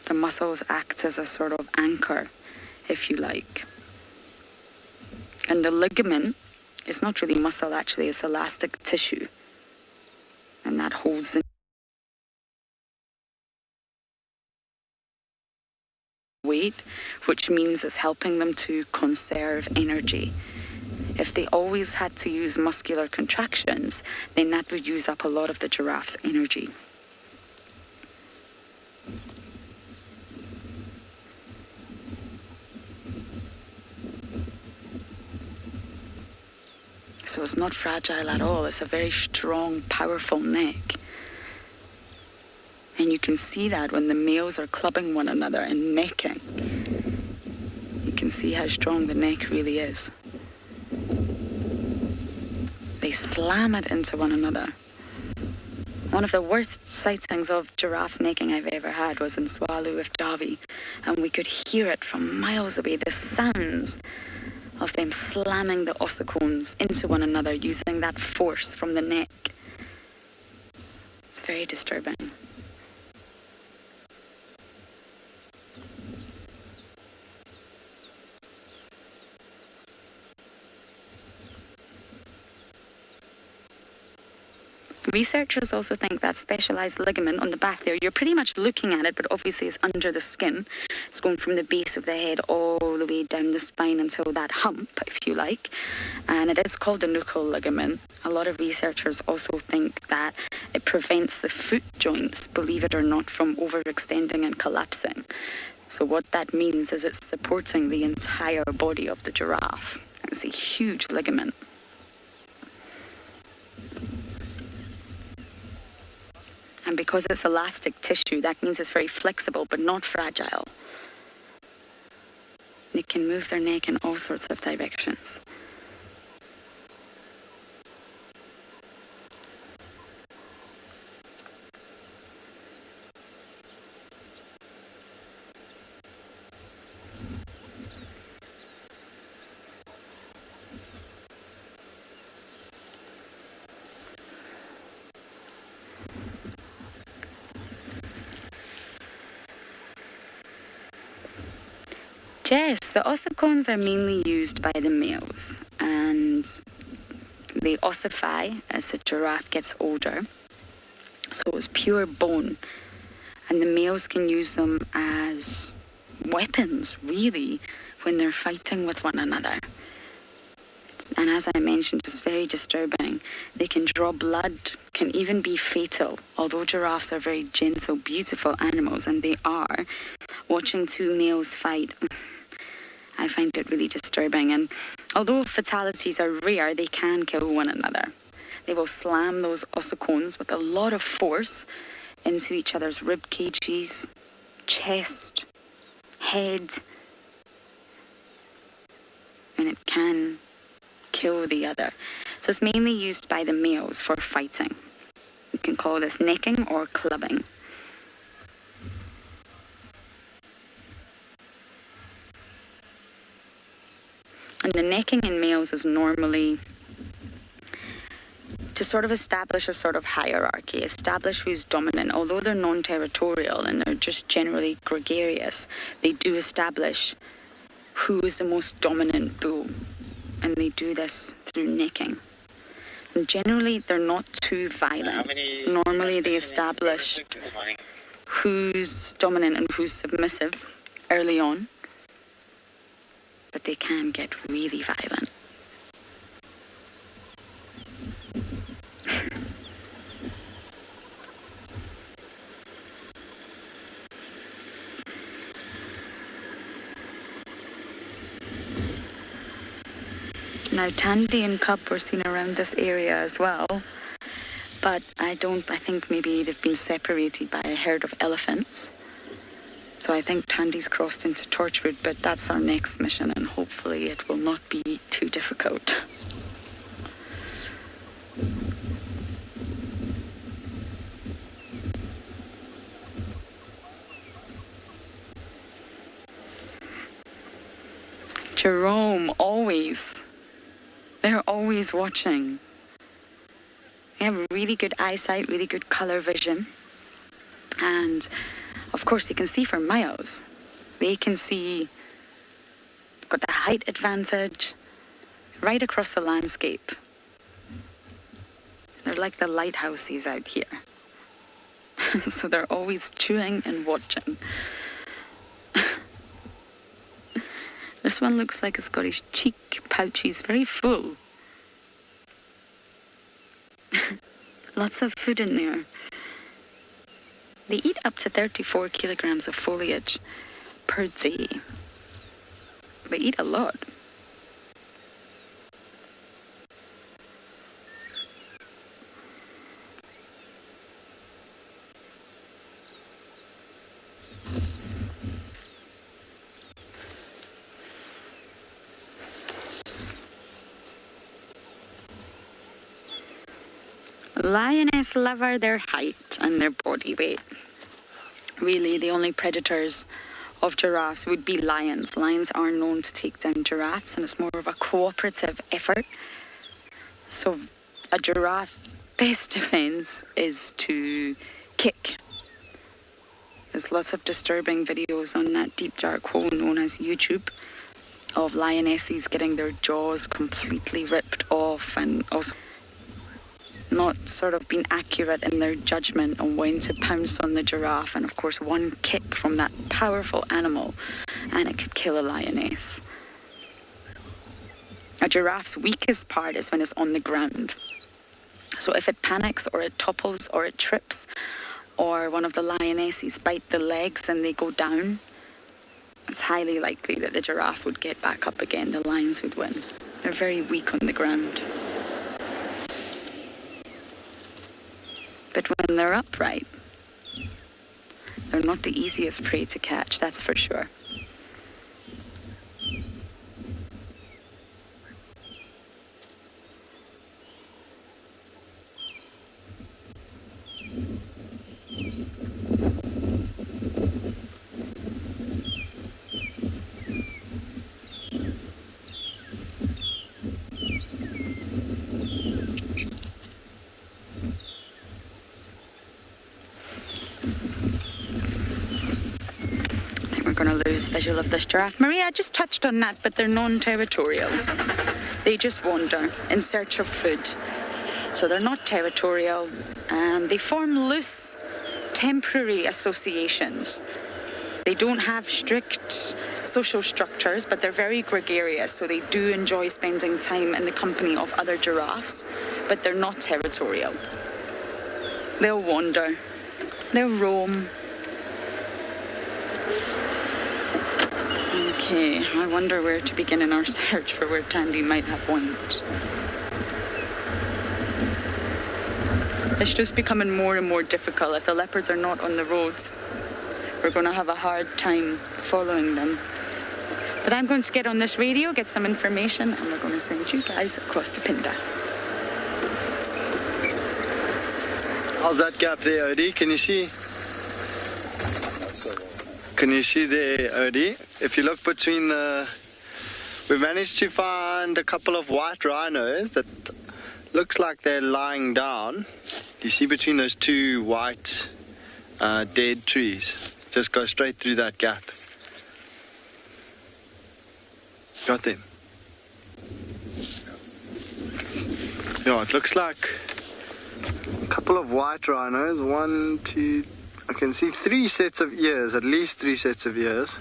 The muscles act as a sort of anchor, if you like. And the ligament is not really muscle, actually, it's elastic tissue. And that holds the weight, which means it's helping them to conserve energy. If they always had to use muscular contractions, then that would use up a lot of the giraffe's energy. So it's not fragile at all. It's a very strong, powerful neck. And you can see that when the males are clubbing one another and necking. You can see how strong the neck really is. They slam it into one another. One of the worst sightings of giraffes necking I've ever had was in Tswalu with Davi. And we could hear it from miles away, the sounds of them slamming the ossicones into one another using that force from the neck. It's very disturbing. Researchers also think that specialized ligament on the back there, you're pretty much looking at it, but obviously it's under the skin. It's going from the base of the head all the way down the spine until that hump, if you like. And it is called the nuchal ligament. A lot of researchers also think that it prevents the foot joints, believe it or not, from overextending and collapsing. So what that means is it's supporting the entire body of the giraffe. It's a huge ligament. And because it's elastic tissue, that means it's very flexible, but not fragile. They can move their neck in all sorts of directions. Yes, the ossicones are mainly used by the males, and they ossify as the giraffe gets older. So it's pure bone, and the males can use them as weapons, really, when they're fighting with one another. And as I mentioned, it's very disturbing. They can draw blood, can even be fatal. Although giraffes are very gentle, beautiful animals, and they are, watching two males fight, I find it really disturbing. And although fatalities are rare, they can kill one another. They will slam those ossicones with a lot of force into each other's rib cages, chest, head, and it can kill the other. So it's mainly used by the males for fighting. You can call this necking or clubbing. And the necking in males is normally to sort of establish a sort of hierarchy, establish who's dominant. Although they're non-territorial and they're just generally gregarious, they do establish who is the most dominant bull. And they do this through necking. And generally, they're not too violent. Normally, they establish who's dominant and who's submissive early on. But they can get really violent. Now, Tandy and cub were seen around this area as well, but I think maybe they've been separated by a herd of elephants. So I think Tandy's crossed into Torchwood, but that's our next mission, and hopefully it will not be too difficult. Jerome, always. They're always watching. They have really good eyesight, really good colour vision. And of course, they can see for miles. They can see, got the height advantage right across the landscape. They're like the lighthouses out here. So they're always chewing and watching. This one looks like it's got his cheek pouches very full. Lots of food in there. They eat up to 34 kilograms of foliage per day. They eat a lot. Lioness lover their height and their body weight. Really, the only predators of giraffes would be lions. Lions are known to take down giraffes, and it's more of a cooperative effort. So a giraffe's best defense is to kick. There's lots of disturbing videos on that deep dark hole known as YouTube of lionesses getting their jaws completely ripped off, and also not sort of being accurate in their judgment on when to pounce on the giraffe. And of course, one kick from that powerful animal and it could kill a lioness. A giraffe's weakest part is when it's on the ground. So if it panics or it topples or it trips, or one of the lionesses bite the legs and they go down, it's highly likely that the giraffe would get back up again. The lions would win. They're very weak on the ground. But when they're upright, they're not the easiest prey to catch, that's for sure. Visual of this giraffe. Maria just touched on that, but they're non-territorial. They just wander in search of food. So they're not territorial, and they form loose, temporary associations. They don't have strict social structures, but they're very gregarious, so they do enjoy spending time in the company of other giraffes, but they're not territorial. They'll wander, they'll roam. Okay, I wonder where to begin in our search for where Tandy might have went. It's just becoming more and more difficult. If the leopards are not on the roads, we're going to have a hard time following them. But I'm going to get on this radio, get some information, and we're going to send you guys across to Phinda. How's that gap there, Odie? Can you see? Can you see there, Odie? If you look between the... We managed to find a couple of white rhinos that looks like they're lying down. You see between those two white dead trees. Just go straight through that gap. Got them. Yeah, it looks like a couple of white rhinos. 1, 2, I can see 3 sets of ears, at least 3 sets of ears.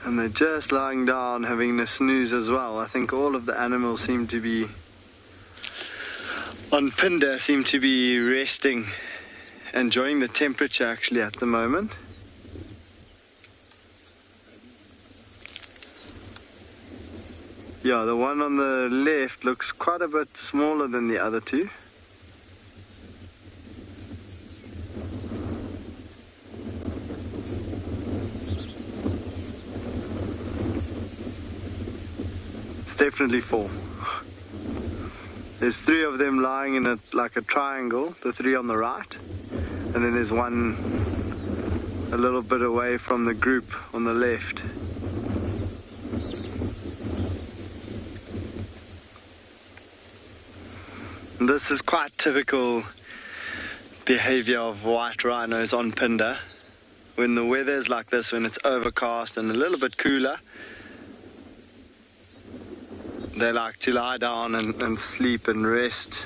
And they're just lying down having a snooze as well. I think all of the animals seem to be on Phinda, seem to be resting, enjoying the temperature actually at the moment. Yeah, the one on the left looks quite a bit smaller than the other two. It's definitely 4. There's 3 of them lying in like a triangle, the 3 on the right, and then there's one a little bit away from the group on the left. And this is quite typical behavior of white rhinos on Phinda. When the weather is like this, when it's overcast and a little bit cooler, they like to lie down and sleep and rest.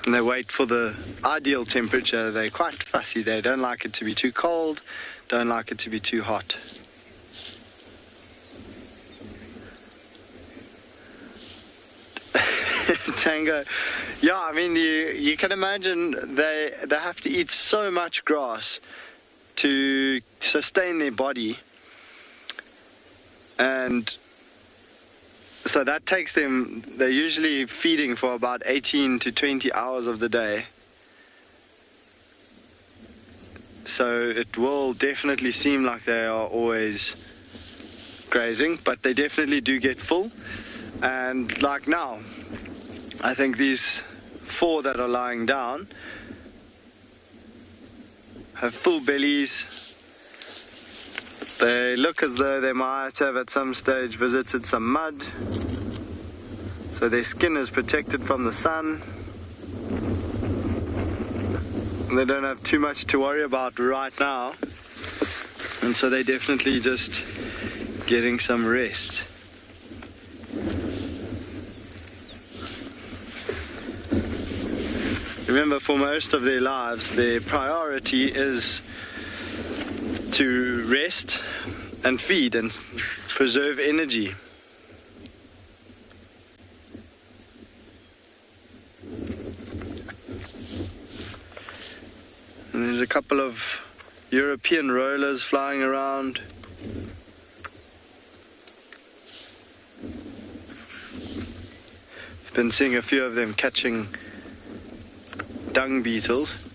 And they wait for the ideal temperature. They're quite fussy. They don't like it to be too cold, don't like it to be too hot. Tango. Yeah, I mean, you can imagine they have to eat so much grass to sustain their body, and so that takes them, they're usually feeding for about 18 to 20 hours of the day. So it will definitely seem like they are always grazing, but they definitely do get full. And like now, I think these 4 that are lying down have full bellies. They look as though they might have at some stage visited some mud, so their skin is protected from the sun. And they don't have too much to worry about right now, and so they're definitely just getting some rest. Remember, for most of their lives, their priority is to rest and feed and preserve energy. And there's a couple of European rollers flying around. I've been seeing a few of them catching dung beetles,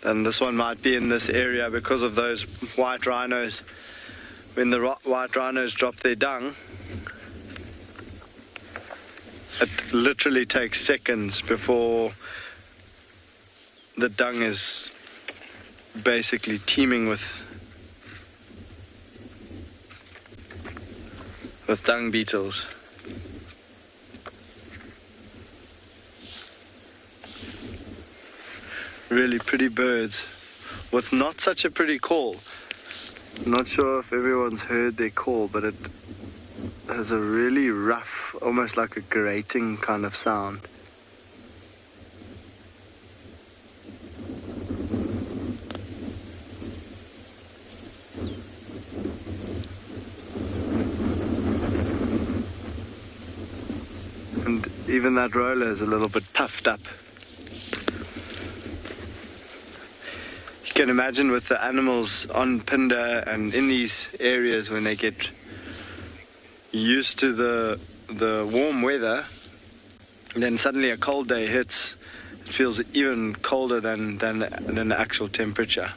and this one might be in this area because of those white rhinos. When the white rhinos drop their dung, it literally takes seconds before the dung is basically teeming with dung beetles. really pretty birds with not such a pretty call. I'm not sure if everyone's heard their call, but it has a really rough, almost like a grating kind of sound. And even that roller is a little bit puffed up. You can imagine with the animals on Phinda and in these areas, when they get used to the warm weather, and then suddenly a cold day hits, it feels even colder than the actual temperature.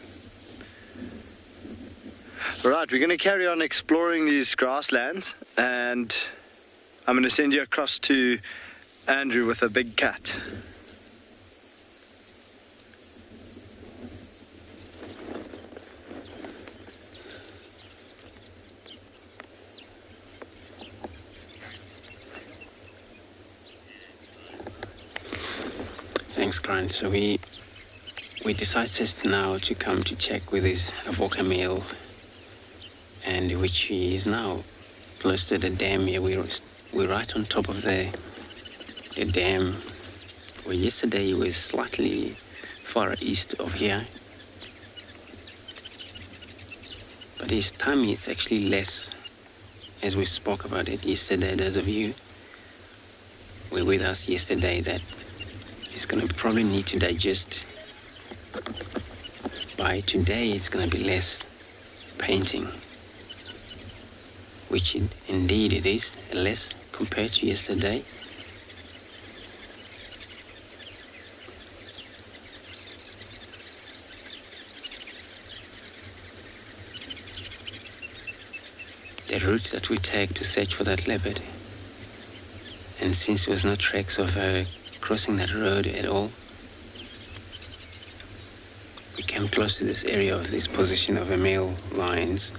Alright, we're going to carry on exploring these grasslands, and I'm going to send you across to Andrew with a big cat. Thanks, Grant. So we decided now to come to check with his avoca male, and which he is now close to the dam here. We're right on top of the dam, where yesterday he was slightly far east of here. But his tummy is actually less, as we spoke about it yesterday. Those of you were with us yesterday, that he's going to probably need to digest. By today, it's going to be less painting, which indeed it is, less compared to yesterday. The route that we take to search for that leopard, and since there was no tracks of crossing that road at all, we came close to this area of this position of a male lions.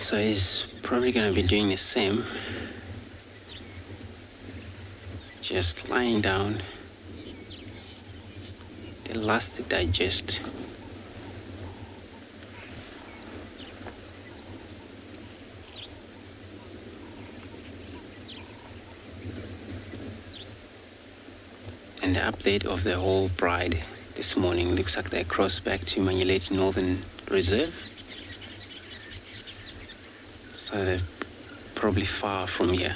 So he's probably going to be doing the same, just lying down. The last to digest. And the update of the whole bride this morning looks like they crossed back to Manyeleti Northern Reserve. So they're probably far from here.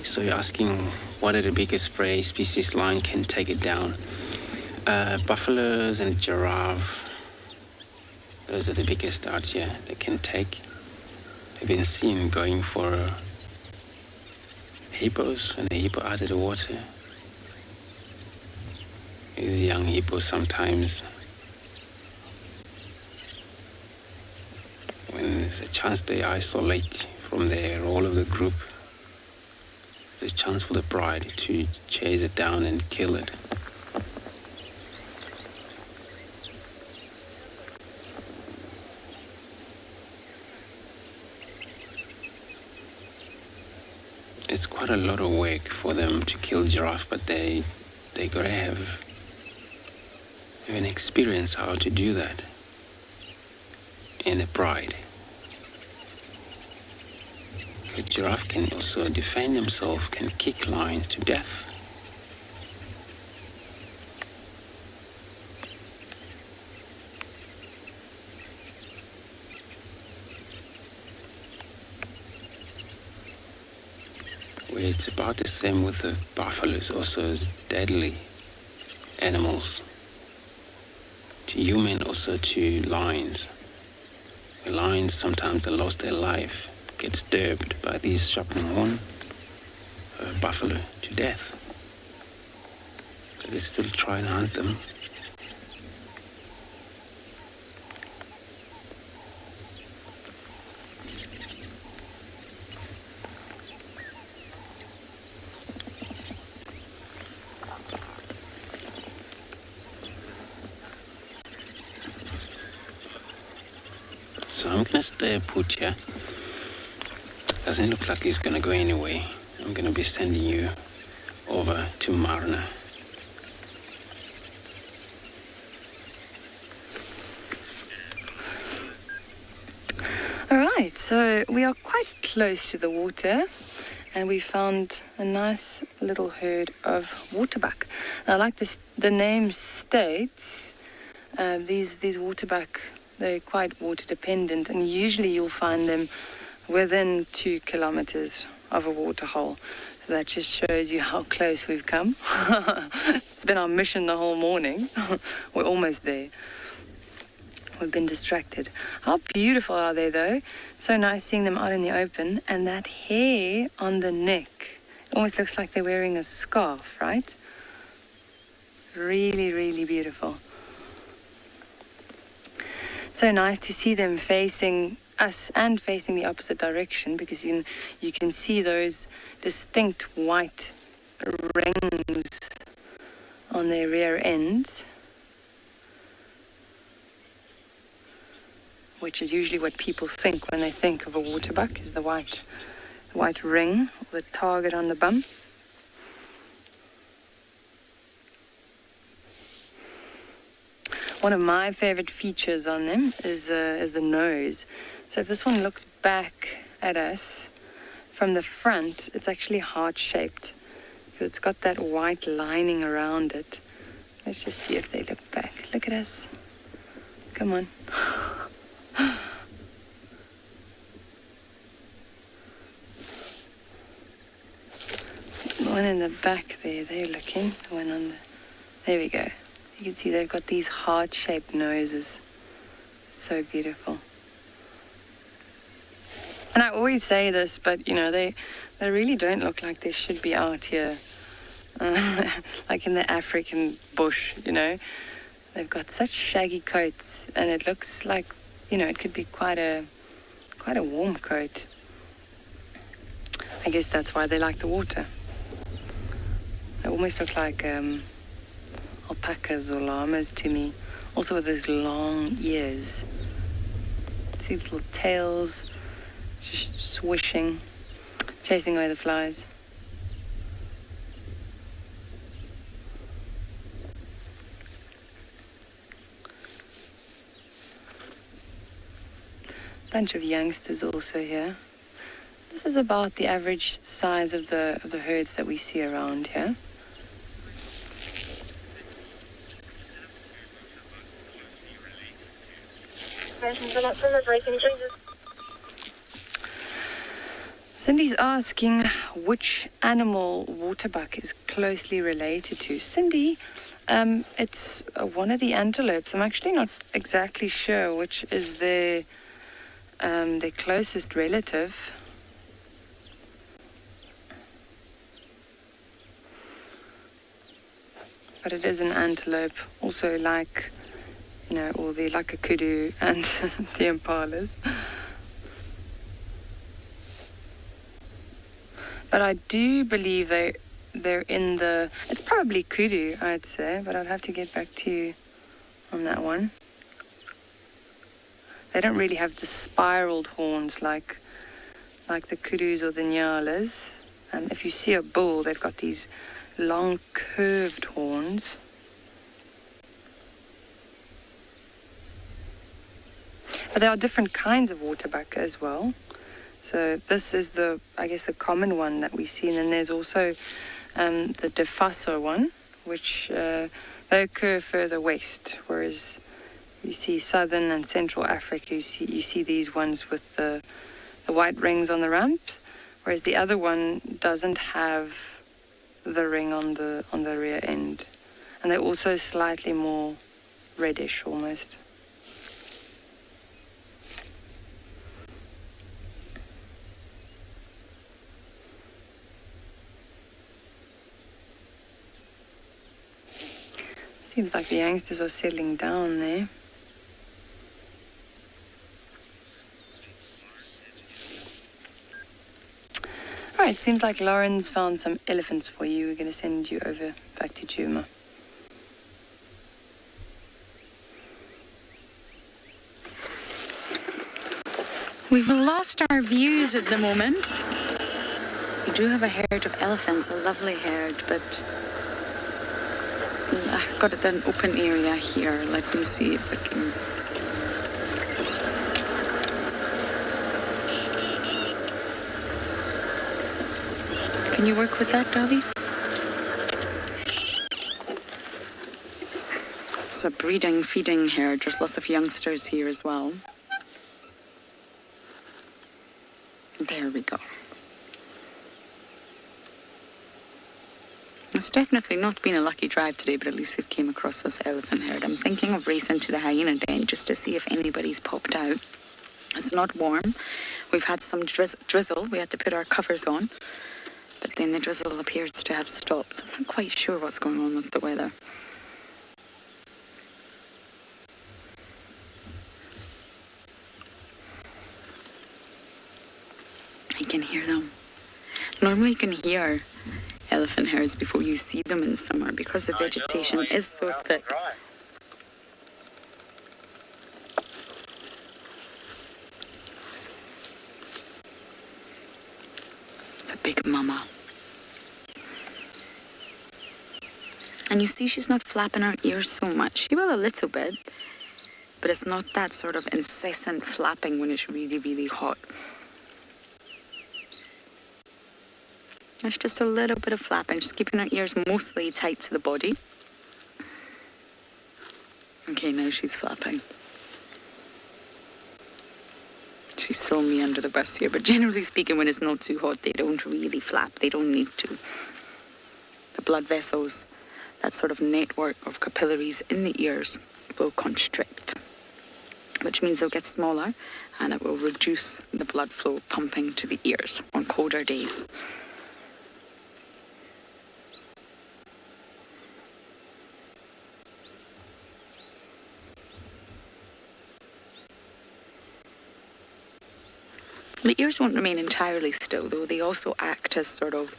So you're asking what are the biggest prey species lion can take it down? Buffaloes and giraffe, those are the biggest out here they can take. They've been seen going for hippos, when the hippo out of the water. These young hippos sometimes, when there's a chance they isolate from the role of the group, there's a chance for the bride to chase it down and kill it. It's quite a lot of work for them to kill giraffe, but they gotta have an experience how to do that in a pride. The giraffe can also defend himself, can kick lions to death. It's about the same with the buffaloes, also as deadly animals to human, also to lions. lions, sometimes they lost their life, get disturbed by these sharpening horn buffalo to death. But they still try and hunt them. So I'm gonna stay put here. Doesn't look like he's gonna go anyway. I'm gonna be sending you over to Marula. All right, so we are quite close to the water, and we found a nice little herd of waterbuck. Now, like the name states, these waterbuck, they're quite water dependent, and usually you'll find them within 2 kilometers of a waterhole. So that just shows you how close we've come. It's been our mission the whole morning. We're almost there. We've been distracted. How beautiful are they, though? So nice seeing them out in the open. And that hair on the neck, it almost looks like they're wearing a scarf, right? Really, really beautiful. So nice to see them facing us and facing the opposite direction, because you can see those distinct white rings on their rear ends, which is usually what people think when they think of a waterbuck, is the white ring, or the target on the bum. One of my favorite features on them is the nose. So if this one looks back at us from the front, it's actually heart-shaped, because it's got that white lining around it. Let's just see if they look back. Look at us. Come on. The one in the back there, they're looking. The one on the... There we go. You can see they've got these heart-shaped noses. So beautiful. And I always say this, but, you know, they really don't look like they should be out here. Like in the African bush, you know. They've got such shaggy coats, and it looks like, you know, it could be quite a warm coat. I guess that's why they like the water. They almost look like alpacas or llamas to me. Also with those long ears. See these little tails just swishing, chasing away the flies. Bunch of youngsters also here. This is about the average size of the herds that we see around here. Cindy's asking which animal waterbuck is closely related to. Cindy, it's one of the antelopes. I'm actually not exactly sure which is their closest relative. But it is an antelope, also like, you know, or the like a kudu and the impalas. But I do believe they're in the... It's probably kudu, I'd say, but I'll have to get back to you on that one. They don't really have the spiraled horns like the kudus or the nyalas. If you see a bull, they've got these long curved horns. But there are different kinds of waterbuck as well. So this is the common one that we see. And then there's also the Defaso one, which they occur further west, whereas you see southern and central Africa, you see these ones with the white rings on the rump, whereas the other one doesn't have the ring on the rear end. And they're also slightly more reddish almost. Seems like the youngsters are settling down there. Right, seems like Lauren's found some elephants for you. We're going to send you over back to Juma. We've lost our views at the moment. We do have a herd of elephants, a lovely herd, but I've got an open area here. Let me see if I can... Can you work with that, Davi? It's a breeding, feeding herd. There's lots of youngsters here as well. There we go. It's definitely not been a lucky drive today, but at least we've came across this elephant herd. I'm thinking of racing to the hyena den just to see if anybody's popped out. It's not warm. We've had some drizzle. We had to put our covers on. But then the drizzle appears to have stopped. So I'm not quite sure what's going on with the weather. You can hear them. Normally you can hear elephant herds before you see them in summer because the vegetation is so thick. It's a big mama. And you see she's not flapping her ears so much. She will a little bit, but it's not that sort of incessant flapping when it's really, really hot. There's just a little bit of flapping, just keeping her ears mostly tight to the body. Okay, now she's flapping. She's thrown me under the bus here, but generally speaking, when it's not too hot, they don't really flap. They don't need to. The blood vessels, that sort of network of capillaries in the ears, will constrict, which means they'll get smaller and it will reduce the blood flow pumping to the ears on colder days. The ears won't remain entirely still, though. They also act as sort of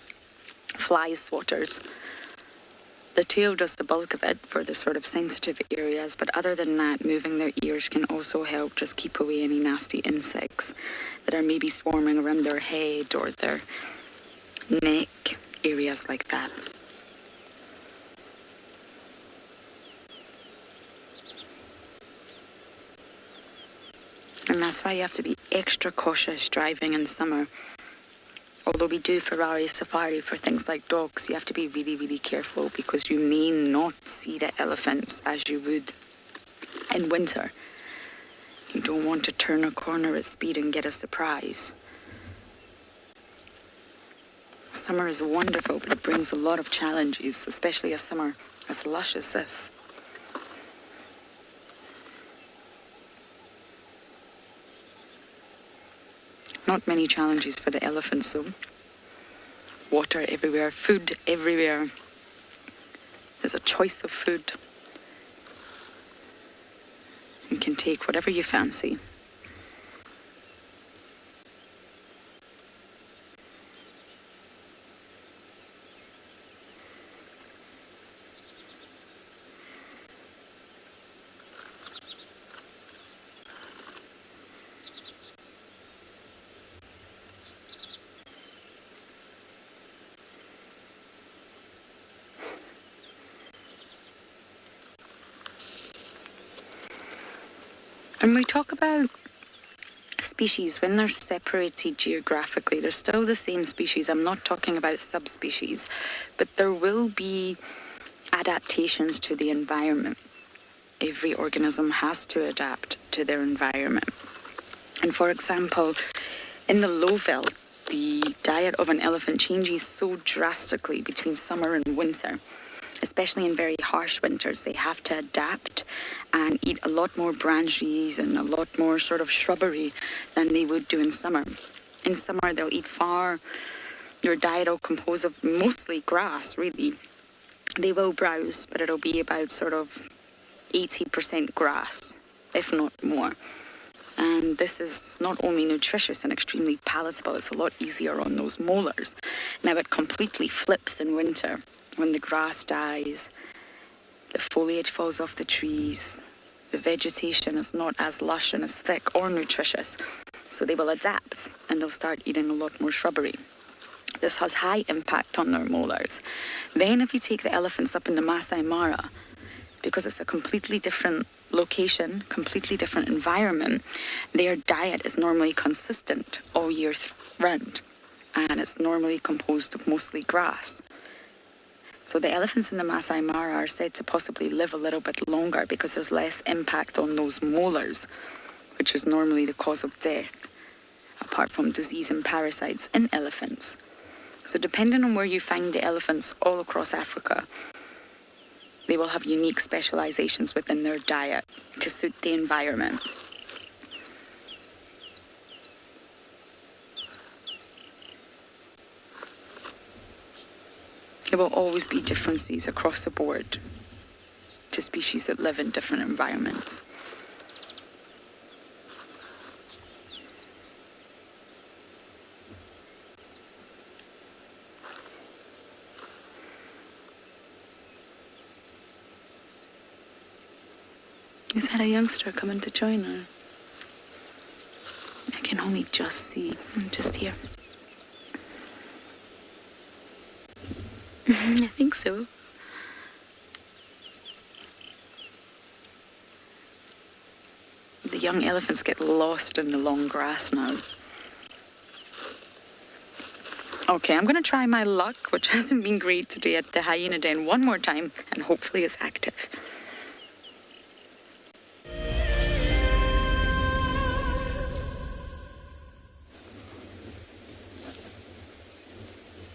fly swatters. The tail does the bulk of it for the sort of sensitive areas, but other than that, moving their ears can also help just keep away any nasty insects that are maybe swarming around their head or their neck, areas like that. And that's why you have to be extra cautious driving in summer. Although we do Ferrari safari for things like dogs, you have to be really, really careful because you may not see the elephants as you would in winter. You don't want to turn a corner at speed and get a surprise. Summer is wonderful, but it brings a lot of challenges, especially a summer as lush as this. Not many challenges for the elephants, though. Water everywhere, food everywhere. There's a choice of food. You can take whatever you fancy. When we talk about species, when they're separated geographically, they're still the same species. I'm not talking about subspecies, but there will be adaptations to the environment. Every organism has to adapt to their environment. And for example, in the low veld, the diet of an elephant changes so drastically between summer and winter. Especially in very harsh winters, they have to adapt and eat a lot more branches and a lot more sort of shrubbery than they would do in summer. In summer, they'll eat their diet will compose of mostly grass, really. They will browse, but it'll be about sort of 80% grass, if not more. And this is not only nutritious and extremely palatable, it's a lot easier on those molars. Now it completely flips in winter when the grass dies, the foliage falls off the trees, the vegetation is not as lush and as thick or nutritious, so they will adapt and they'll start eating a lot more shrubbery. This has high impact on their molars. Then if you take the elephants up into Masai Mara, because it's a completely different location, completely different environment, their diet is normally consistent all year round, and it's normally composed of mostly grass. So the elephants in the Masai Mara are said to possibly live a little bit longer because there's less impact on those molars, which is normally the cause of death, apart from disease and parasites in elephants. So depending on where you find the elephants all across Africa, they will have unique specializations within their diet to suit the environment. There will always be differences across the board to species that live in different environments. Is that a youngster coming to join her? I can only just see. I'm just here. I think so. The young elephants get lost in the long grass now. Okay, I'm going to try my luck, which hasn't been great today, at the hyena den one more time, and hopefully it's active.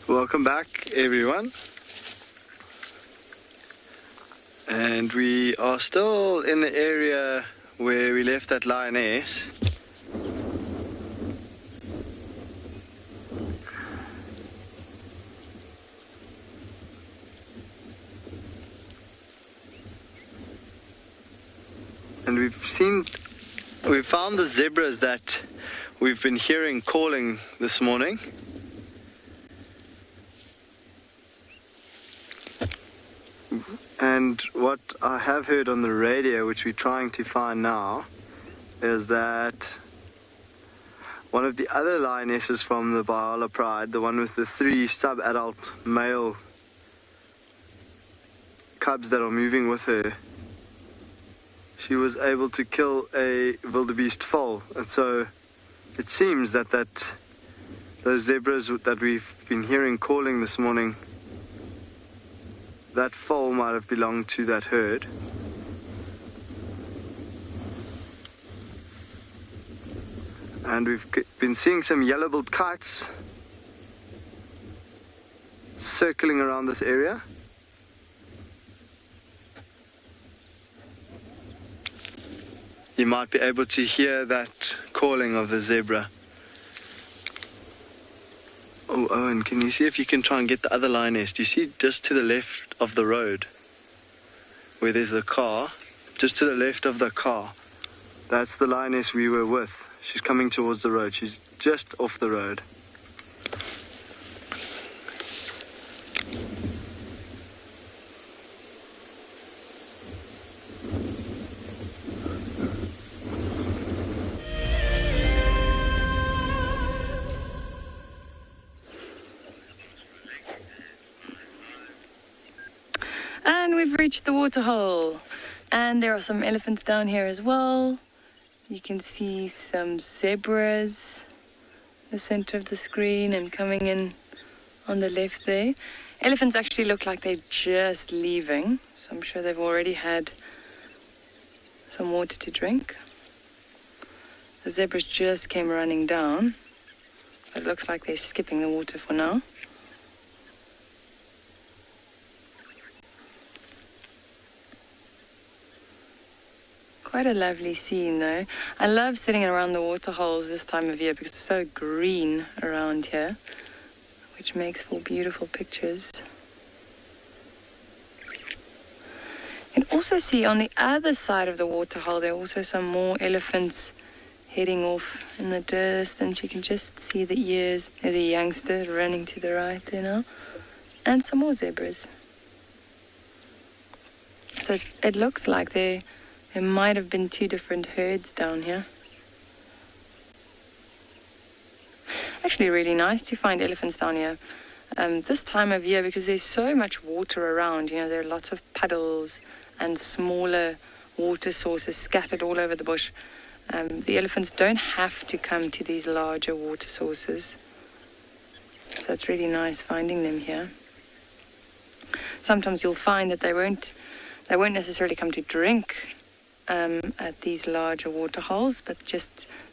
Welcome back, everyone. And we are still in the area where we left that lioness. And we've found the zebras that we've been hearing calling this morning. And what I have heard on the radio, which we're trying to find now, is that one of the other lionesses from the Ngala Pride, the one with the 3 sub-adult male cubs that are moving with her, she was able to kill a wildebeest foal. And so it seems that those zebras that we've been hearing calling this morning, that foal might have belonged to that herd. And we've been seeing some yellow-billed kites circling around this area. You might be able to hear that calling of the zebra. Oh, Owen, can you see if you can try and get the other lioness? Do you see just to the left of the road where there's the car? Just to the left of the car. That's the lioness we were with. She's coming towards the road. She's just off the road. And we've reached the Waterhole, and there are some elephants down here as well. You can see some zebras in the center of the screen and coming in on the left there. Elephants actually look like they're just leaving, so I'm sure they've already had some water to drink. The zebras just came running down, but it looks like they're skipping the water for now. Quite a lovely scene though. I love sitting around the waterholes this time of year because it's so green around here, which makes for beautiful pictures. also see on the other side of the waterhole, there are also some more elephants heading off in the distance. You can just see the ears. There's a youngster running to the right there now. And some more zebras. So it looks like there might have been two different herds down here. Actually really nice to find elephants down here this time of year, because there's so much water around. You know, there are lots of puddles and smaller water sources scattered all over the bush. The elephants don't have to come to these larger water sources. So it's really nice finding them here. Sometimes you'll find that they won't necessarily come to drink at these larger water holes, but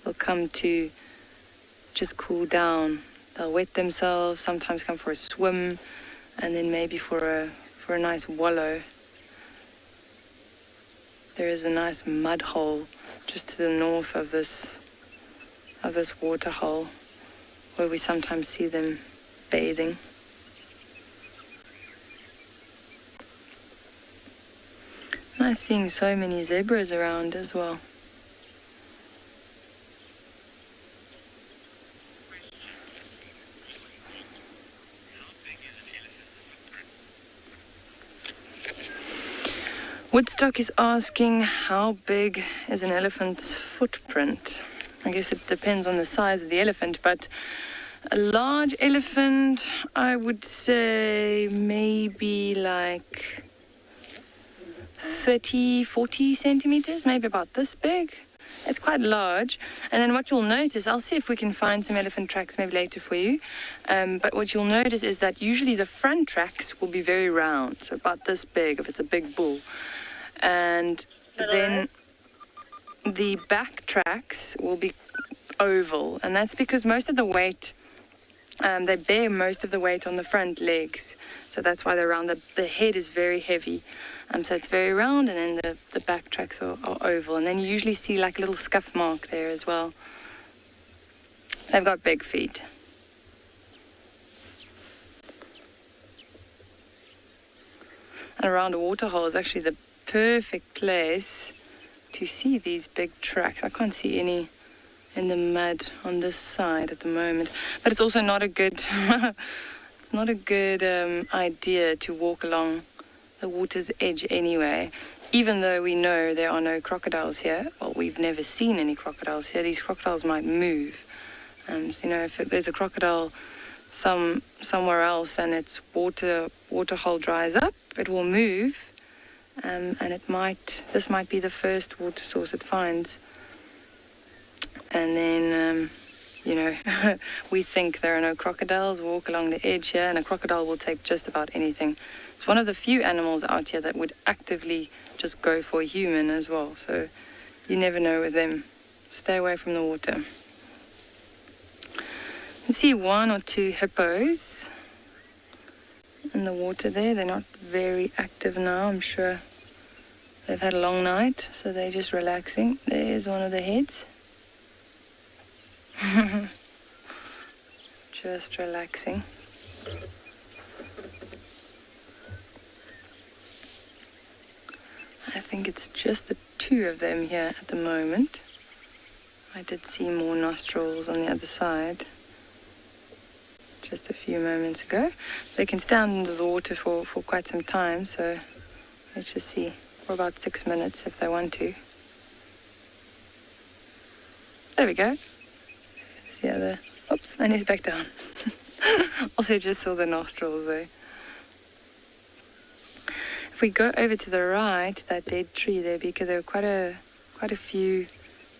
they'll come to just cool down. They'll wet themselves, sometimes come for a swim, and then maybe for a nice wallow. There is a nice mud hole just to the north of this water hole, where we sometimes see them bathing. Nice seeing so many zebras around as well. Woodstock is asking, how big is an elephant's footprint? I guess it depends on the size of the elephant, but a large elephant, I would say maybe like 30, 40 centimeters, maybe about this big. It's quite large. And then what you'll notice, I'll see if we can find some elephant tracks maybe later for you. But what you'll notice is that usually the front tracks will be very round, so about this big if it's a big bull. And then the back tracks will be oval, and that's because most of the weight, they bear most of the weight on the front legs, so that's why they're round. The head is very heavy, so it's very round, and then the back tracks are oval, and then you usually see like a little scuff mark there as well. They've got big feet. And around a waterhole is actually the perfect place to see these big tracks. I can't see any in the mud on this side at the moment, but it's also not a good it's not a good idea to walk along the water's edge anyway, even though we know there are no crocodiles here. Well, we've never seen any crocodiles here. These crocodiles might move, so you know, if there's a crocodile somewhere else and its waterhole dries up, it will move. And this might be the first water source it finds. And then, you know, we think there are no crocodiles, walk along the edge here, and a crocodile will take just about anything. It's one of the few animals out here that would actively just go for a human as well. So you never know with them. Stay away from the water. You see one or two hippos in the water there. They're not very active now, I'm sure. They've had a long night, so they're just relaxing. There's one of the heads. Just relaxing. I think it's just the two of them here at the moment. I did see more nostrils on the other side just a few moments ago. They can stand under the water for quite some time, so let's just see. For about 6 minutes if they want to. There we go. See how the... Oops, and he's back down. Also just saw the nostrils there. If we go over to the right, that dead tree there, because there are quite a few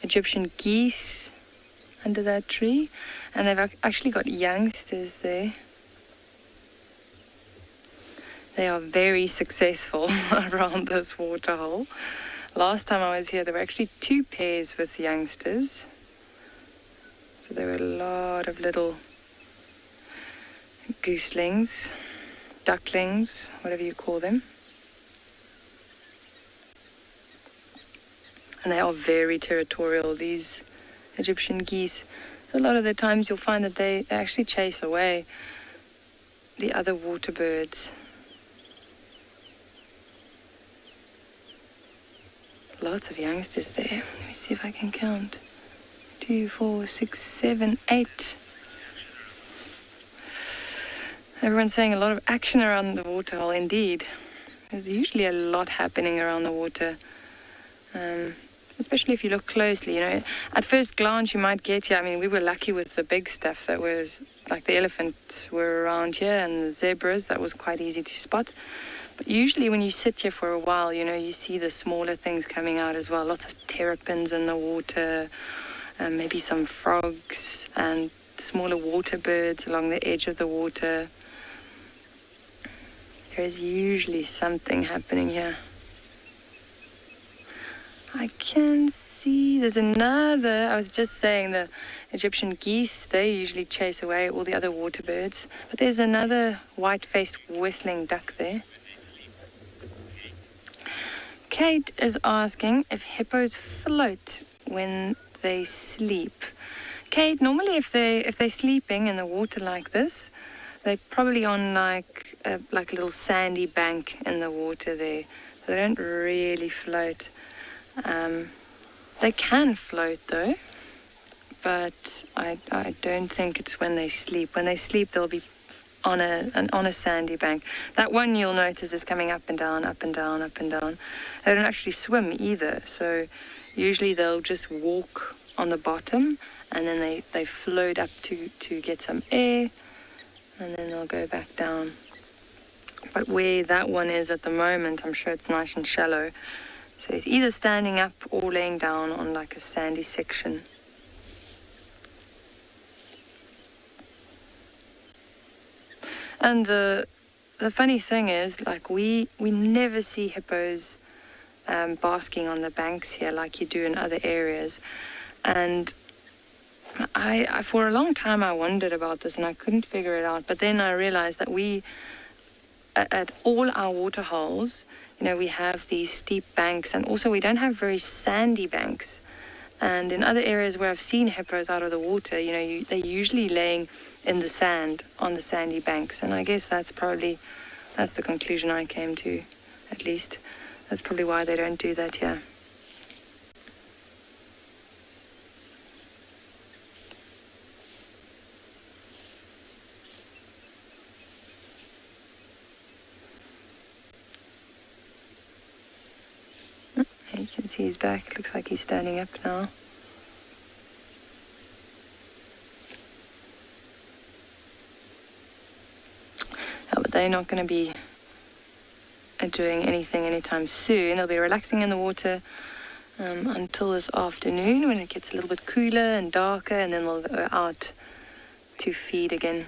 Egyptian geese under that tree, and they've actually got youngsters there. They are very successful around this waterhole. Last time I was here, there were actually 2 pairs with youngsters. So there were a lot of little gooselings, ducklings, whatever you call them. And they are very territorial, these Egyptian geese. So a lot of the times you'll find that they actually chase away the other water birds. lots of youngsters there. Let me see if I can count. 2, 4, 6, 7, 8. Everyone's saying a lot of action around the waterhole, indeed. There's usually a lot happening around the water. Especially if you look closely, you know. At first glance, you might get here. I mean, we were lucky with the big stuff that was, like the elephants were around here and the zebras. That was quite easy to spot. But usually when you sit here for a while, you know, you see the smaller things coming out as well. Lots of terrapins in the water, maybe some frogs and smaller water birds along the edge of the water. There's usually something happening here. I can see there's another. I was just saying the Egyptian geese, they usually chase away all the other water birds. But there's another white-faced whistling duck there. Kate is asking if hippos float when they sleep. Kate, normally if they're sleeping in the water like this, they're probably on like a little sandy bank in the water there. They don't really float. They can float though, but I don't think it's when they sleep. When they sleep, they'll be on a sandy bank. That one you'll notice is coming up and down, up and down, up and down. They don't actually swim either, so usually they'll just walk on the bottom and then they float up to get some air and then they'll go back down. But where that one is at the moment, I'm sure it's nice and shallow. So he's either standing up or laying down on like a sandy section. And the funny thing is, like we never see hippos basking on the banks here like you do in other areas. And I for a long time I wondered about this and I couldn't figure it out. But then I realized that we, at all our water holes, you know, we have these steep banks, and also we don't have very sandy banks. And in other areas where I've seen hippos out of the water, you know, they're usually laying in the sand on the sandy banks. And I guess that's the conclusion I came to, at least. That's probably why they don't do that here. You can see his back. Looks like he's standing up now. But they're not going to be doing anything anytime soon. They'll be relaxing in the water until this afternoon when it gets a little bit cooler and darker, and then they'll go out to feed again.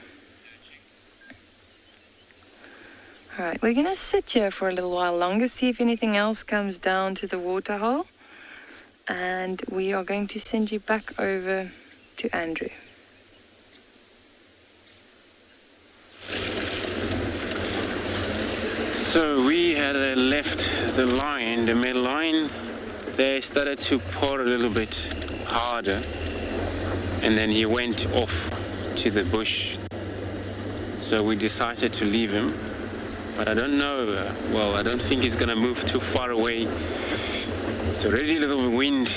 All right, we're going to sit here for a little while longer, see if anything else comes down to the waterhole, and we are going to send you back over to Andrew. So we had left the line, the male line. They started to pour a little bit harder, and then he went off to the bush. So we decided to leave him. But I don't know, I don't think he's going to move too far away. It's already a little wind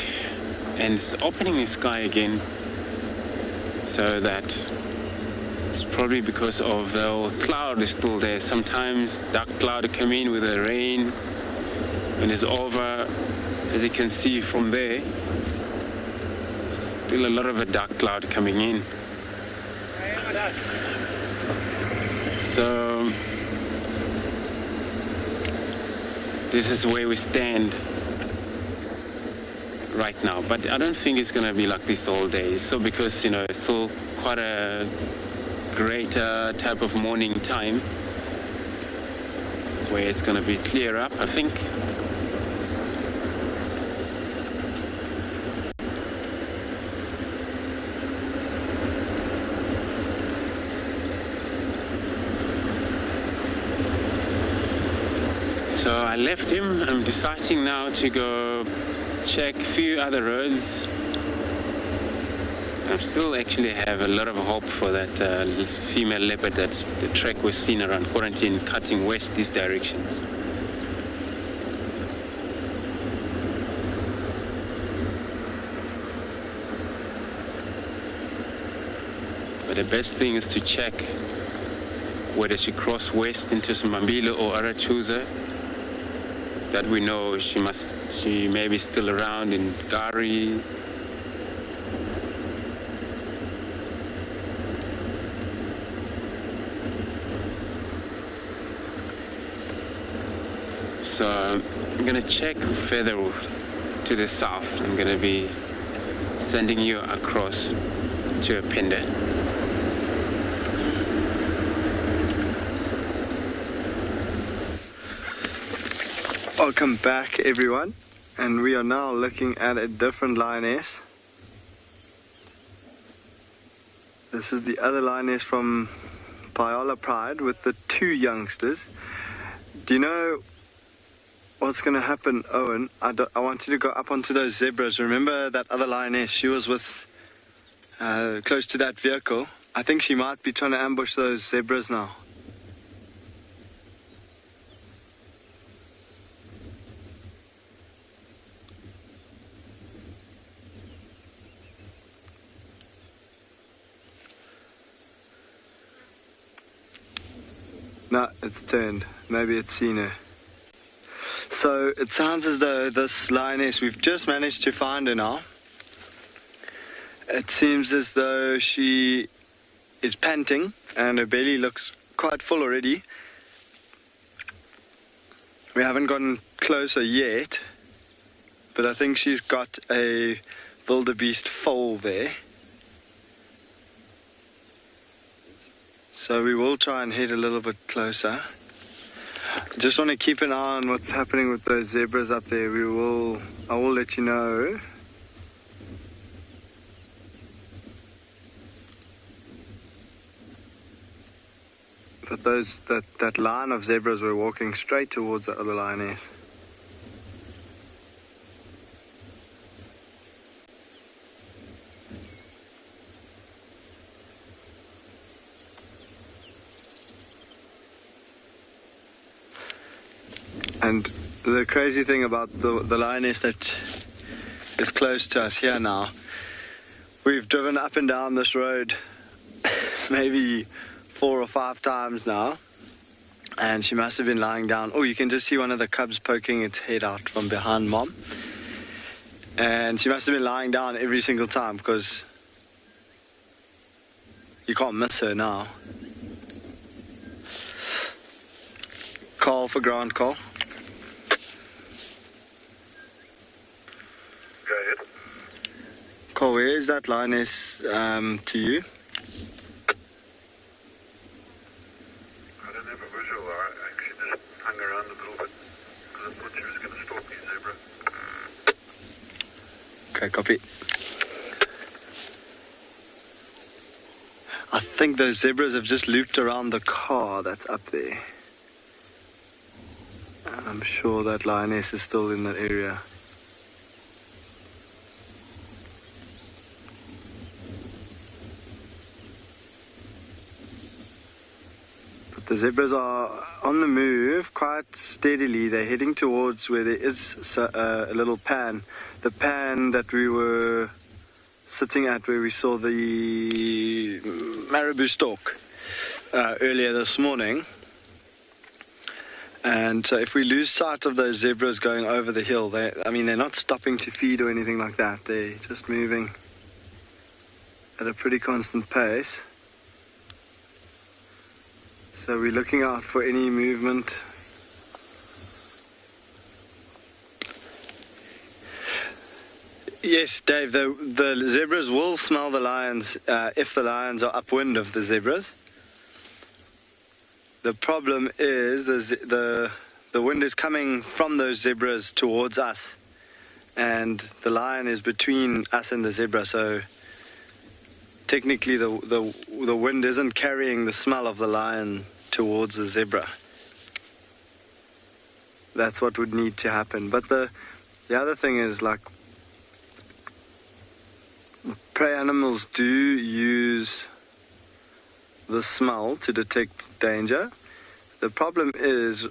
and it's opening the sky again. So that it's probably because of the cloud is still there. Sometimes dark cloud come in with the rain. When it's over, as you can see from there, still a lot of a dark cloud coming in. So this is where we stand right now, but I don't think it's going to be like this all day. So because, you know, it's still quite a greater type of morning time where it's going to be clear up, I think. So I left him. I'm deciding now to go check a few other roads. I still actually have a lot of hope for that female leopard that the track was seen around quarantine cutting west these directions. But the best thing is to check whether she crossed west into Mambilo or Arachuza. That we know she may be still around in Gari. So I'm going to check further to the south. I'm going to be sending you across to a Phinda. Welcome back, everyone, and we are now looking at a different lioness. This is the other lioness from Ngala Pride with the two youngsters. Do you know what's going to happen, Owen? I want you to go up onto those zebras. Remember that other lioness? She was with close to that vehicle. I think she might be trying to ambush those zebras now. No, it's turned. Maybe it's seen her. So it sounds as though this lioness, we've just managed to find her now. It seems as though she is panting and her belly looks quite full already. We haven't gotten closer yet, but I think she's got a wildebeest foal there. So we will try and head a little bit closer. Just want to keep an eye on what's happening with those zebras up there. I will let you know. But that line of zebras were walking straight towards the other lioness. And the crazy thing about the lioness that is close to us here now, we've driven up and down this road maybe 4 or 5 times now, and she must have been lying down. Oh, you can just see one of the cubs poking its head out from behind mom. And she must have been lying down every single time because you can't miss her now. Call for ground call. Cole, where is that lioness to you? I don't have a visual. I actually just hung around a little bit because I thought she was going to stalk me, zebra. Okay, copy. I think those zebras have just looped around the car that's up there. And I'm sure that lioness is still in that area. The zebras are on the move quite steadily. They're heading towards where there is a little pan. The pan that we were sitting at where we saw the Marabou stork earlier this morning. And so if we lose sight of those zebras going over the hill, they're not stopping to feed or anything like that. They're just moving at a pretty constant pace. So we're looking out for any movement. Yes, Dave, the zebras will smell the lions if the lions are upwind of the zebras. The problem is the wind is coming from those zebras towards us, and the lion is between us and the zebra, so technically the wind isn't carrying the smell of the lion towards the zebra. That's what would need to happen. But the other thing is, like, prey animals do use the smell to detect danger. The problem is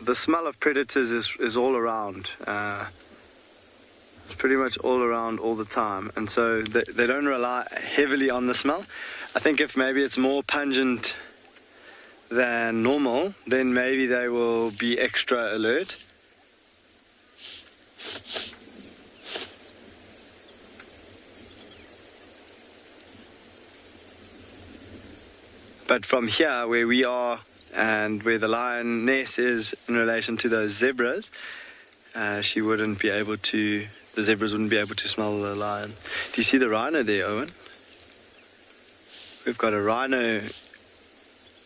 the smell of predators is all around. It's pretty much all around all the time, and so they don't rely heavily on the smell. I think if maybe it's more pungent than normal, then maybe they will be extra alert. But from here, where we are and where the lioness is in relation to those zebras, she wouldn't be able to, the zebras wouldn't be able to smell the lion. Do you see the rhino there, Owen? We've got a rhino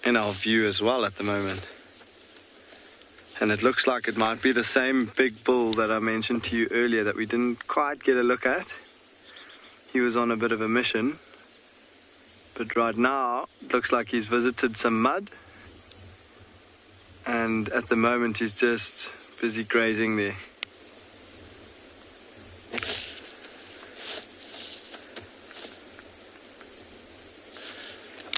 in our view as well at the moment. And it looks like it might be the same big bull that I mentioned to you earlier that we didn't quite get a look at. He was on a bit of a mission. But right now, it looks like he's visited some mud. And at the moment, he's just busy grazing there.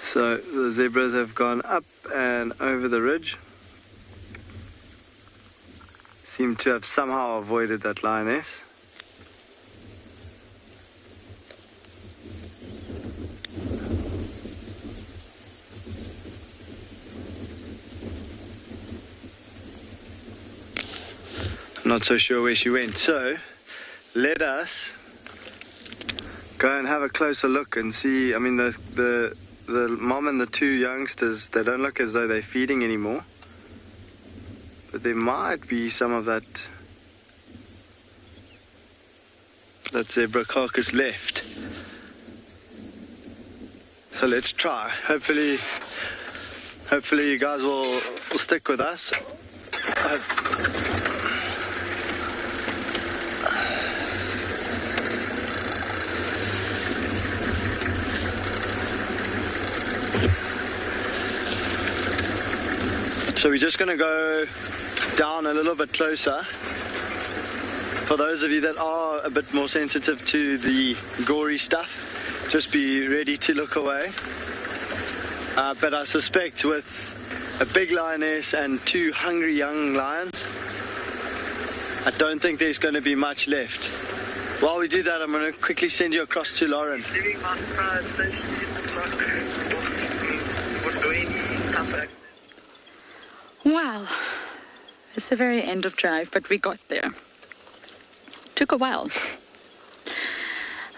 So the zebras have gone up and over the ridge. Seem to have somehow avoided that lioness. I'm not so sure where she went, so let us go and have a closer look and see. I mean, the mom and the two youngsters, they don't look as though they're feeding anymore, but there might be some of that zebra carcass left. So let's try. Hopefully you guys will stick with us. So we're just going to go down a little bit closer. For those of you that are a bit more sensitive to the gory stuff, just be ready to look away. But I suspect with a big lioness and two hungry young lions, I don't think there's going to be much left. While we do that, I'm going to quickly send you across to Lauren. Well, it's the very end of drive, but we got there. Took a while.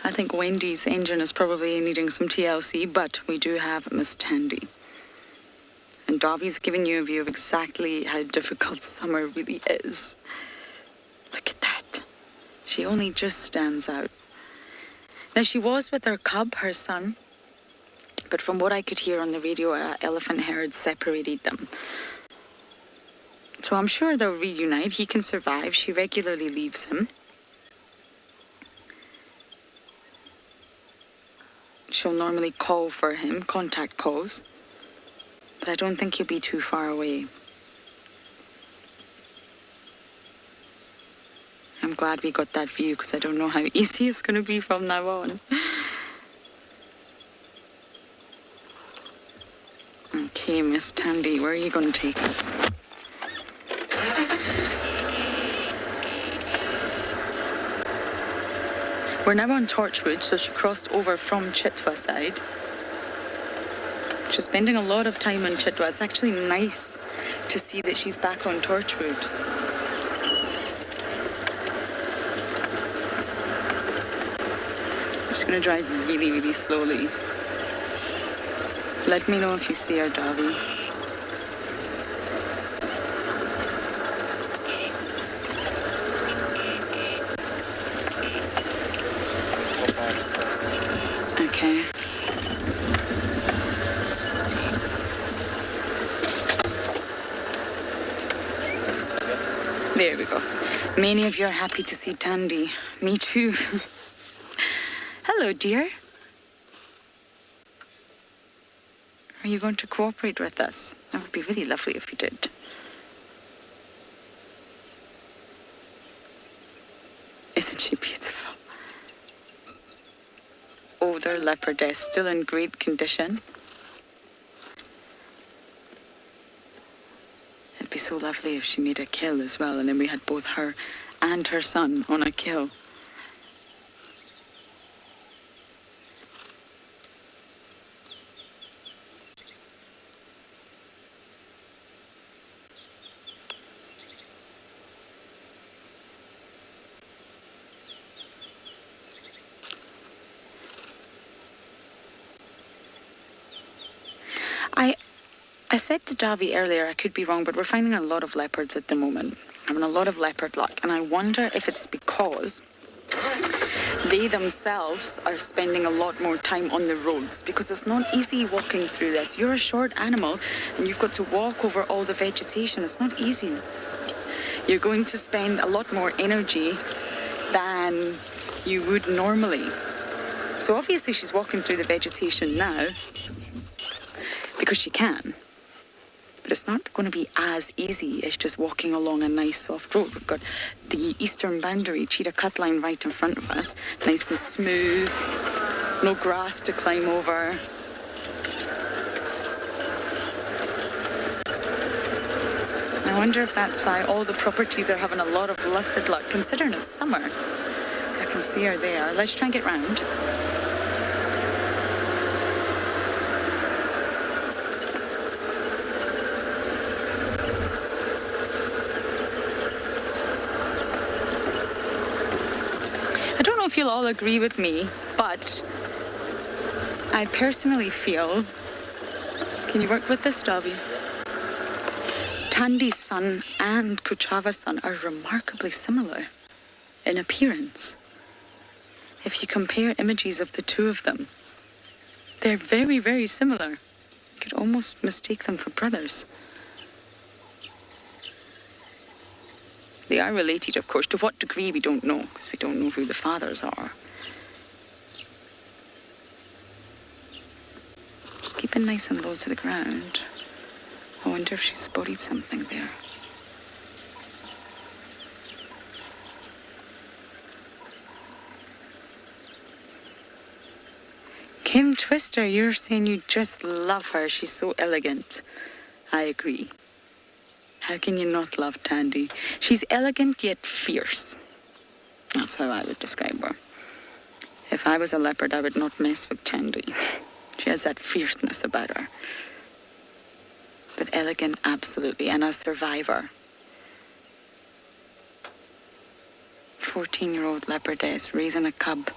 I think Wendy's engine is probably needing some TLC, but we do have Miss Tandy. And Davi's giving you a view of exactly how difficult summer really is. Look at that. She only just stands out. Now, she was with her cub, her son, but from what I could hear on the radio, elephant herd separated them. So I'm sure they'll reunite. He can survive. She regularly leaves him. She'll normally call for him, contact calls. But I don't think he'll be too far away. I'm glad we got that view because I don't know how easy it's going to be from now on. Okay, Miss Tandy, where are you going to take us? We're now on Torchwood, so she crossed over from Chitwa side. She's spending a lot of time on Chitwa. It's actually nice to see that she's back on Torchwood. I'm just going to drive really, really slowly. Let me know if you see her, Davi. Okay. There we go. Many of you are happy to see Tandy. Me too. Hello, dear. Are you going to cooperate with us? That would be really lovely if you did. Isn't she beautiful? Older leopardess, still in great condition. It'd be so lovely if she made a kill as well, and then we had both her and her son on a kill. I said to Davi earlier, I could be wrong, but we're finding a lot of leopards at the moment. Having a lot of leopard luck, and I wonder if it's because they themselves are spending a lot more time on the roads, because it's not easy walking through this. You're a short animal and you've got to walk over all the vegetation. It's not easy. You're going to spend a lot more energy than you would normally. So obviously she's walking through the vegetation now because she can. But it's not going to be as easy as just walking along a nice soft road. We've got the eastern boundary, Cheetah Cut Line, right in front of us. Nice and smooth, no grass to climb over. I wonder if that's why all the properties are having a lot of leopard luck, considering it's summer. I can see her there. Let's try and get round. If you'll all agree with me, but I personally feel, can you work with this, Davi? Tandy's son and Kuchava's son are remarkably similar in appearance. If you compare images of the two of them, they're very, very similar. You could almost mistake them for brothers. They are related, of course. To what degree, we don't know, because we don't know who the fathers are. Just keeping nice and low to the ground. I wonder if she's spotted something there. Kim Twister, you're saying you just love her. She's so elegant. I agree. How can you not love Tandy? She's elegant yet fierce. That's how I would describe her. If I was a leopard, I would not mess with Tandy. She has that fierceness about her. But elegant, absolutely, and a survivor. 14-year-old leopardess raising a cub,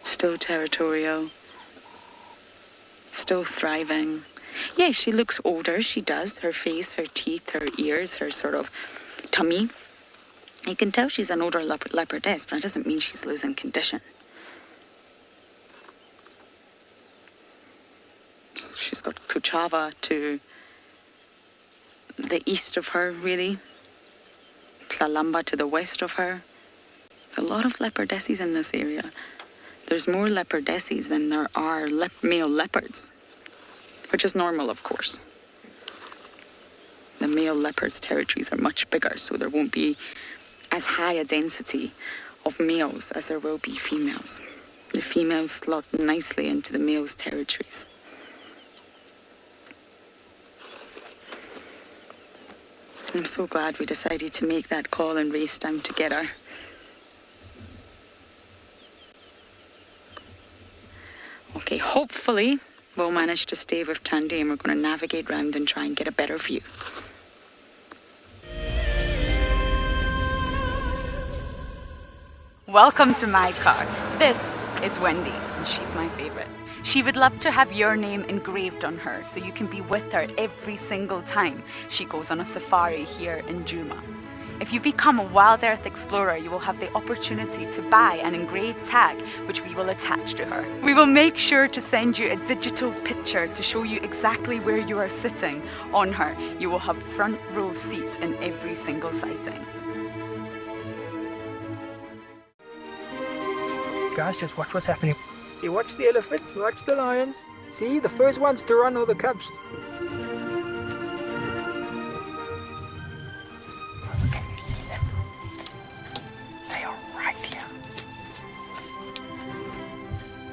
still territorial, still thriving. Yeah, she looks older, she does. Her face, her teeth, her ears, her sort of tummy. You can tell she's an older leopardess, but it doesn't mean she's losing condition. She's got Kuchava to the east of her, really. Tlalamba to the west of her. There's a lot of leopardesses in this area. There's more leopardesses than there are male leopards. Which is normal, of course. The male leopard's territories are much bigger, so there won't be as high a density of males as there will be females. The females slot nicely into the males' territories. I'm so glad we decided to make that call and race down together. Okay, hopefully we'll manage to stay with Tandy and we're going to navigate round and try and get a better view. Welcome to my car. This is Wendy, and she's my favorite. She would love to have your name engraved on her so you can be with her every single time she goes on a safari here in Juma. If you become a WildEarth explorer, you will have the opportunity to buy an engraved tag which we will attach to her. We will make sure to send you a digital picture to show you exactly where you are sitting on her. You will have front row seat in every single sighting. Guys, just watch what's happening. See, watch the elephants, watch the lions. See, the first ones to run are the cubs. Can you see them? They are right here.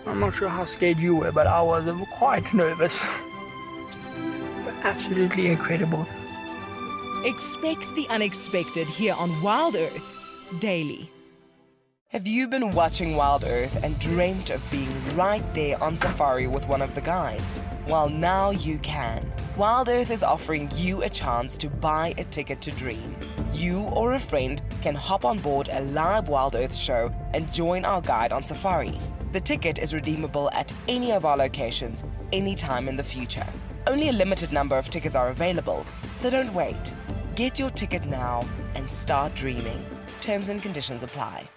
I'm not sure how scared you were, but I was quite nervous. But absolutely incredible. Expect the unexpected here on WildEarth daily. Have you been watching WildEarth and dreamt of being right there on safari with one of the guides? Well, now you can. WildEarth is offering you a chance to buy a ticket to dream. You or a friend can hop on board a live WildEarth show and join our guide on safari. The ticket is redeemable at any of our locations anytime in the future. Only a limited number of tickets are available, so don't wait. Get your ticket now and start dreaming. Terms and conditions apply.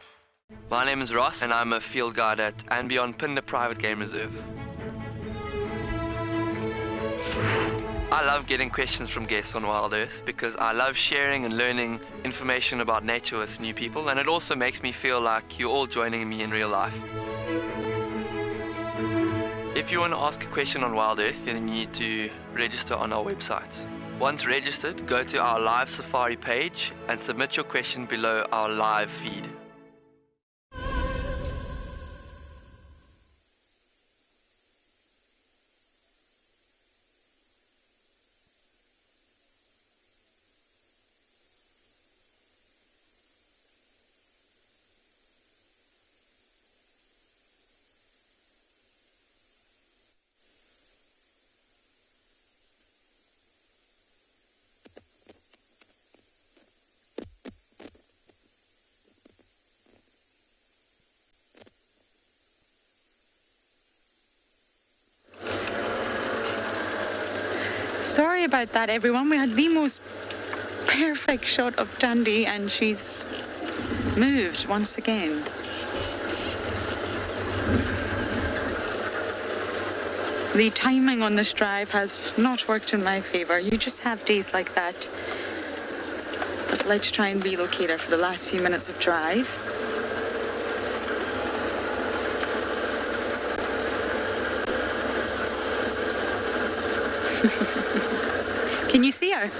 My name is Ross and I'm a field guide at andBeyond Phinda Private Game Reserve. I love getting questions from guests on WildEarth because I love sharing and learning information about nature with new people, and it also makes me feel like you're all joining me in real life. If you want to ask a question on WildEarth, then you need to register on our website. Once registered, go to our live safari page and submit your question below our live feed. Sorry about that, everyone. We had the most perfect shot of Dundee and she's moved once again. The timing on this drive has not worked in my favour. You just have days like that. But let's try and relocate her for the last few minutes of drive. Can you see her?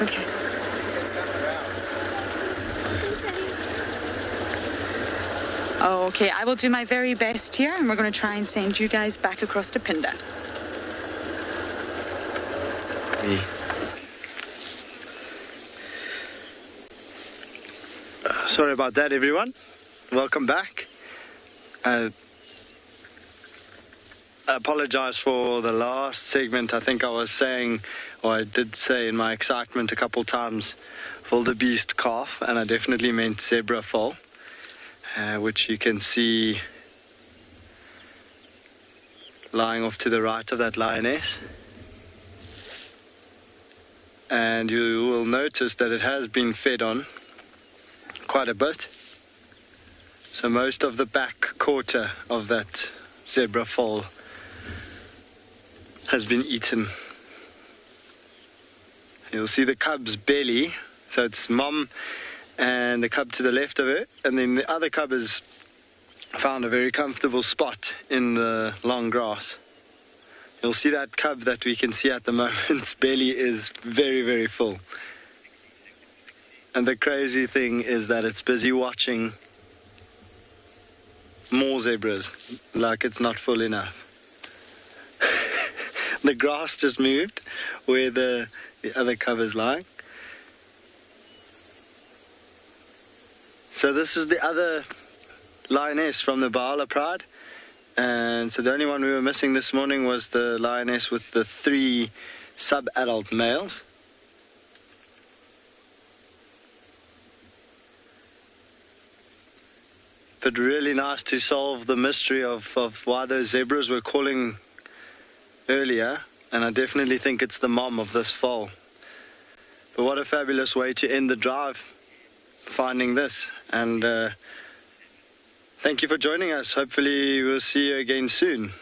Okay. Oh, okay, I will do my very best here, and we're going to try and send you guys back across to Phinda. Sorry about that, everyone. Welcome back. I apologize for the last segment. I think I was saying, or I did say in my excitement a couple times, wildebeest calf, and I definitely meant zebra foal, which you can see lying off to the right of that lioness. And you will notice that it has been fed on quite a bit. So most of the back quarter of that zebra foal has been eaten. You'll see the cub's belly, so it's mom and the cub to the left of her, and then the other cub has found a very comfortable spot in the long grass. You'll see that cub that we can see at the moment's belly is very, very full. And the crazy thing is that it's busy watching more zebras, like it's not full enough. The grass just moved where the other cub is lying. So this is the other lioness from the Ngala Pride. And so the only one we were missing this morning was the lioness with the 3 sub-adult males. But really nice to solve the mystery of why those zebras were calling earlier, and I definitely think it's the mom of this foal. But what a fabulous way to end the drive, finding this. And thank you for joining us. Hopefully we'll see you again soon.